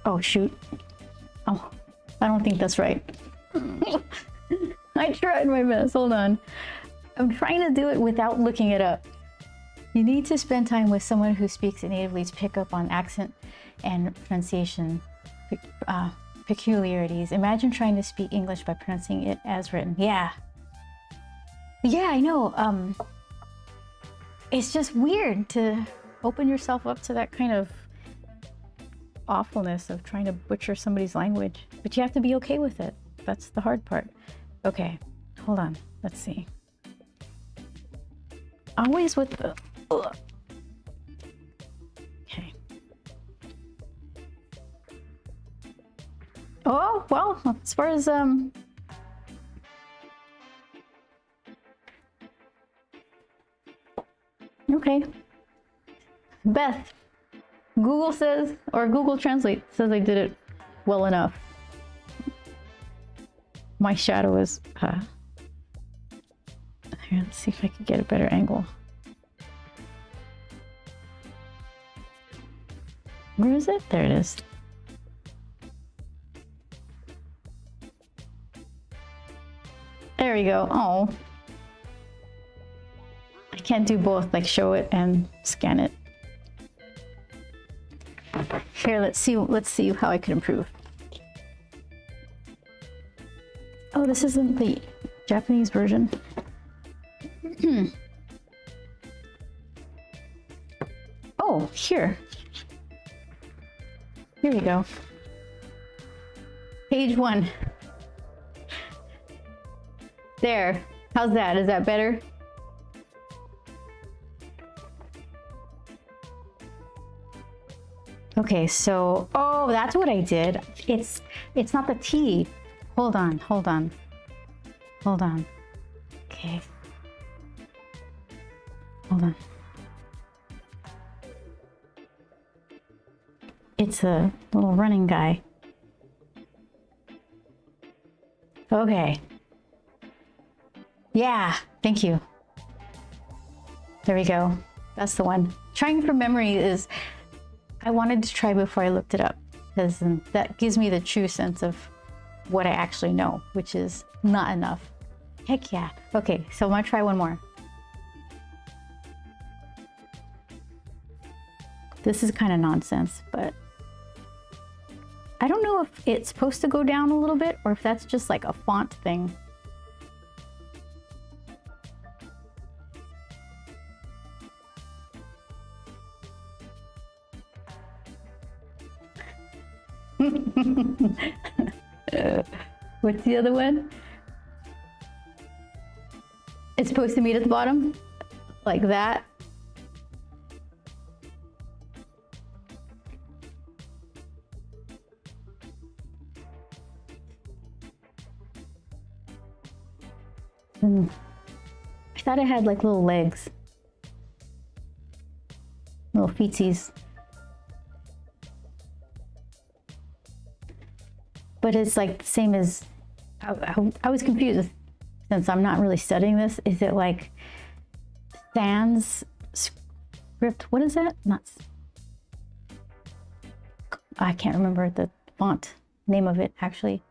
Oh shoot. Oh, I don't think that's right. I tried my best. Hold on. I'm trying to do it without looking it up. You need to spend time with someone who speaks it natively to pick up on accent and pronunciation peculiarities. Imagine trying to speak English by pronouncing it as written. Yeah. Yeah, I know. It's just weird to open yourself up to that kind of awfulness of trying to butcher somebody's language. But you have to be okay with it. That's the hard part. Okay, hold on. Let's see. Always with the... Ugh. Okay. Oh, well, as far as... Okay. Beth, Google says, or Google Translate says I did it well enough. My shadow is... Here, let's see if I can get a better angle. Where is it? There it is. There we go. Oh. I can't do both, like show it and scan it. Here, let's see how I could improve. Oh, this isn't the Japanese version. Oh, here. Here we go. Page 1. There. How's that? Is that better? Okay, so, oh, that's what I did. It's not the T. Hold on. Okay. Hold on. It's a little running guy. Okay. Yeah, thank you. There we go. That's the one. Trying from memory is, I wanted to try before I looked it up, because that gives me the true sense of what I actually know, which is not enough. Heck yeah. Okay, so I'm gonna try one more. This is kind of nonsense, but I don't know if it's supposed to go down a little bit or if that's just like a font thing. What's the other one? It's supposed to meet at the bottom, like that. I thought it had like little legs, little feetsies. But it's like the same as, I was confused since I'm not really studying this. Is it like sans script? What is that? I can't remember the font name of it actually.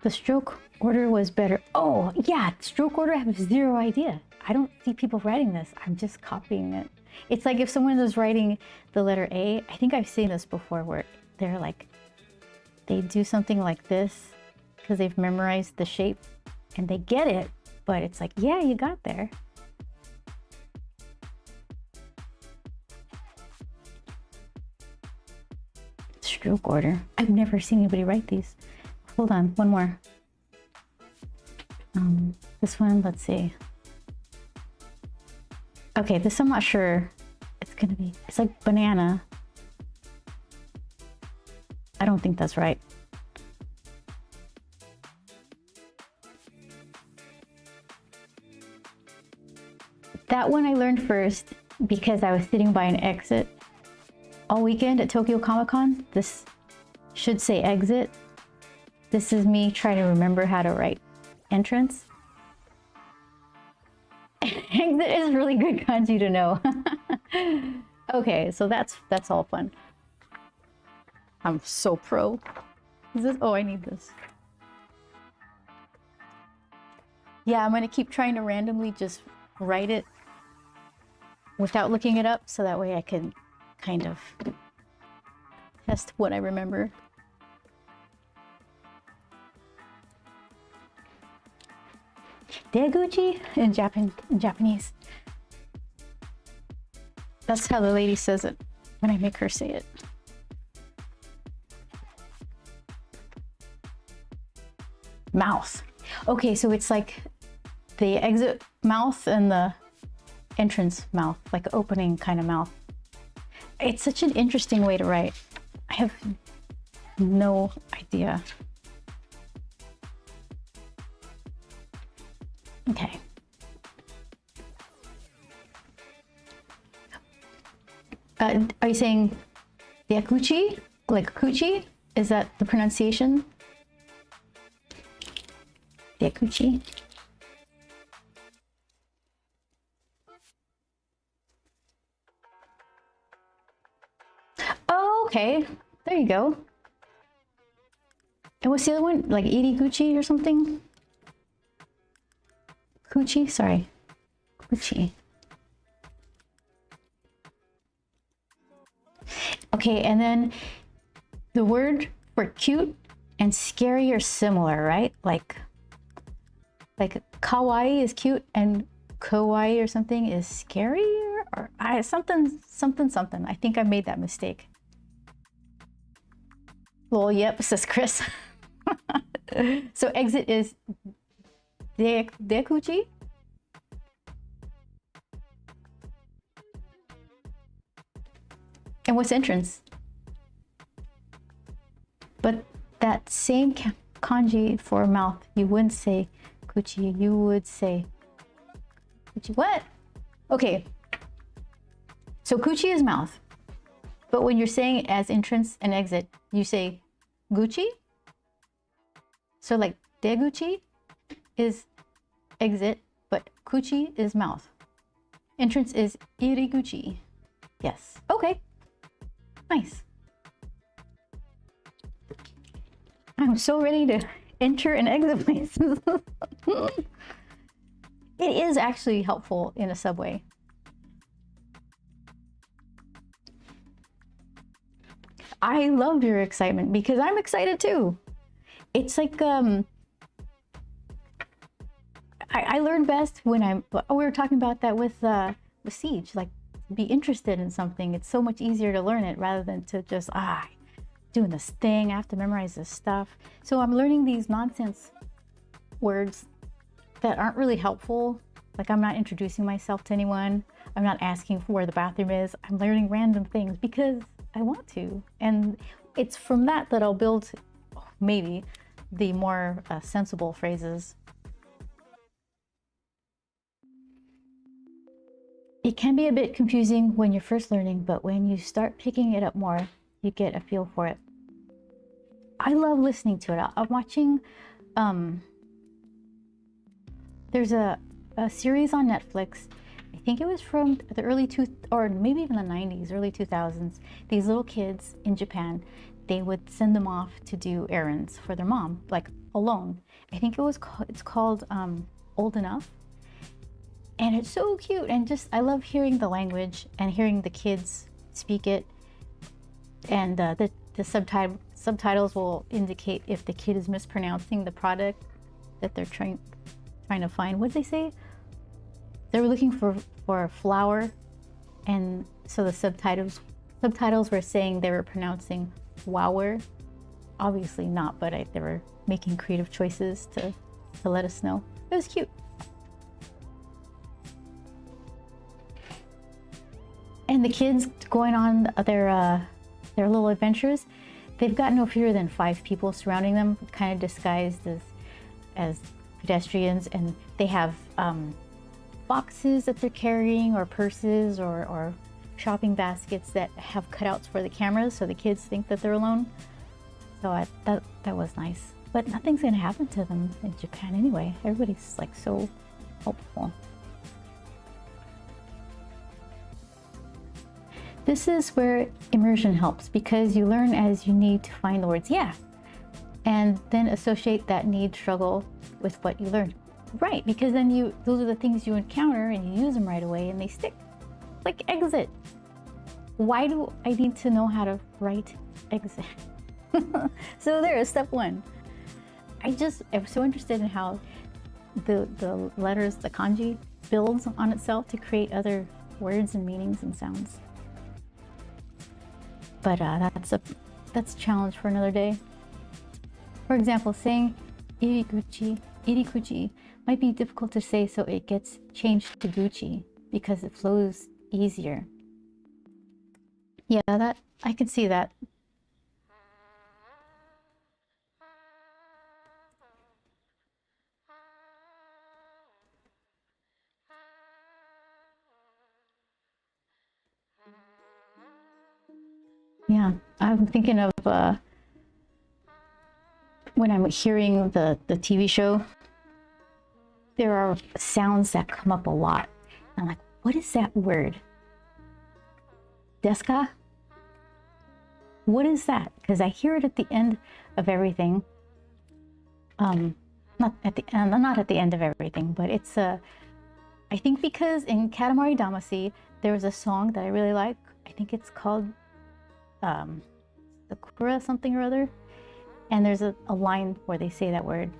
The stroke order was better. Oh yeah, stroke order, I have zero idea. I don't see people writing this. I'm just copying it. It's like if someone was writing the letter A, I think I've seen this before where they're like, they do something like this because they've memorized the shape and they get it, but it's like, yeah, you got there. Stroke order. I've never seen anybody write these. Hold on, one more. This one, let's see. Okay, this I'm not sure. It's gonna be, it's like banana. I don't think that's right. That one I learned first because I was sitting by an exit all weekend at Tokyo Comic Con. This should say exit. This is me trying to remember how to write entrance. Exit is really good kanji to know. Okay, so that's all fun. I'm so pro. Is this? Oh, I need this. Yeah, I'm gonna keep trying to randomly just write it without looking it up, so that way I can kind of test what I remember. Deguchi in Japanese. That's how the lady says it when I make her say it. Mouth. Okay, so it's like the exit mouth and the entrance mouth, like opening kind of mouth. It's such an interesting way to write. I have no idea. Okay. Are you saying Yakuchi? Like Kuchi? Is that the pronunciation? Yakuchi? Oh, okay. There you go. And what's the other one? Like Iriguchi or something? Kuchi? Sorry. Kuchi. Okay, and then the word for cute and scary are similar, right? Like kawaii is cute and kawaii or something is scary, or something. I think I made that mistake. Well, yep, says Chris. So exit is dekuchi. And what's entrance? But that same kanji for mouth, you wouldn't say kuchi, you would say kuchi. What? Okay. So kuchi is mouth. But when you're saying it as entrance and exit, you say guchi. So like deguchi is exit, but kuchi is mouth. Entrance is iriguchi. Yes. Okay. Nice. I'm so ready to enter and exit places. It is actually helpful in a subway. I love your excitement because I'm excited too. It's like I learn best when we were talking about that with Siege, like be interested in something. It's so much easier to learn it rather than to just doing this thing, I have to memorize this stuff. So I'm learning these nonsense words that aren't really helpful. Like I'm not introducing myself to anyone. I'm not asking for where the bathroom is. I'm learning random things because I want to. And it's from that I'll build maybe the more sensible phrases. It can be a bit confusing when you're first learning, but when you start picking it up more, you get a feel for it. I love listening to it. I'm watching, there's a series on Netflix. I think it was from the or maybe even the 90s, early 2000s. These little kids in Japan, they would send them off to do errands for their mom, like alone. I think it's called Old Enough. And it's so cute, and I love hearing the language and hearing the kids speak it. And the subtitles will indicate if the kid is mispronouncing the product that they're trying to find. What did they say? They were looking for flour, and so the subtitles were saying they were pronouncing wower. Obviously not, but they were making creative choices to let us know. It was cute. And the kids going on their little adventures, they've got no fewer than 5 people surrounding them, kind of disguised as pedestrians, and they have boxes that they're carrying, or purses, or shopping baskets that have cutouts for the cameras, so the kids think that they're alone. So that was nice. But nothing's gonna happen to them in Japan anyway. Everybody's like so helpful. This is where immersion helps, because you learn as you need to find the words, yeah, and then associate that need struggle with what you learned. Right, because then those are the things you encounter and you use them right away and they stick. like exit. Why do I need to know how to write exit? So there is step one. I'm so interested in how the letters, the kanji, builds on itself to create other words and meanings and sounds. But that's a challenge for another day. For example, saying irikuchi might be difficult to say, so it gets changed to guchi because it flows easier. Yeah, that I could see that. Yeah, I'm thinking of when I'm hearing the TV show, there are sounds that come up a lot. I'm like, what is that word? Deska? What is that? Because I hear it at the end of everything. Not at the end of everything, but it's I think because in Katamari Damacy, there was a song that I really like. I think it's called Sakura something or other. And there's a line where they say that word,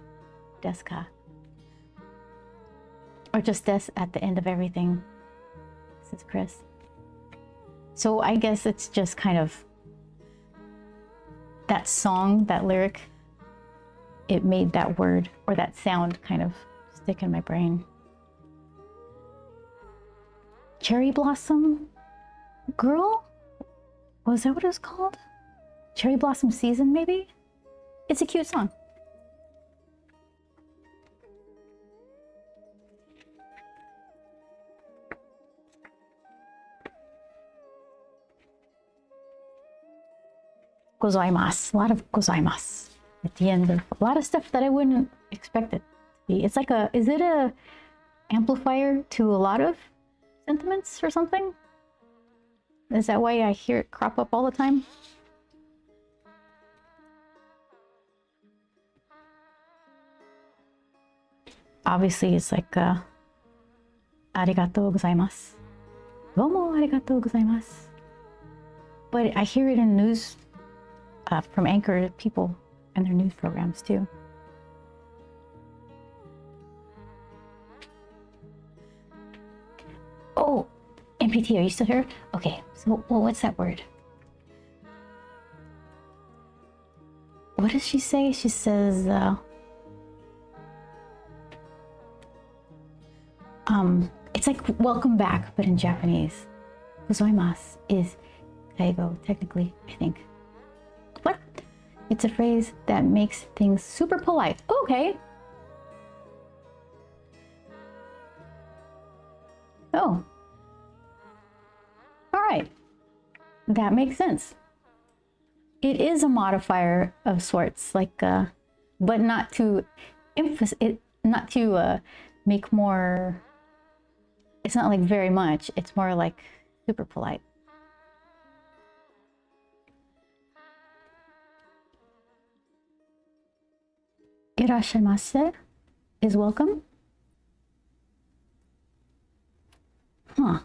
deska. Or just des at the end of everything, says Chris. So I guess it's just kind of that song, that lyric, it made that word or that sound kind of stick in my brain. Cherry Blossom Girl? Was that what it was called? Cherry Blossom Season, maybe? It's a cute song. Gozaimasu. A lot of gozaimasu at the end of a lot of stuff that I wouldn't expect it to be. It's like is it a amplifier to a lot of sentiments or something? Is that why I hear it crop up all the time? Obviously, it's like arigatou gozaimasu. Domo arigatou gozaimasu. But I hear it in news from Anchor people and their news programs too. Oh, MPT, are you still here? Okay, so what's that word? What does she say? She says, it's like welcome back, but in Japanese. Gozaimasu is kaigo, technically, I think. What? It's a phrase that makes things super polite. Okay. Oh. All right. That makes sense. It is a modifier of sorts, like, but not to emphasize it, not to make more. It's not like very much. It's more like super polite. Irashaimase is welcome. Huh.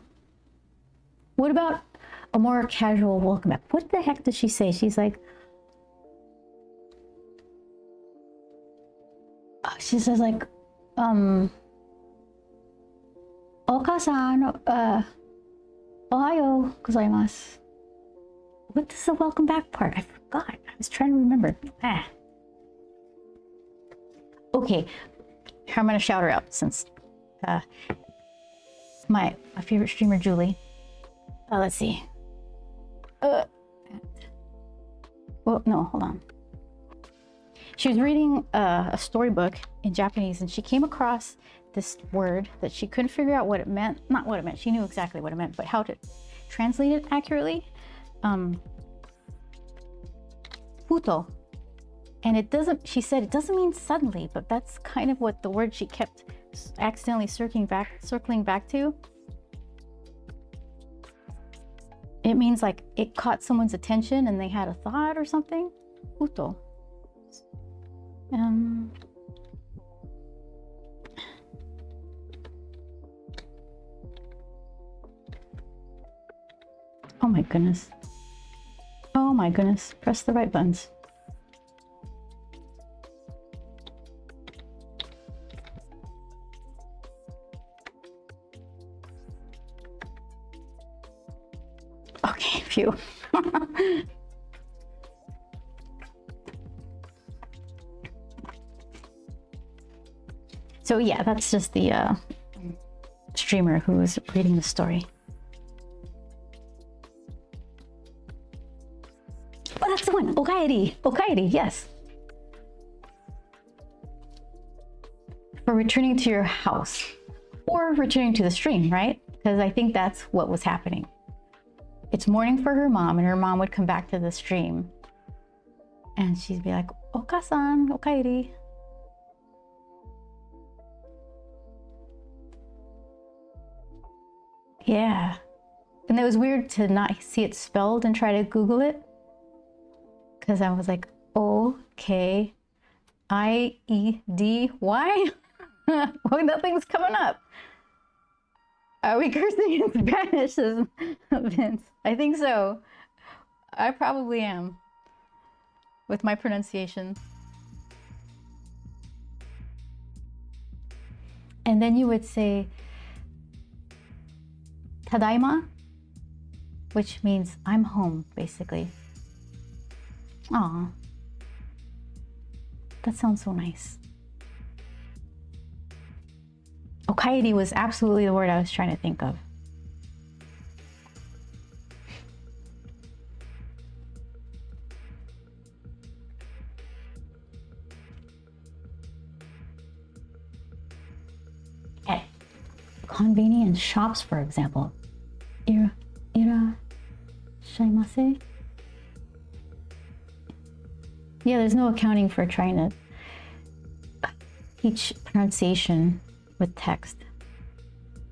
What about a more casual welcome back? What the heck does she say? She's like, she says like, Oka-san, ohayo gozaimasu. What is the welcome back part? I forgot. I was trying to remember. Okay, I'm gonna shout her out since my favorite streamer, Julie. Let's see. Well, no, hold on. She was reading a storybook in Japanese, and she came across this word that she couldn't figure out what it meant. Not what it meant. She knew exactly what it meant, but how to translate it accurately. Futo. And it doesn't, she said it doesn't mean suddenly, but that's kind of what the word she kept accidentally circling back to. It means like it caught someone's attention and they had a thought or something. Futo. my goodness. Oh my goodness. Press the right buttons. Okay, phew. So yeah, that's just the streamer who was reading the story. Oh, that's the one. Okaeri. Okaeri, yes. For returning to your house or returning to the stream, right? Because I think that's what was happening. It's morning for her mom, and her mom would come back to the stream and she'd be like, Okasan, Okaeri. Yeah. And it was weird to not see it spelled and try to Google it. Because I was like, O-K-I-E-D-Y? Well, nothing's coming up. Are we cursing in Spanish, says Vince? I think so. I probably am. With my pronunciation. And then you would say, Tadaima, which means I'm home, basically. Aw. That sounds so nice. Okaeri was absolutely the word I was trying to think of. At convenience shops, for example. Irashaimase? Yeah, there's no accounting for trying to teach pronunciation with text.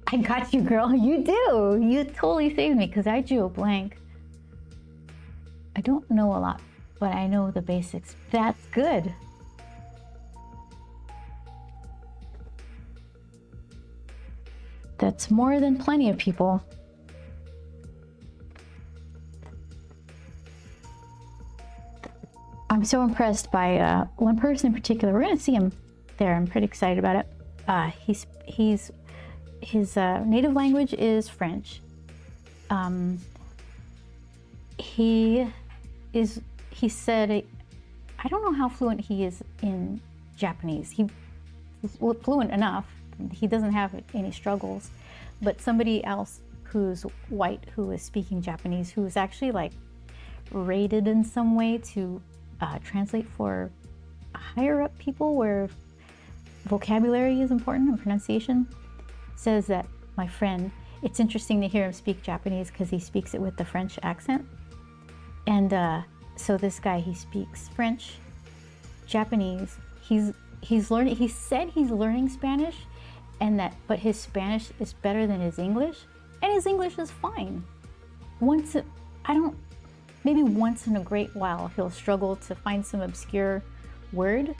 I got you, girl. You do. You totally saved me because I drew a blank. I don't know a lot, but I know the basics. That's good. That's more than plenty of people. I'm so impressed by one person in particular. We're gonna see him there. I'm pretty excited about it. His native language is French. He said, I don't know how fluent he is in Japanese. He's fluent enough. He doesn't have any struggles, but somebody else who's white, who is speaking Japanese, who is actually like rated in some way to translate for higher up people where vocabulary is important and pronunciation, says that my friend, it's interesting to hear him speak Japanese because he speaks it with the French accent. And so this guy, he speaks French, Japanese. He's learning. He said he's learning Spanish, but his Spanish is better than his English, and his English is fine. Maybe once in a great while he'll struggle to find some obscure word,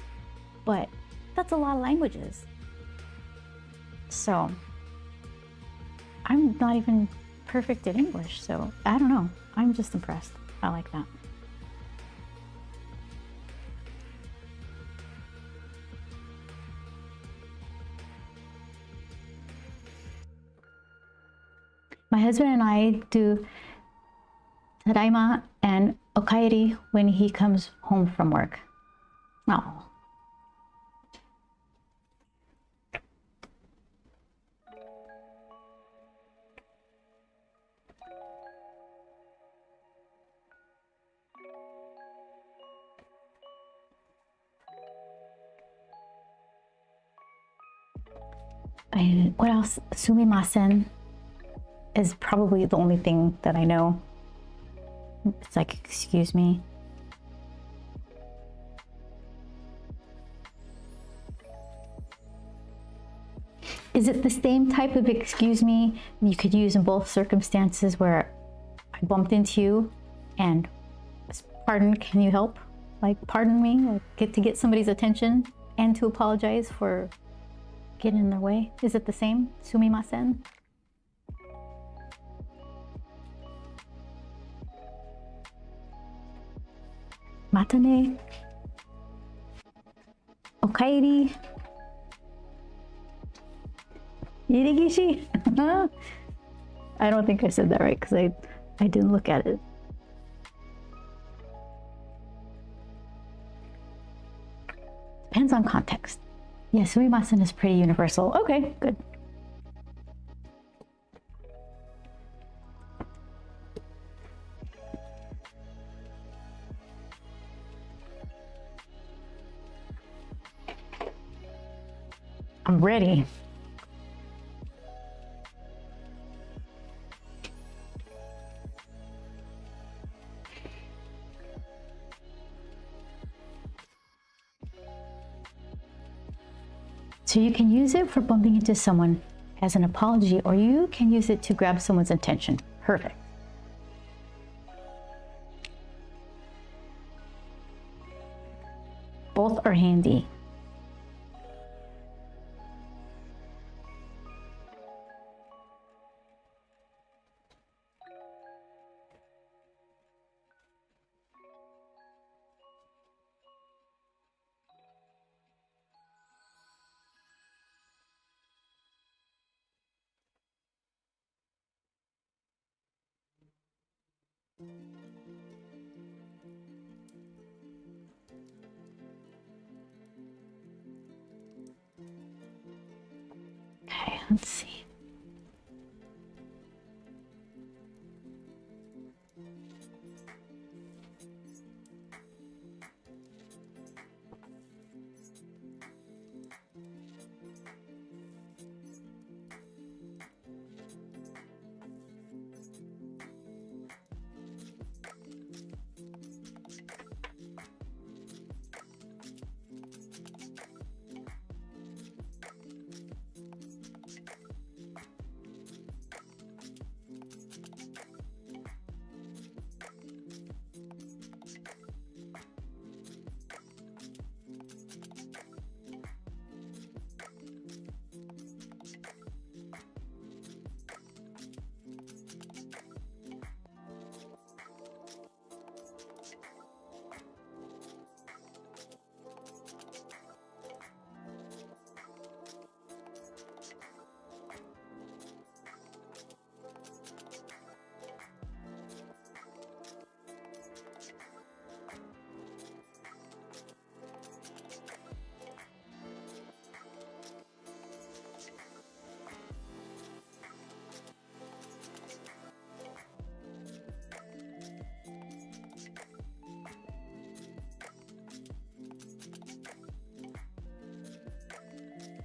but that's a lot of languages. So I'm not even perfect at English, so I don't know. I'm just impressed. I like that. My husband and I do Tadaima and Okaeri when he comes home from work. Oh. And what else? Sumimasen is probably the only thing that I know. It's like, excuse me. Is it the same type of excuse me you could use in both circumstances where I bumped into you and pardon, can you help? Like, pardon me, like get somebody's attention and to apologize for getting in their way? Is it the same? Sumimasen? Atane. Okairi. Irigishi. I don't think I said that right because I didn't look at it. Depends on context. Yeah, sumimasen is pretty universal. Okay, good. I'm ready. So you can use it for bumping into someone as an apology, or you can use it to grab someone's attention. Perfect. Both are handy. Okay, let's see.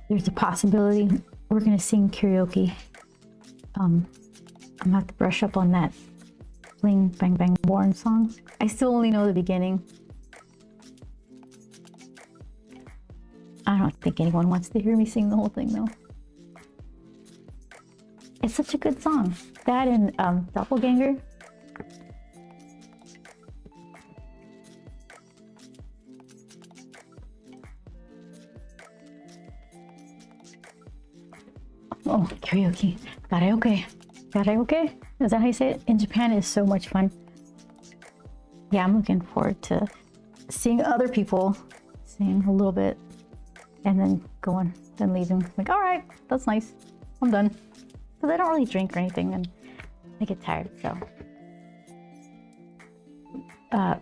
There's a possibility we're gonna sing karaoke. I'm gonna have to brush up on that Bling Bang Bang Born song. I still only know the beginning. I don't think anyone wants to hear me sing the whole thing though. It's such a good song. That and Doppelganger. Oh, karaoke. Karaoke. Karaoke? Is that how you say it? In Japan, it's so much fun. Yeah, I'm looking forward to seeing other people sing a little bit and then going, then leaving. Like, all right, that's nice. I'm done. Because I don't really drink or anything and I get tired, so.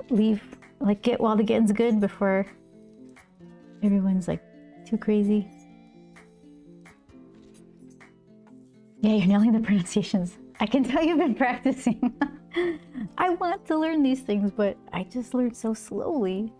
Leave, like, get while the getting's good before everyone's like too crazy. Yeah, you're nailing the pronunciations. I can tell you've been practicing. I want to learn these things, but I just learned so slowly.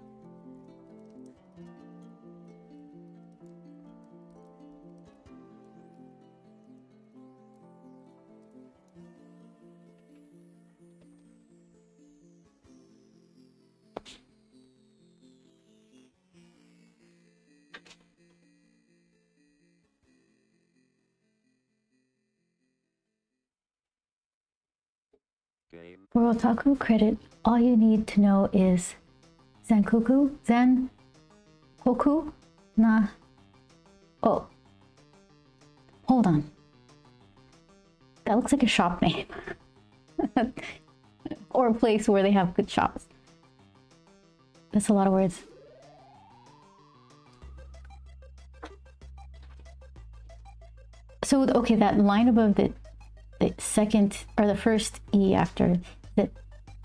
Game. For otaku credit, all you need to know is Zenkoku, Zen-koku na... Oh. Hold on. That looks like a shop name. Or a place where they have good shops. That's a lot of words. So, okay, that line above the second or the first E after the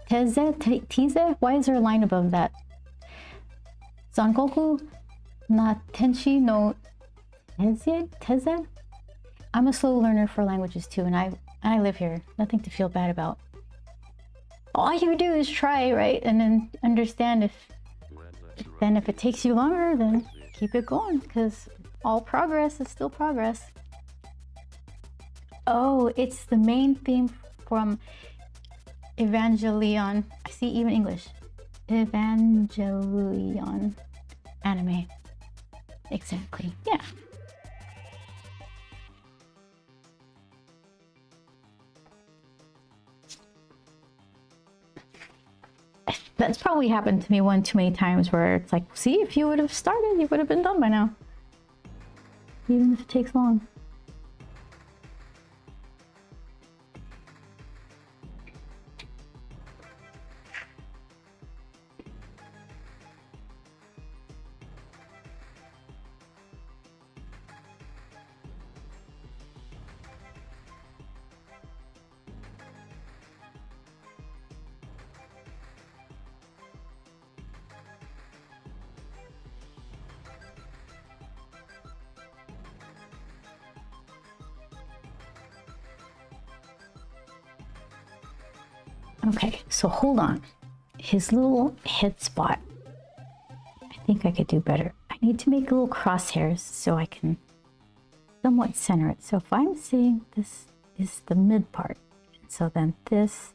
teze? Why is there a line above that? Zangoku na tenshi no teze? I'm a slow learner for languages too, and I live here. Nothing to feel bad about. All you do is try, right? And then understand if it takes you longer, then keep it going, because all progress is still progress. Oh, it's the main theme from Evangelion. I see even English. Evangelion anime. Exactly. Yeah. That's probably happened to me one too many times where it's like, see, if you would have started, you would have been done by now. Even if it takes long. Okay, so hold on. His little head spot. I think I could do better. I need to make little crosshairs so I can somewhat center it. So if I'm saying this is the mid part, so then this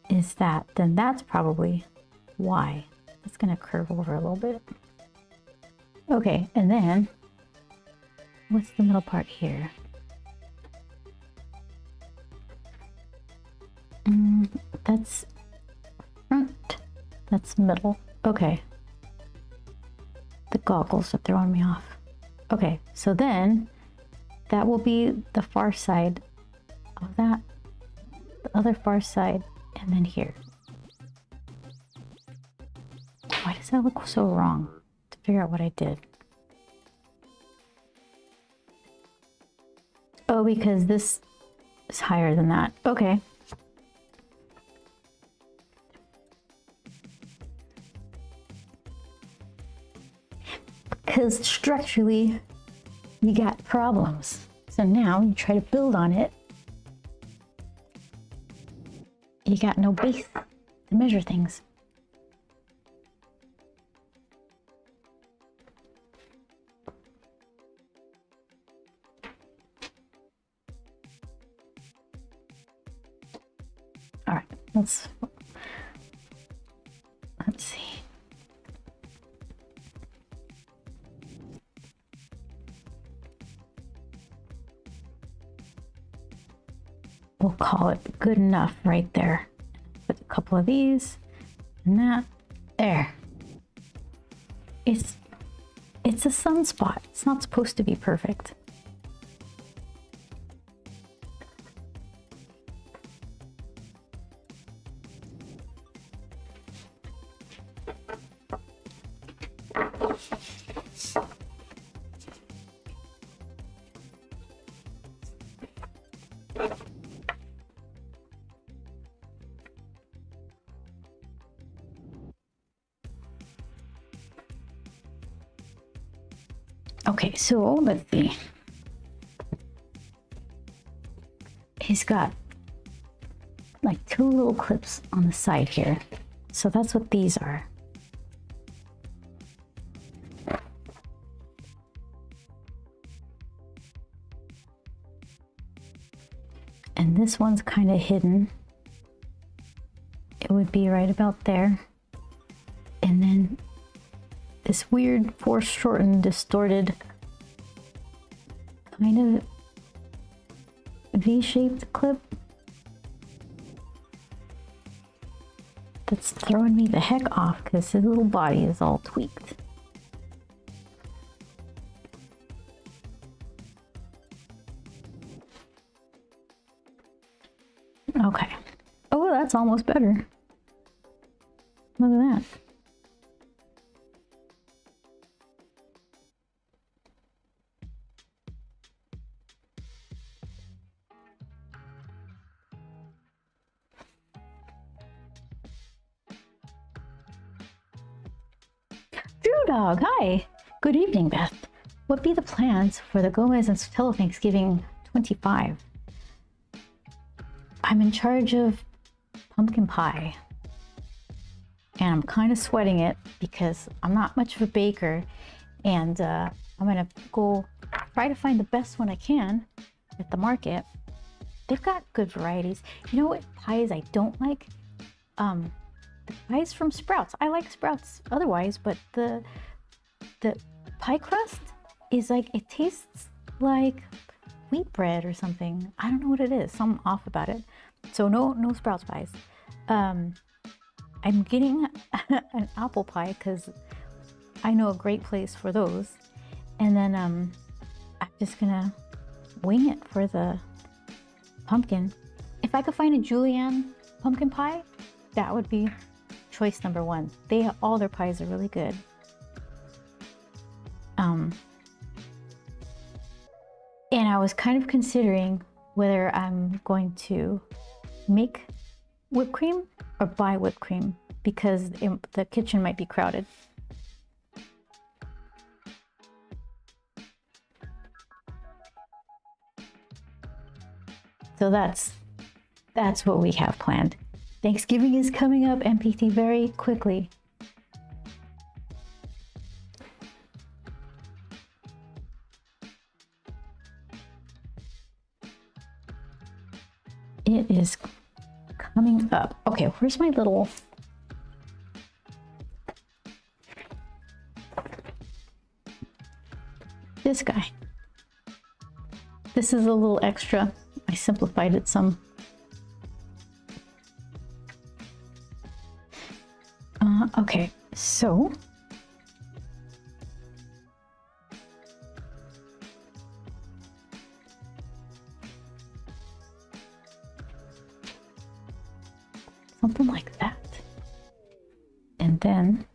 is that, then that's probably why. It's gonna curve over a little bit. Okay, and then what's the middle part here? That's front. That's middle. Okay. The goggles are throwing me off. Okay, so then that will be the far side of that. The other far side, and then here. Why does that look so wrong? To figure out what I did. Oh, because this is higher than that. Okay. Because structurally, you got problems. So now you try to build on it. You got no base to measure things. All right, let's see. We'll call it good enough right there. Put a couple of these and that. There. It's a sunspot. It's not supposed to be perfect. Okay, so let's see. He's got like two little clips on the side here. So that's what these are. And this one's kind of hidden. It would be right about there. And then this weird foreshortened, distorted, kind of V-shaped clip that's throwing me the heck off because his little body is all tweaked. Okay. Oh, that's almost better. Look at that. Drew Dog, hi. Good evening, Beth. What be the plans for the Gomez and Sotelo Thanksgiving 25? I'm in charge of pumpkin pie. And I'm kind of sweating it because I'm not much of a baker. And I'm gonna go try to find the best one I can at the market. They've got good varieties. You know what pies I don't like? The pies from Sprouts. I like Sprouts otherwise, but the pie crust is like, it tastes like wheat bread or something. I don't know what it is. Something off about it. So no Sprouts pies. I'm getting an apple pie because I know a great place for those. And then I'm just gonna wing it for the pumpkin. If I could find a Julienne pumpkin pie, that would be choice number one. All their pies are really good. And I was kind of considering whether I'm going to make whipped cream or buy whipped cream because the kitchen might be crowded. So that's what we have planned. Thanksgiving is coming up, MPT, very quickly. It is coming up. Okay, where's my little... This guy. This is a little extra. I simplified it some. Okay, so something like that. And then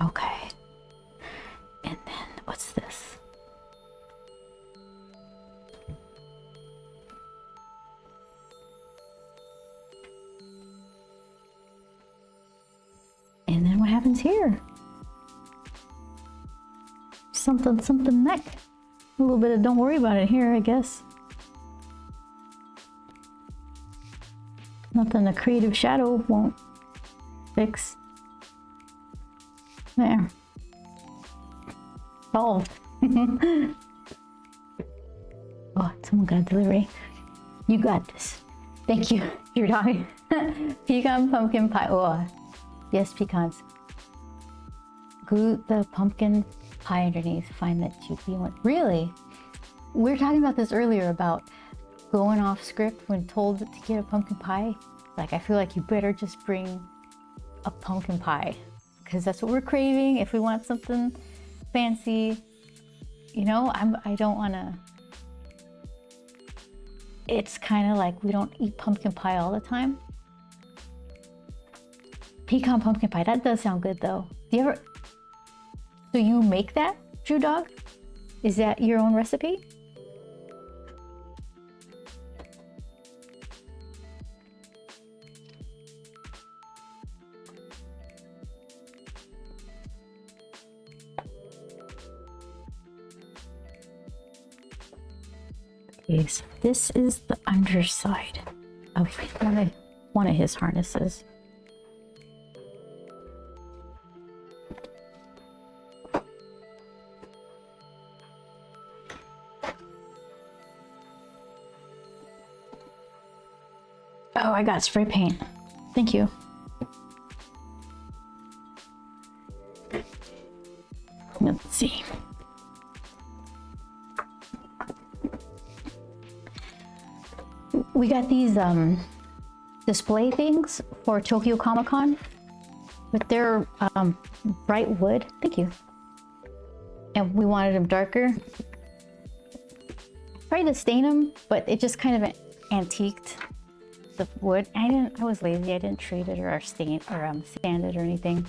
okay. And then what's this? And then what happens here? Something neck. A little bit of don't worry about it here, I guess. Nothing a creative shadow won't fix. There. Solved. Oh, someone got a delivery. You got this. Thank you, your dog. Pecan pumpkin pie. Oh, yes, pecans. Glue the pumpkin pie underneath. Find that cheapy one. Really? We were talking about this earlier about going off script when told to get a pumpkin pie. Like, I feel like you better just bring a pumpkin pie because that's what we're craving. If we want something fancy, you know, I don't want to. It's kind of like we don't eat pumpkin pie all the time. Pecan pumpkin pie, that does sound good though. Do you ever? So you make that, Drew Dog? Is that your own recipe? Okay, so this is the underside of one of his harnesses. Oh, I got spray paint. Thank you. Let's see. We got these display things for Tokyo Comic Con, but they're bright wood. Thank you. And we wanted them darker. tried to stain them, but it just kind of antiqued the wood. I was lazy. I didn't treat it or stain or sand it or anything.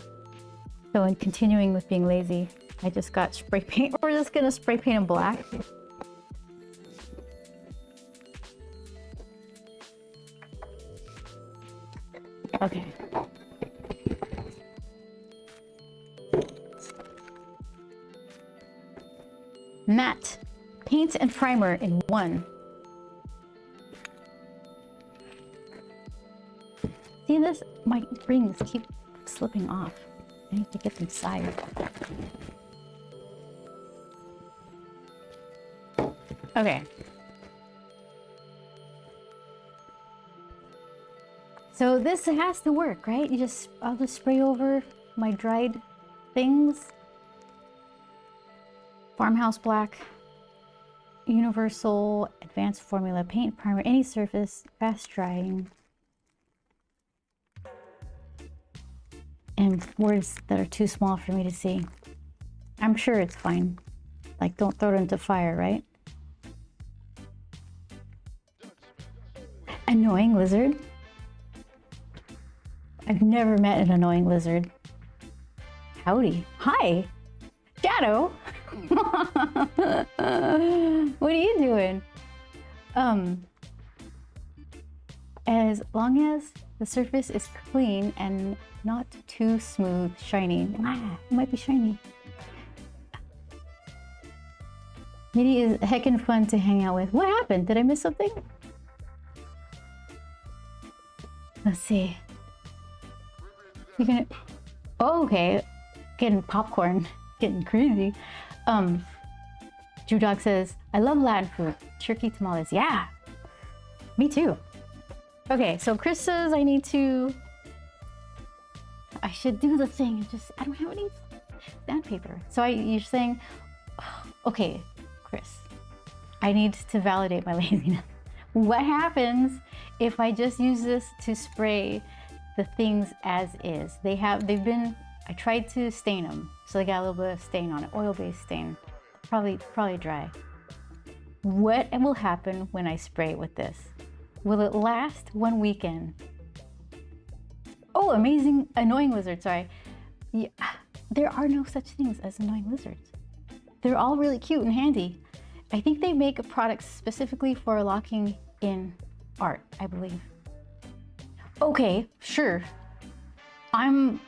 So in continuing with being lazy, I just got spray paint. We're just gonna spray paint them black. Okay. Matte paint and primer in one. See this? My rings keep slipping off. I need to get them sired. Okay. So this has to work, right? I'll just spray over my dried things. Farmhouse Black, Universal Advanced Formula Paint Primer, any surface, fast drying. And words that are too small for me to see. I'm sure it's fine. Like, don't throw it into fire, right? Annoying lizard. I've never met an annoying lizard. Howdy. Hi. Shadow. What are you doing? As long as the surface is clean and not too smooth, shiny. Ah, it might be shiny. Mitty is heckin' fun to hang out with. What happened? Did I miss something? Let's see. You're gonna... Oh, okay. Getting popcorn. Getting crazy. Drew Dog says, I love Latin food. Turkey tamales. Yeah. Me too. Okay, so Chris says I should do the thing. I don't have any sandpaper. So you're saying, okay, Chris, I need to validate my laziness. What happens if I just use this to spray the things as is? I tried to stain them, so they got a little bit of stain on it, oil-based stain, probably dry. What will happen when I spray it with this? Will it last one weekend? Oh, amazing, annoying lizard, sorry. Yeah, there are no such things as annoying lizards. They're all really cute and handy. I think they make products specifically for locking in art, I believe. Okay, sure. I'm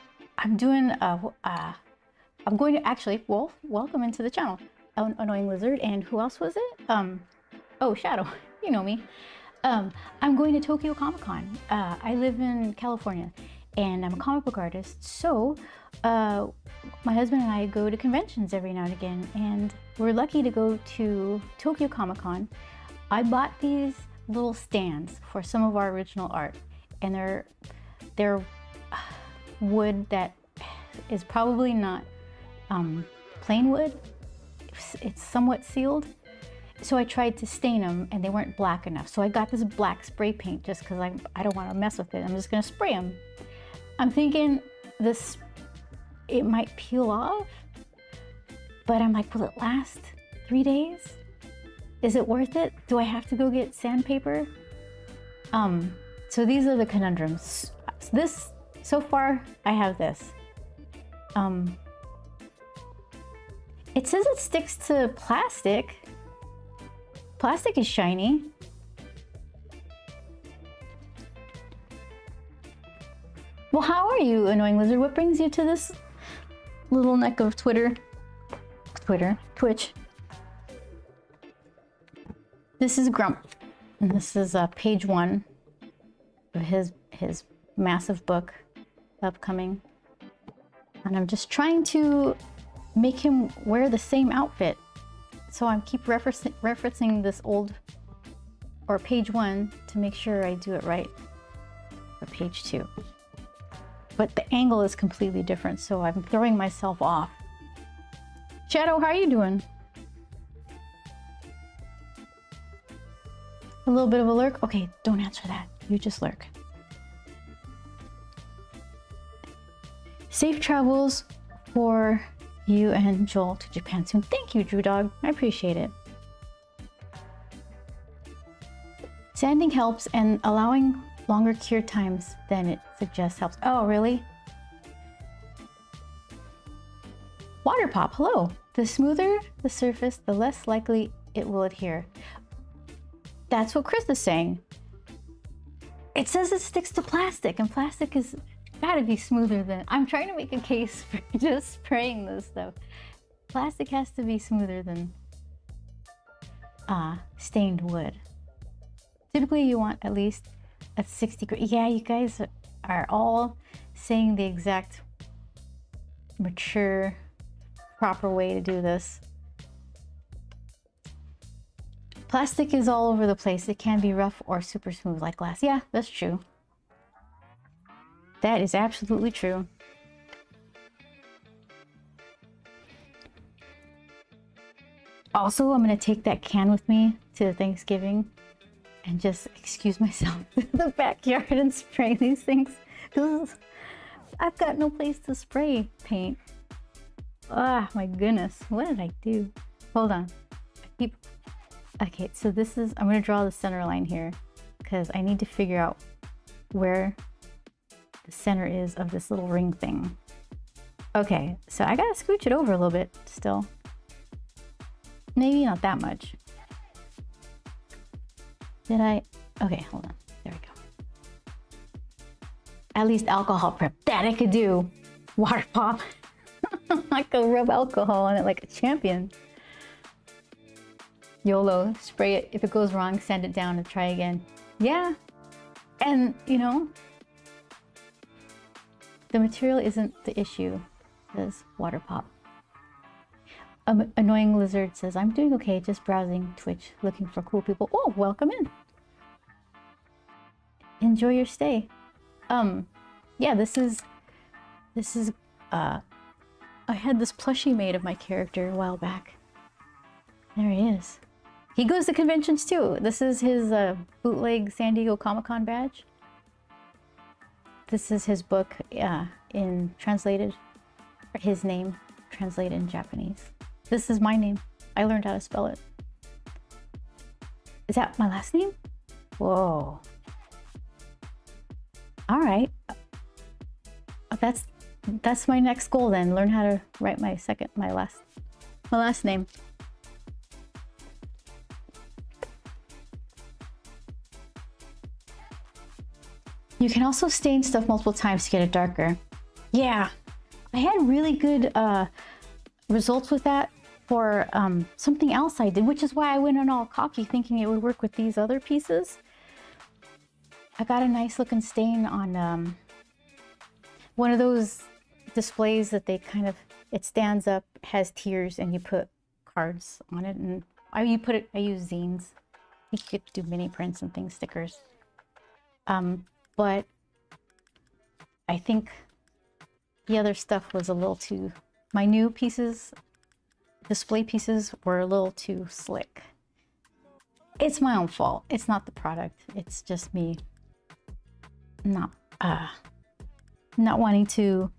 going to actually, Wolf, welcome into the channel. Annoying lizard, and who else was it? Oh, Shadow, you know me. I'm going to Tokyo Comic Con. I live in California and I'm a comic book artist. So my husband and I go to conventions every now and again, and we're lucky to go to Tokyo Comic Con. I bought these little stands for some of our original art, and they're wood that is probably not plain wood. It's somewhat sealed. So I tried to stain them and they weren't black enough. So I got this black spray paint just because I don't want to mess with it. I'm just gonna spray them. I'm thinking it might peel off, but I'm like, will it last 3 days? Is it worth it? Do I have to go get sandpaper? So these are the conundrums. So far I have this. It says it sticks to plastic. Plastic is shiny. Well, how are you, annoying lizard? What brings you to this little neck of Twitch? This is Grump, and this is page 1 of his massive book upcoming. And I'm just trying to make him wear the same outfit. So I keep referencing this page 1 to make sure I do it right for page 2. But the angle is completely different, so I'm throwing myself off. Shadow, how are you doing? A little bit of a lurk? Okay, don't answer that. You just lurk. Safe travels for you and Joel to Japan soon. Thank you, Drew Dog. I appreciate it. Sanding helps, and allowing longer cure times than it suggests helps. Oh, really? Water pop, hello. The smoother the surface, the less likely it will adhere. That's what Chris is saying. It says it sticks to plastic, and plastic is gotta be smoother than... I'm trying to make a case for just spraying this stuff. Plastic has to be smoother than stained wood. Typically you want at least a 60 degree. Yeah, you guys are all saying the exact mature, proper way to do this. Plastic is all over the place. It can be rough or super smooth like glass. Yeah, that's true. That is absolutely true. Also, I'm gonna take that can with me to Thanksgiving and just excuse myself in the backyard and spray these things. I've got no place to spray paint. Ah, my goodness, what did I do? Hold on. Okay, so this is, I'm gonna draw the center line here because I need to figure out where the center is of this little ring thing. Okay, so I gotta scooch it over a little bit still. Maybe not that much. Did I? Okay, hold on. There we go. At least alcohol prep. That I could do. Water pop. I could rub alcohol on it like a champion. YOLO, spray it. If it goes wrong, send it down and try again. Yeah. And, you know, the material isn't the issue. Says water pop. Annoying Lizard says, I'm doing okay, just browsing Twitch, looking for cool people. Oh, welcome in. Enjoy your stay. Yeah, this is, I had this plushie made of my character a while back. There he is. He goes to conventions too. This is his bootleg San Diego Comic-Con badge. This is his book in translated, or his name translated in Japanese. This is my name. I learned how to spell it. Is that my last name? Whoa. All right. That's my next goal then. Learn how to write my last name. You can also stain stuff multiple times to get it darker. Yeah, I had really good results with that for something else I did, which is why I went on all cocky thinking it would work with these other pieces. I got a nice looking stain on one of those displays that they kind of, it stands up, has tiers, and you put cards on it, and I use zines. You could do mini prints and things, stickers. But I think the other stuff was a little too, my new pieces, display pieces, were a little too slick. It's my own fault. It's not the product. It's just me not wanting to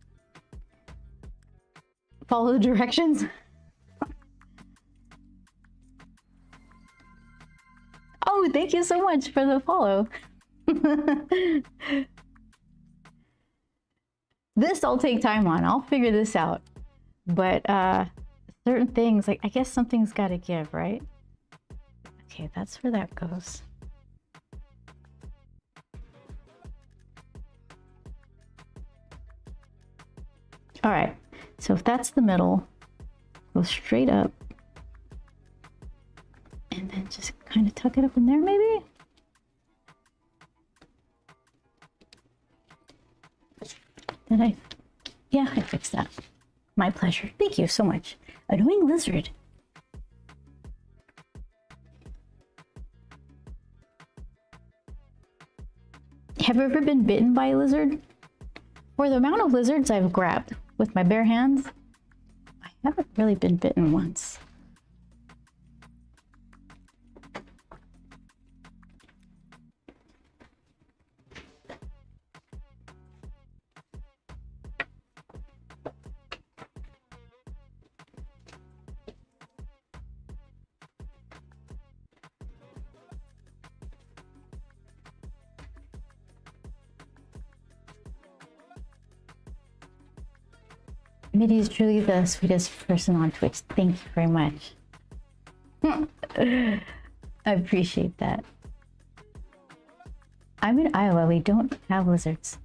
follow the directions. Oh, thank you so much for the follow. This I'll take time on. I'll figure this out. But certain things, like I guess something's got to give, right? Okay, that's where that goes. All right, so if that's the middle, go straight up and then just kind of tuck it up in there maybe. Did I? Yeah, I fixed that. My pleasure. Thank you so much. Annoying Lizard. Have you ever been bitten by a lizard? For the amount of lizards I've grabbed with my bare hands, I haven't really been bitten once. Mitty is truly the sweetest person on Twitch. Thank you very much. I appreciate that. I'm in Iowa. We don't have lizards.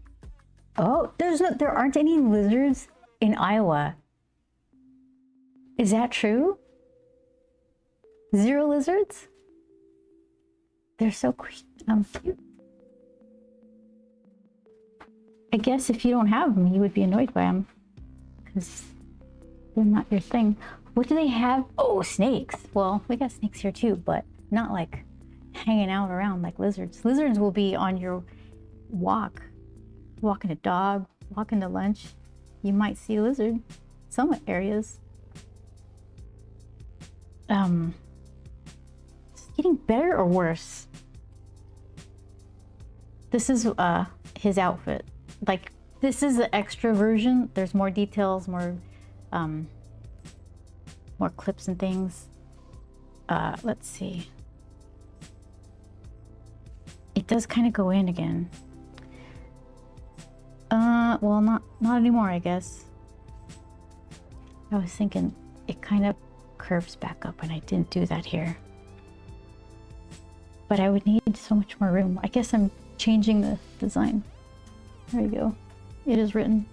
Oh, there aren't any lizards in Iowa. Is that true? 0 lizards? They're so cute. I guess if you don't have them, you would be annoyed by them. Because they're not your thing. What do they have? Oh, snakes. Well, we got snakes here too, but not like hanging out around like lizards. Lizards will be on your walk. Walking a dog, walking to lunch. You might see a lizard. Some areas. It's getting better or worse? This is his outfit. Like, this is the extra version. There's more details, more clips and things. Let's see. It does kind of go in again. Well, not anymore, I guess. I was thinking it kind of curves back up, and I didn't do that here. But I would need so much more room. I guess I'm changing the design. There you go. It is written.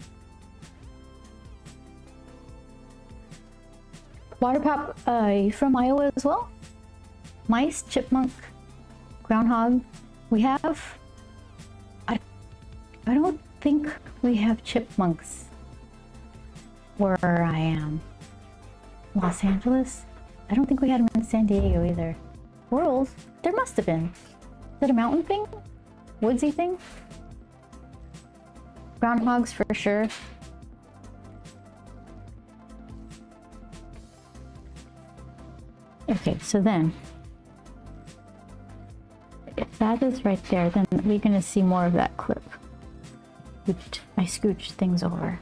Waterpop, you from Iowa as well? Mice, chipmunk, groundhog. We have... I don't think we have chipmunks where I am. Los Angeles? I don't think we had them in San Diego either. Squirrels? There must have been. Is that a mountain thing? Woodsy thing? Groundhogs for sure. Okay, so then, if that is right there, then we're gonna see more of that clip. Which I scooched things over.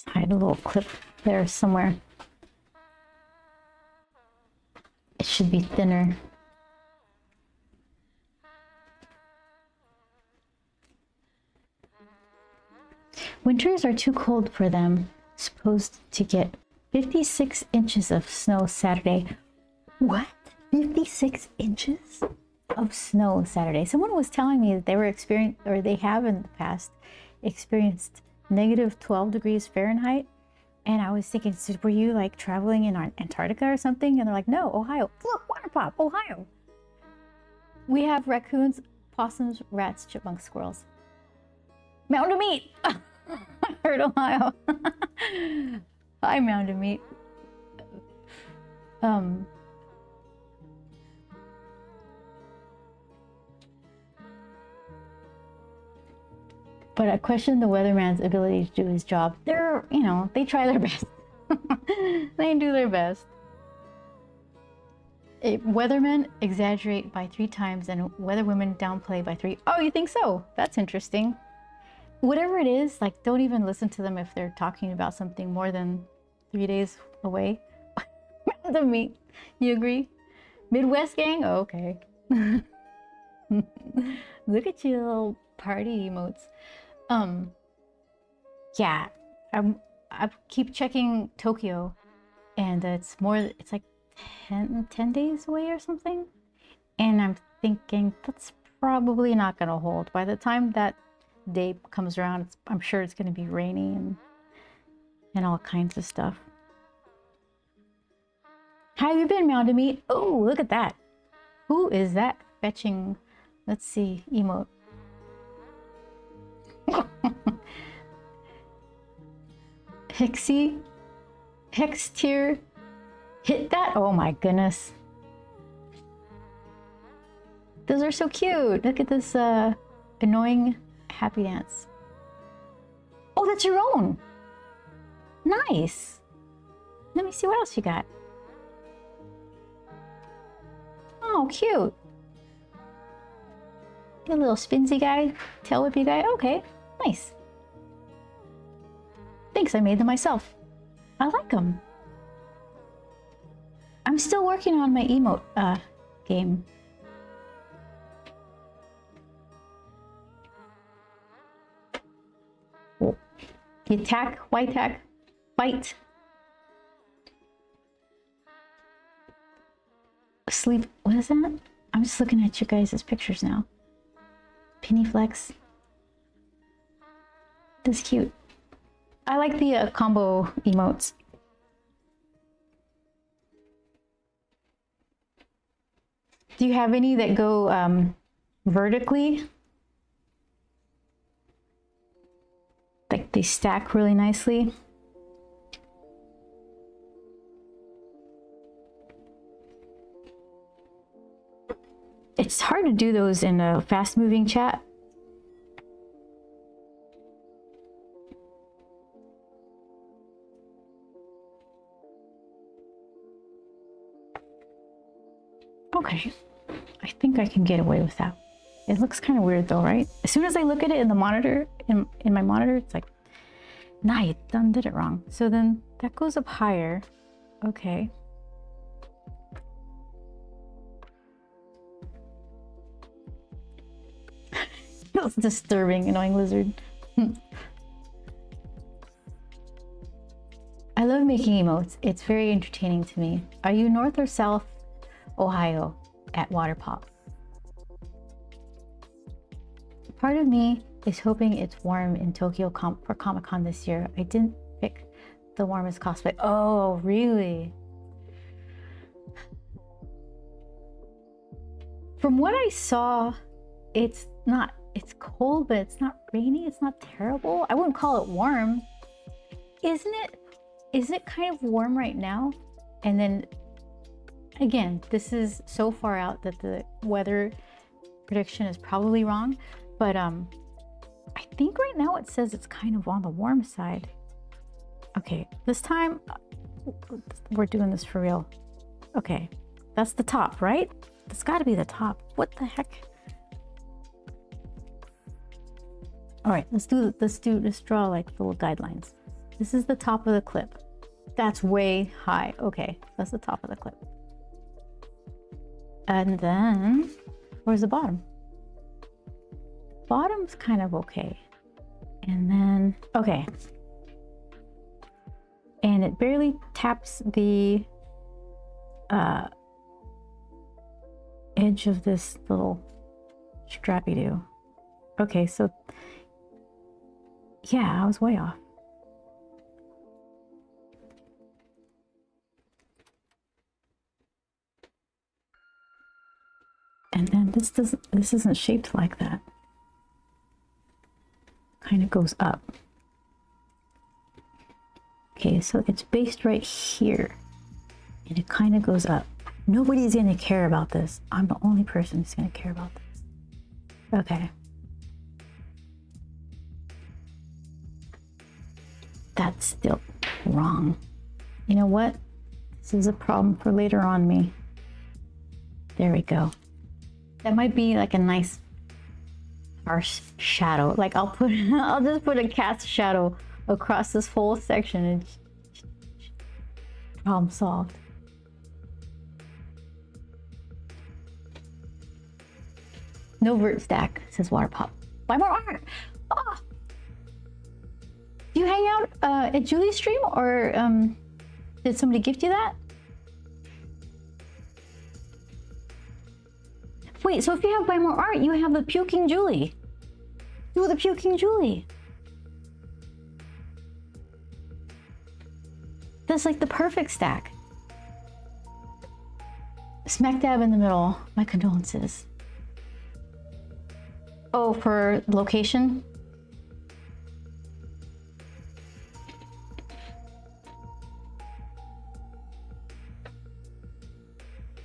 Hide a little clip there somewhere. It should be thinner. Winters are too cold for them. Supposed to get 56 inches of snow Saturday. What? 56 inches of snow Saturday? Someone was telling me that they were they have in the past experienced negative 12 degrees Fahrenheit. And I was thinking, so were you like traveling in Antarctica or something? And they're like, no, Ohio. Look, Waterpop, Ohio. We have raccoons, possums, rats, chipmunks, squirrels. Mound of Meat. I heard Ohio. Hi, Mound of Meat. But I question the weatherman's ability to do his job. They're, they try their best. They do their best. Weathermen exaggerate by 3 times and weatherwomen downplay by 3. Oh, you think so? That's interesting. Whatever it is, like, don't even listen to them if they're talking about something more than 3 days away. Mound of Meat. You agree? Midwest gang? Oh, okay. Look at you, little party emotes. Yeah, I keep checking Tokyo, and it's like 10 days away or something, and I'm thinking that's probably not gonna hold. By the time that day comes around, I'm sure it's gonna be rainy and all kinds of stuff. How you been, Mound of Meat? Oh, look at that. Who is that fetching? Let's see, emote. Hexy, Hex tier, hit that. Oh my goodness, those are so cute. Look at this annoying happy dance. Oh, that's your own. Nice. Let me see what else you got. Oh, cute. A little spinsy guy, tail whippy guy. Okay, nice. Thanks, I made them myself. I like them. I'm still working on my emote game. Oh. You attack, white attack, fight. Sleep, what is that? I'm just looking at you guys' pictures now. Penny Flex. That's cute. I like the combo emotes. Do you have any that go vertically? Like they stack really nicely? It's hard to do those in a fast-moving chat. Okay, I think I can get away with that. It looks kind of weird though, right? As soon as I look at it in the monitor, in my monitor, it's like, nah, you done did it wrong. So then that goes up higher. Okay. That's disturbing, annoying lizard. I love making emotes. It's very entertaining to me. Are you North or South Ohio at Water Pop? Part of me is hoping it's warm in Tokyo for Comic-Con this year. I didn't pick the warmest cosplay. Oh, really? From what I saw, it's cold, but it's not rainy. It's not terrible. I wouldn't call it warm. Isn't it? Is it kind of warm right now? And then again, this is so far out that the weather prediction is probably wrong, but I think right now it says it's kind of on the warm side. Okay, this time we're doing this for real. Okay, that's the top, right? That's got to be the top. What the heck? All right, let's draw like little guidelines. This is the top of the clip. That's way high. Okay, that's the top of the clip. And then, where's the bottom? Bottom's kind of okay. And then, okay. And it barely taps the edge of this little strappy-doo. Okay, so yeah, I was way off. And then this isn't shaped like that. Kind of goes up. Okay, so it's based right here. And it kind of goes up. Nobody's gonna care about this. I'm the only person who's gonna care about this. Okay. That's still wrong. You know what? This is a problem for later on me. There we go. That might be like a nice harsh shadow. Like I'll just put a cast shadow across this whole section and problem solved. No vert stack, says Water Pop. Buy more art! Oh. Do you hang out at Julie's stream, or did somebody gift you that? Wait, so if you have Buy More Art, you have the Puking Julie. Do the Puking Julie. That's like the perfect stack. Smack dab in the middle. My condolences. Oh, for location?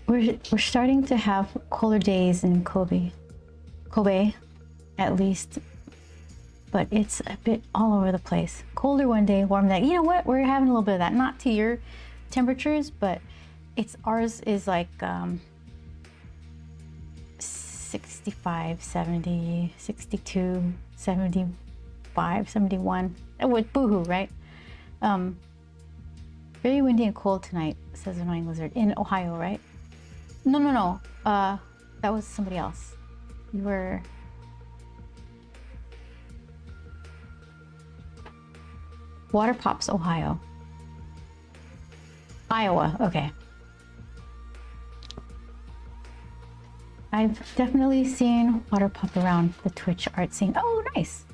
We're starting to have colder days in Kobe at least, but it's a bit all over the place. Colder one day, warm that. You know what? We're having a little bit of that. Not to your temperatures, but ours is like 65, 70, 62, 75, 71. With boohoo, right? Very windy and cold tonight, says Annoying Lizard. In Ohio, right? No. That was somebody else. You were... Water Pops, Ohio. Iowa, okay. I've definitely seen Water Pop around the Twitch art scene. Oh, nice.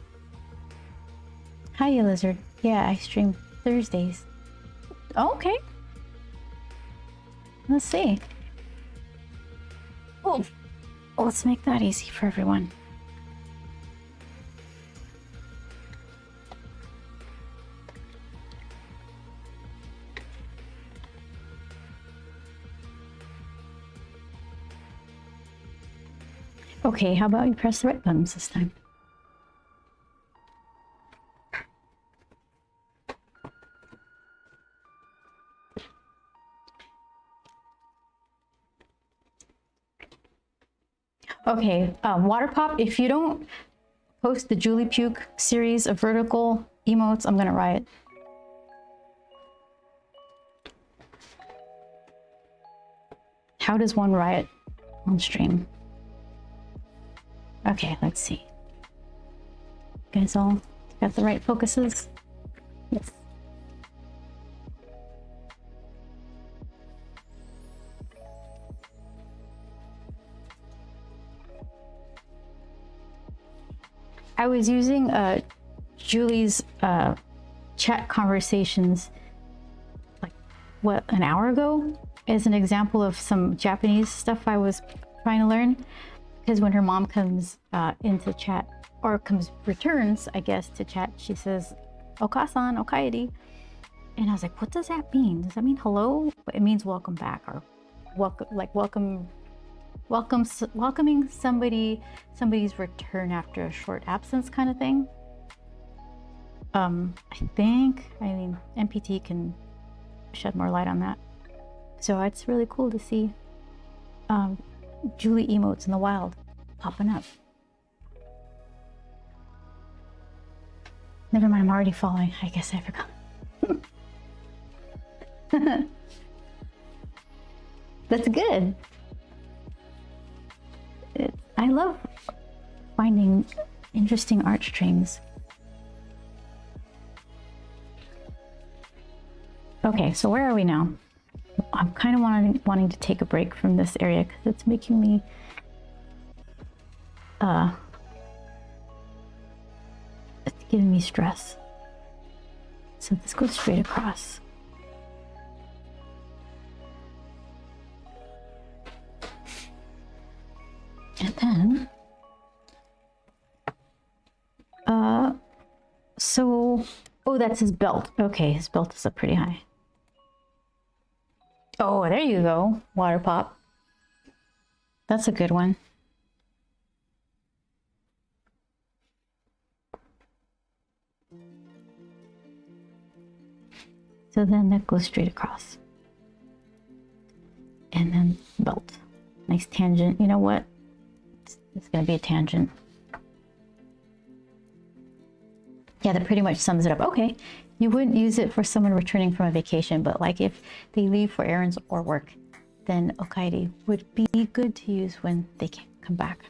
Hi, you lizard. Yeah, I stream Thursdays. Oh, okay. Let's see. Oh, let's make that easy for everyone. Okay, how about you press the right buttons this time? Okay, Water Pop, if you don't post the Julie Puke series of vertical emotes, I'm gonna riot. How does one riot on stream? Okay, let's see. You guys all got the right focuses? Yes. I was using Julie's chat conversations like, what, an hour ago as an example of some Japanese stuff I was trying to learn. Because when her mom comes into chat, or returns, I guess, to chat, she says, Okasan, okaeri. And I was like, what does that mean? Does that mean hello? It means welcome back, or welcoming somebody's return after a short absence kind of thing. I mean, MPT can shed more light on that. So it's really cool to see Julie emotes in the wild popping up. Never mind, I'm already following. I guess I forgot. That's good. I love finding interesting art streams. Okay, so where are we now? I'm kind of wanting to take a break from this area because it's making me it's giving me stress. So this goes straight across. And then oh, that's his belt. Okay, his belt is up pretty high. Oh, there you go, Water Pop. That's a good one. So then that goes straight across. And then belt. Nice tangent. You know what? It's gonna be a tangent. Yeah, that pretty much sums it up. Okay, you wouldn't use it for someone returning from a vacation, but like if they leave for errands or work, then okaeri would be good to use when they can come back.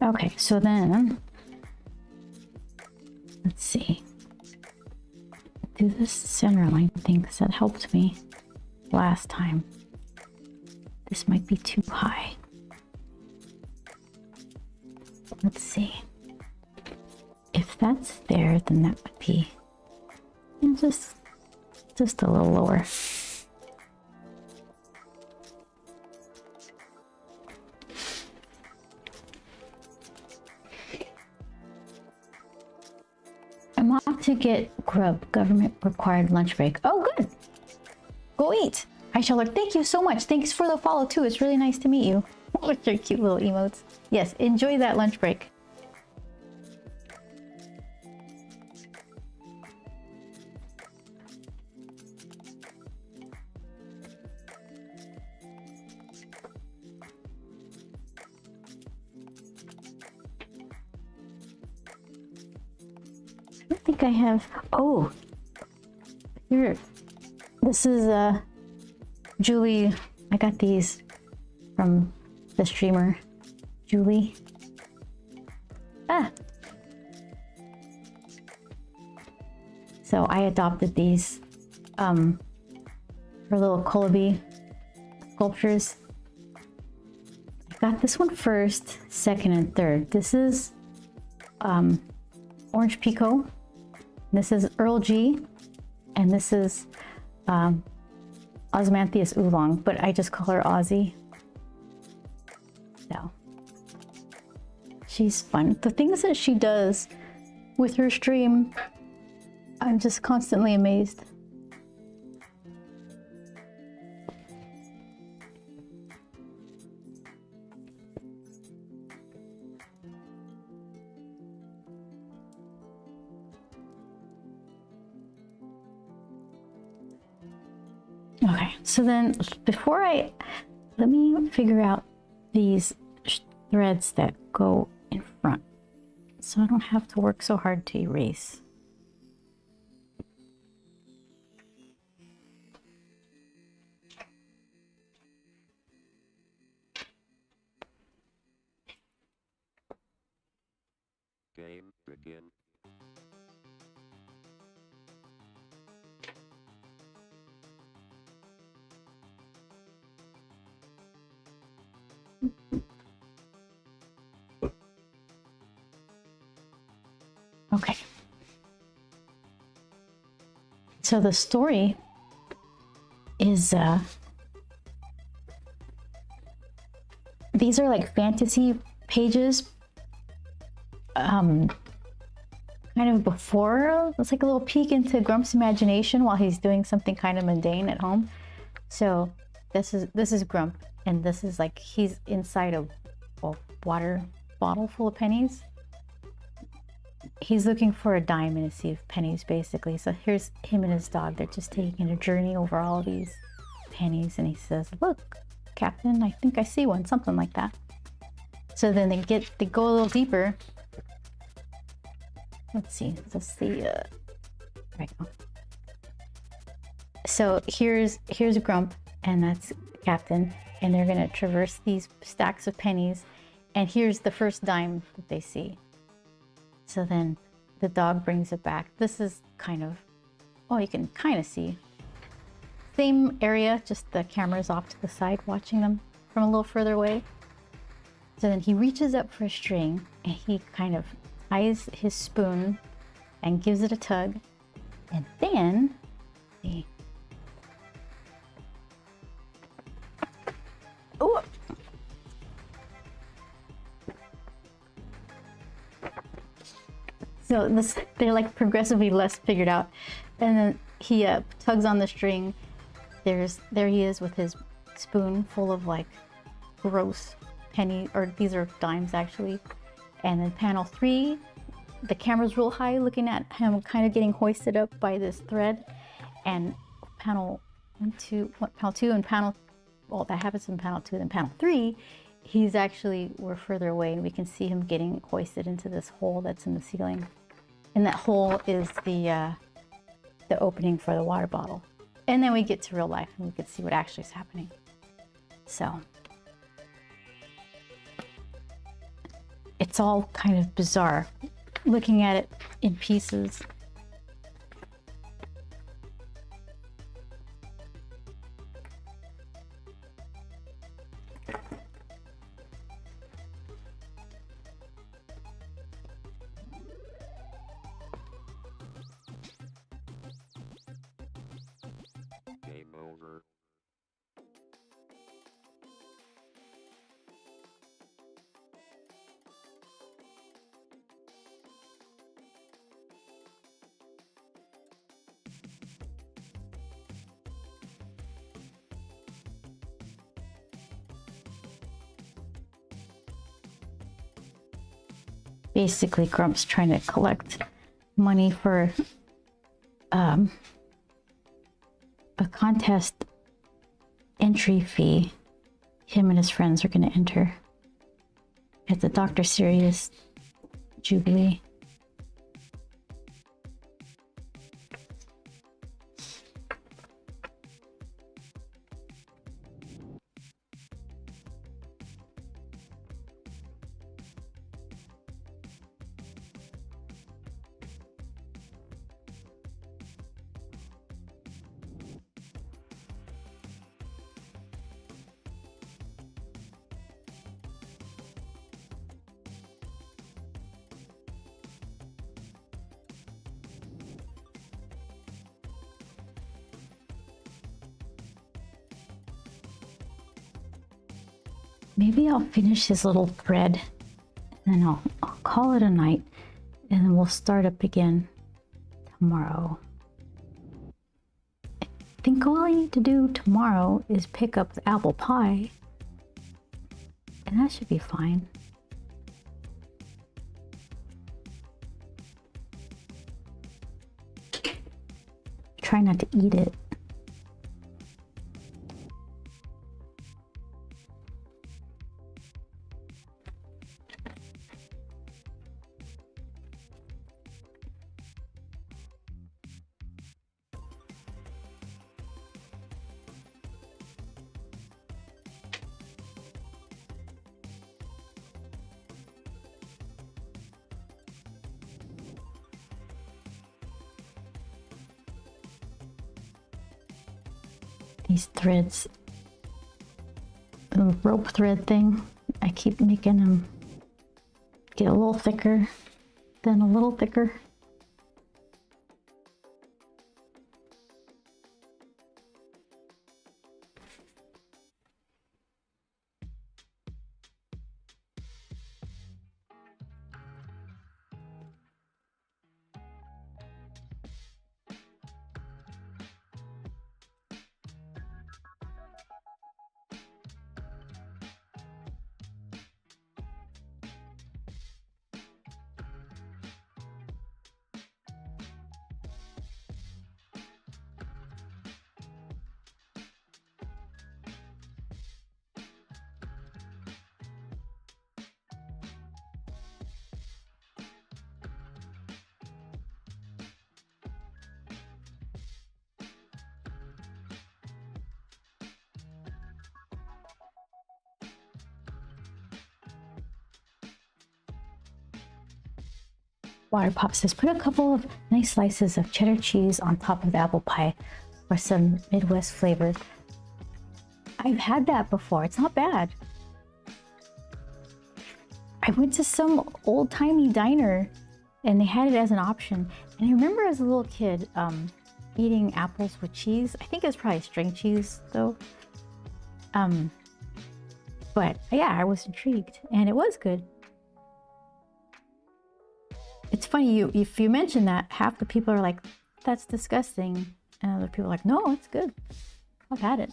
Okay, so then let's see. Do this center line thing because that helped me last time. This might be too high. Let's see. If that's there, then that would be just a little lower. I'm off to get grub, government required lunch break. Oh, good. Go eat. Hi, Sheller. Thank you so much. Thanks for the follow too. It's really nice to meet you. With your cute little emotes. Yes, enjoy that lunch break. I think I have. Oh, here. This is Julie. I got these from the streamer Julie. So I adopted these for little Colby sculptures. I got this one first, second, and third. This is Orange Pico. This is Earl G, and this is Osmanthus Oolong, but I just call her Ozzy. So she's fun. The things that she does with her stream, I'm just constantly amazed. Okay, so then let me figure out these threads that go in front so I don't have to work so hard to erase. Game begin. Okay. So the story is these are like fantasy pages, kind of before. It's like a little peek into Grump's imagination while he's doing something kind of mundane at home. So this is Grump, and this is like he's inside a water bottle full of pennies. He's looking for a dime in a sea of pennies, basically. So here's him and his dog. They're just taking a journey over all these pennies, and he says, "Look, Captain, I think I see one," something like that. So then they go a little deeper. Let's see. There we go. So here's Grump, and that's Captain, and they're gonna traverse these stacks of pennies, and here's the first dime that they see. So then the dog brings it back. This is kind of, you can kind of see. Same area, just the camera's off to the side watching them from a little further away. So then he reaches up for a string and he kind of ties his spoon and gives it a tug. And then, see. Ooh. So they're like progressively less figured out. And then he tugs on the string. There he is with his spoon full of like gross penny, or these are dimes actually. And then panel 3, the camera's real high looking at him kind of getting hoisted up by this thread. And panel 2 and that happens in panel 2, then panel 3, we're further away and we can see him getting hoisted into this hole that's in the ceiling. And that hole is the opening for the water bottle. And then we get to real life and we can see what actually is happening. So it's all kind of bizarre looking at it in pieces. Game over. Basically, Grump's trying to collect money for a contest entry fee. Him and his friends are going to enter at the Dr. Sirius Jubilee. Maybe I'll finish this little thread and then I'll call it a night, and then we'll start up again tomorrow. I think all I need to do tomorrow is pick up the apple pie, and that should be fine. Try not to eat it. These threads, the rope thread thing, I keep making them get a little thicker, then a little thicker. Water Pop says, put a couple of nice slices of cheddar cheese on top of the apple pie for some Midwest flavor. I've had that before. It's not bad. I went to some old-timey diner and they had it as an option. And I remember as a little kid eating apples with cheese. I think it was probably string cheese though. But yeah, I was intrigued and it was good. It's funny, if you mention that, half the people are like, that's disgusting. And other people are like, no, it's good. I've had it.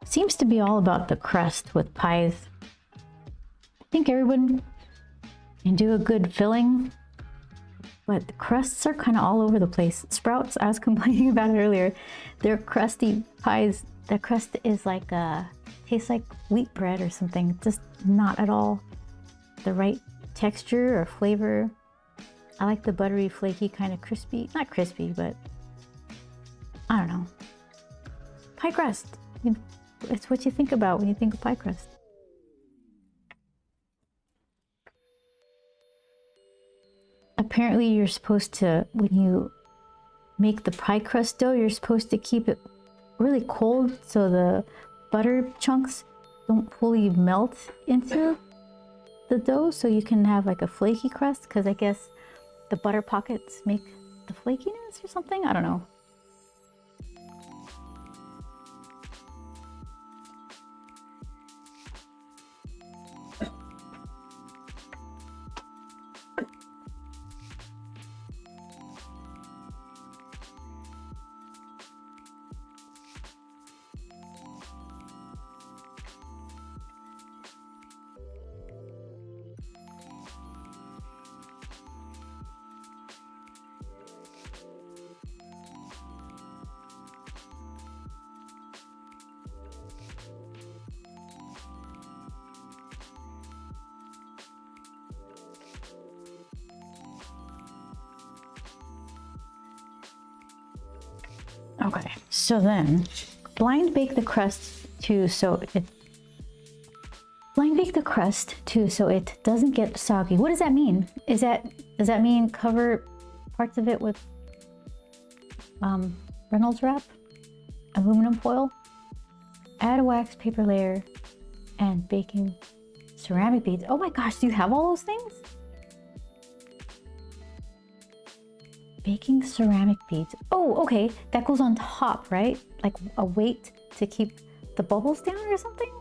Seems to be all about the crust with pies. I think everyone can do a good filling, but the crusts are kind of all over the place. Sprouts, I was complaining about it earlier. They're crusty pies. The crust is like, tastes like wheat bread or something. Just not at all the right texture or flavor. I like the buttery, flaky, kind of crispy. Not crispy, but I don't know. Pie crust. It's what you think about when you think of pie crust. Apparently you're supposed to, when you make the pie crust dough, you're supposed to keep it really cold so the butter chunks don't fully melt into the dough, so you can have like a flaky crust, because I guess the butter pockets make the flakiness or something. I don't know. Okay, so then blind bake the crust so it doesn't get soggy. What does that mean? Does that mean cover parts of it with Reynolds wrap, aluminum foil, add a wax paper layer, and baking ceramic beads? Oh my gosh, do you have all those things? Baking ceramic beads. Oh, okay, that goes on top, right? Like a weight to keep the bubbles down or something?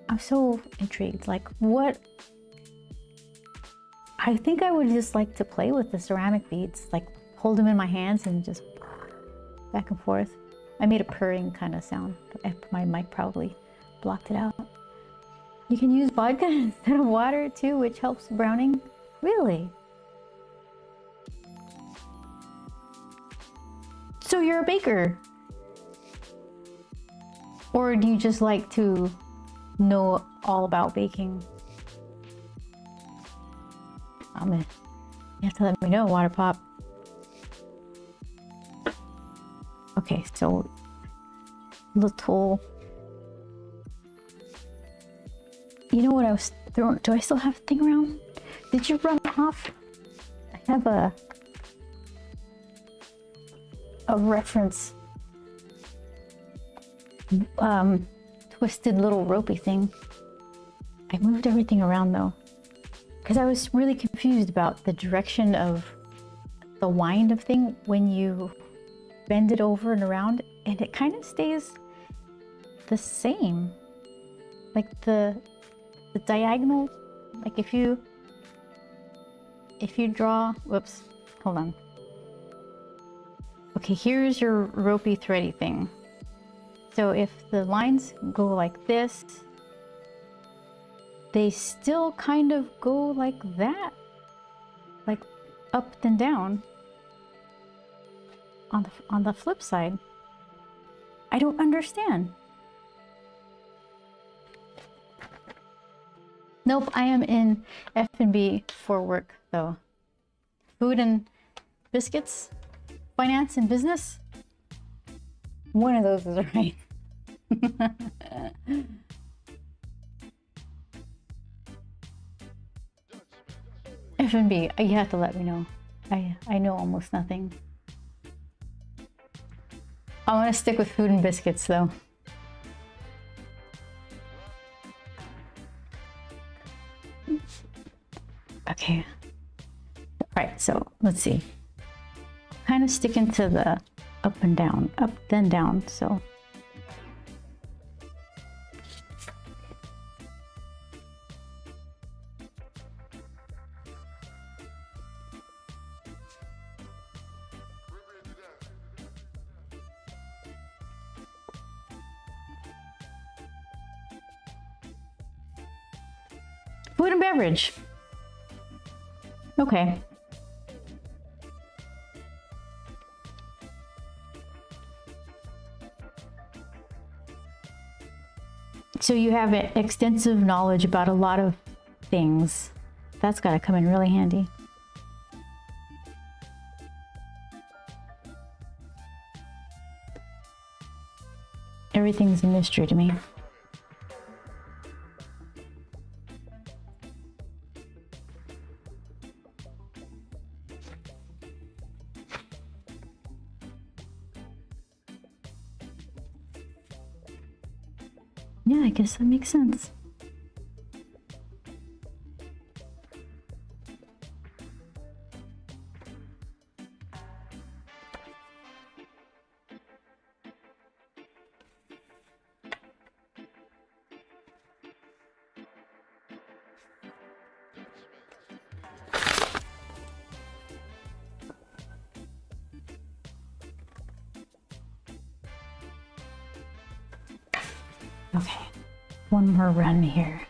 I'm so intrigued. Like, what? I think I would just like to play with the ceramic beads, like hold them in my hands and just back and forth. I made a purring kind of sound. My mic probably blocked it out. You can use vodka instead of water too, which helps browning. Really? So you're a baker? Or do you just like to know all about baking? You have to let me know, Water Pop. Okay, so little. You know what I was throwing? Do I still have a thing around? Did you run off? I have a reference twisted little ropey thing. I moved everything around though, because I was really confused about the direction of the wind of thing when you bend it over and around, and it kind of stays the same. Like the diagonal, like if you draw, whoops, hold on. Okay, here's your ropey thready thing. So if the lines go like this, they still kind of go like that, like up and down on the flip side. I don't understand. Nope, I am in F&B for work though. Food and biscuits, finance and business. One of those is right. F&B, you have to let me know. I know almost nothing. I want to stick with food and biscuits though. Okay. All right, so let's see. Kind of sticking to the up and down, up then down, so. Food and beverage. Okay. So you have extensive knowledge about a lot of things. That's got to come in really handy. Everything's a mystery to me. Yeah, I guess that makes sense. Okay, one more run here.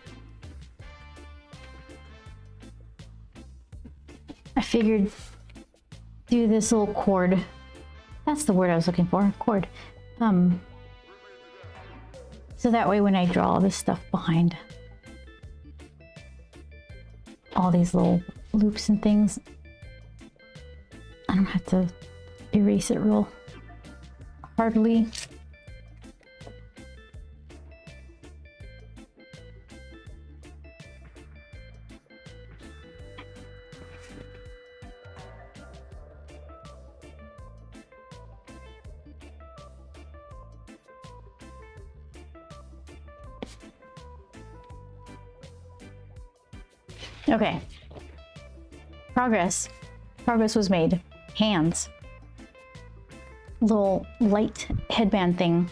I figured do this little cord. That's the word I was looking for, cord. So that way when I draw all this stuff behind all these little loops and things, I don't have to erase it real Hardly. Okay. Progress. Progress was made. Hands. Little light headband thing.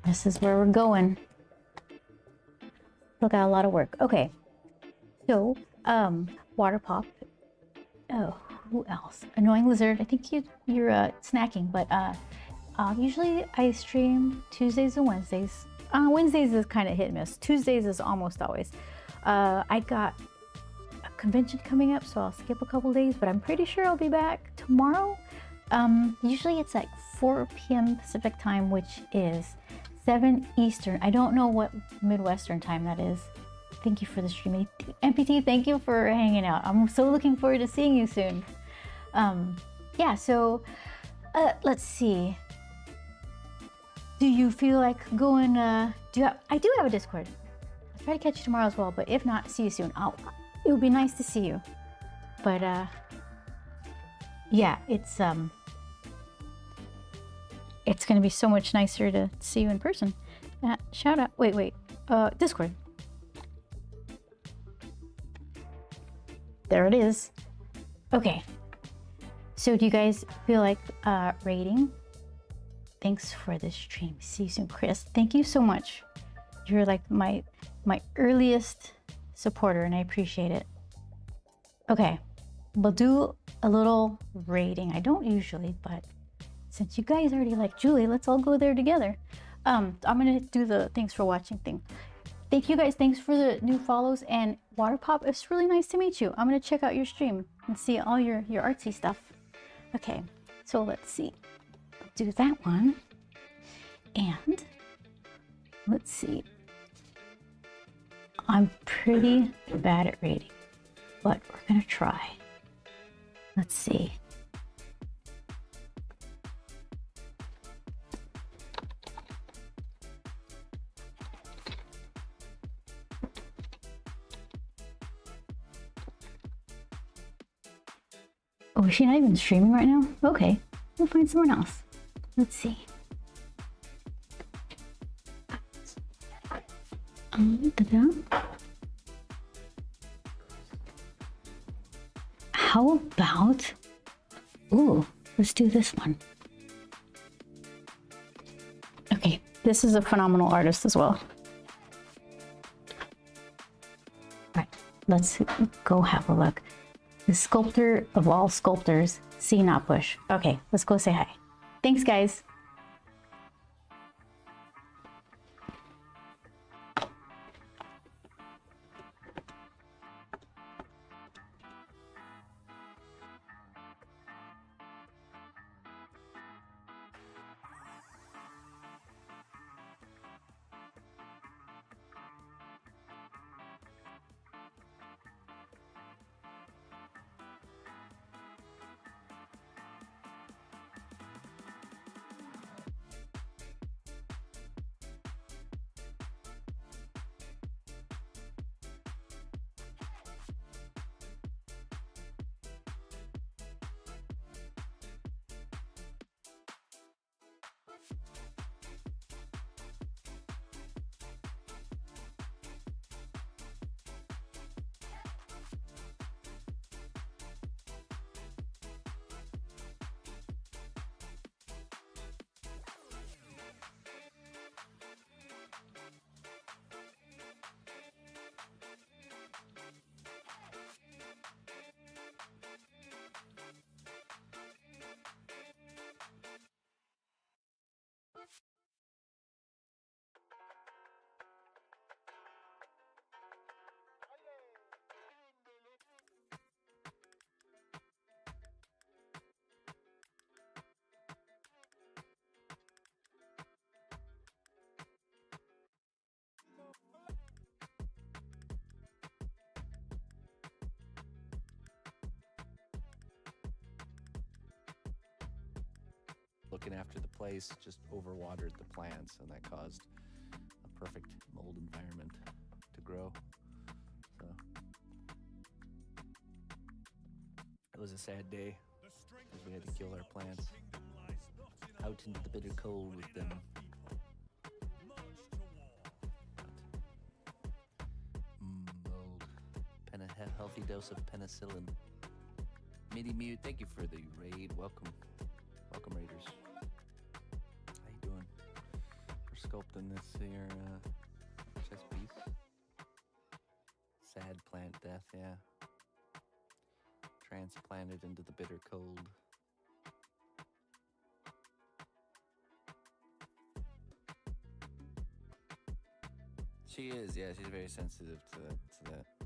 This is where we're going. Look at a lot of work. Okay. So, water pop. Oh, who else? Annoying lizard. I think you're snacking, but usually I stream Tuesdays and Wednesdays. Wednesdays is kind of hit and miss. Tuesdays is almost always. I got a convention coming up, so I'll skip a couple days, but I'm pretty sure I'll be back tomorrow. Usually it's like 4 p.m. Pacific time, which is 7 Eastern. I don't know what Midwestern time that is. Thank you for the stream. MPT, thank you for hanging out. I'm so looking forward to seeing you soon. Yeah, so let's see. Do you feel like going, I do have a Discord. I'll try to catch you tomorrow as well, but if not, see you soon. It would be nice to see you. But yeah, it's gonna be so much nicer to see you in person. Shout out, wait, Discord. There it is. Okay. So do you guys feel like rating? Thanks for the stream. See you soon, Chris. Thank you so much. You're like my earliest supporter, and I appreciate it. Okay, we'll do a little rating. I don't usually, but since you guys already like Julie, let's all go there together. I'm gonna do the thanks for watching thing. Thank you guys. Thanks for the new follows, and Waterpop. It's really nice to meet you. I'm gonna check out your stream and see all your artsy stuff. Okay, so let's see. Do that one, and let's see. I'm pretty bad at rating, but we're gonna try. Let's see. Oh, is she not even streaming right now? Okay, we'll find someone else. Let's see. How about, ooh, let's do this one. Okay, this is a phenomenal artist as well. All right, let's go have a look. The sculptor of all sculptors, C. Notbush. Okay, let's go say hi. Thanks, guys. looking after the place, just overwatered the plants, and that caused a perfect mold environment to grow. So it was a sad day because we had to kill our plants out into the bitter cold with them. Mold. Healthy dose of penicillin. Midi Mute, thank you for the raid. Welcome. Welcome, Raiders. How you doing? We're sculpting this here chess piece. Sad plant death, yeah. Transplanted into the bitter cold. She is, yeah, she's very sensitive to that.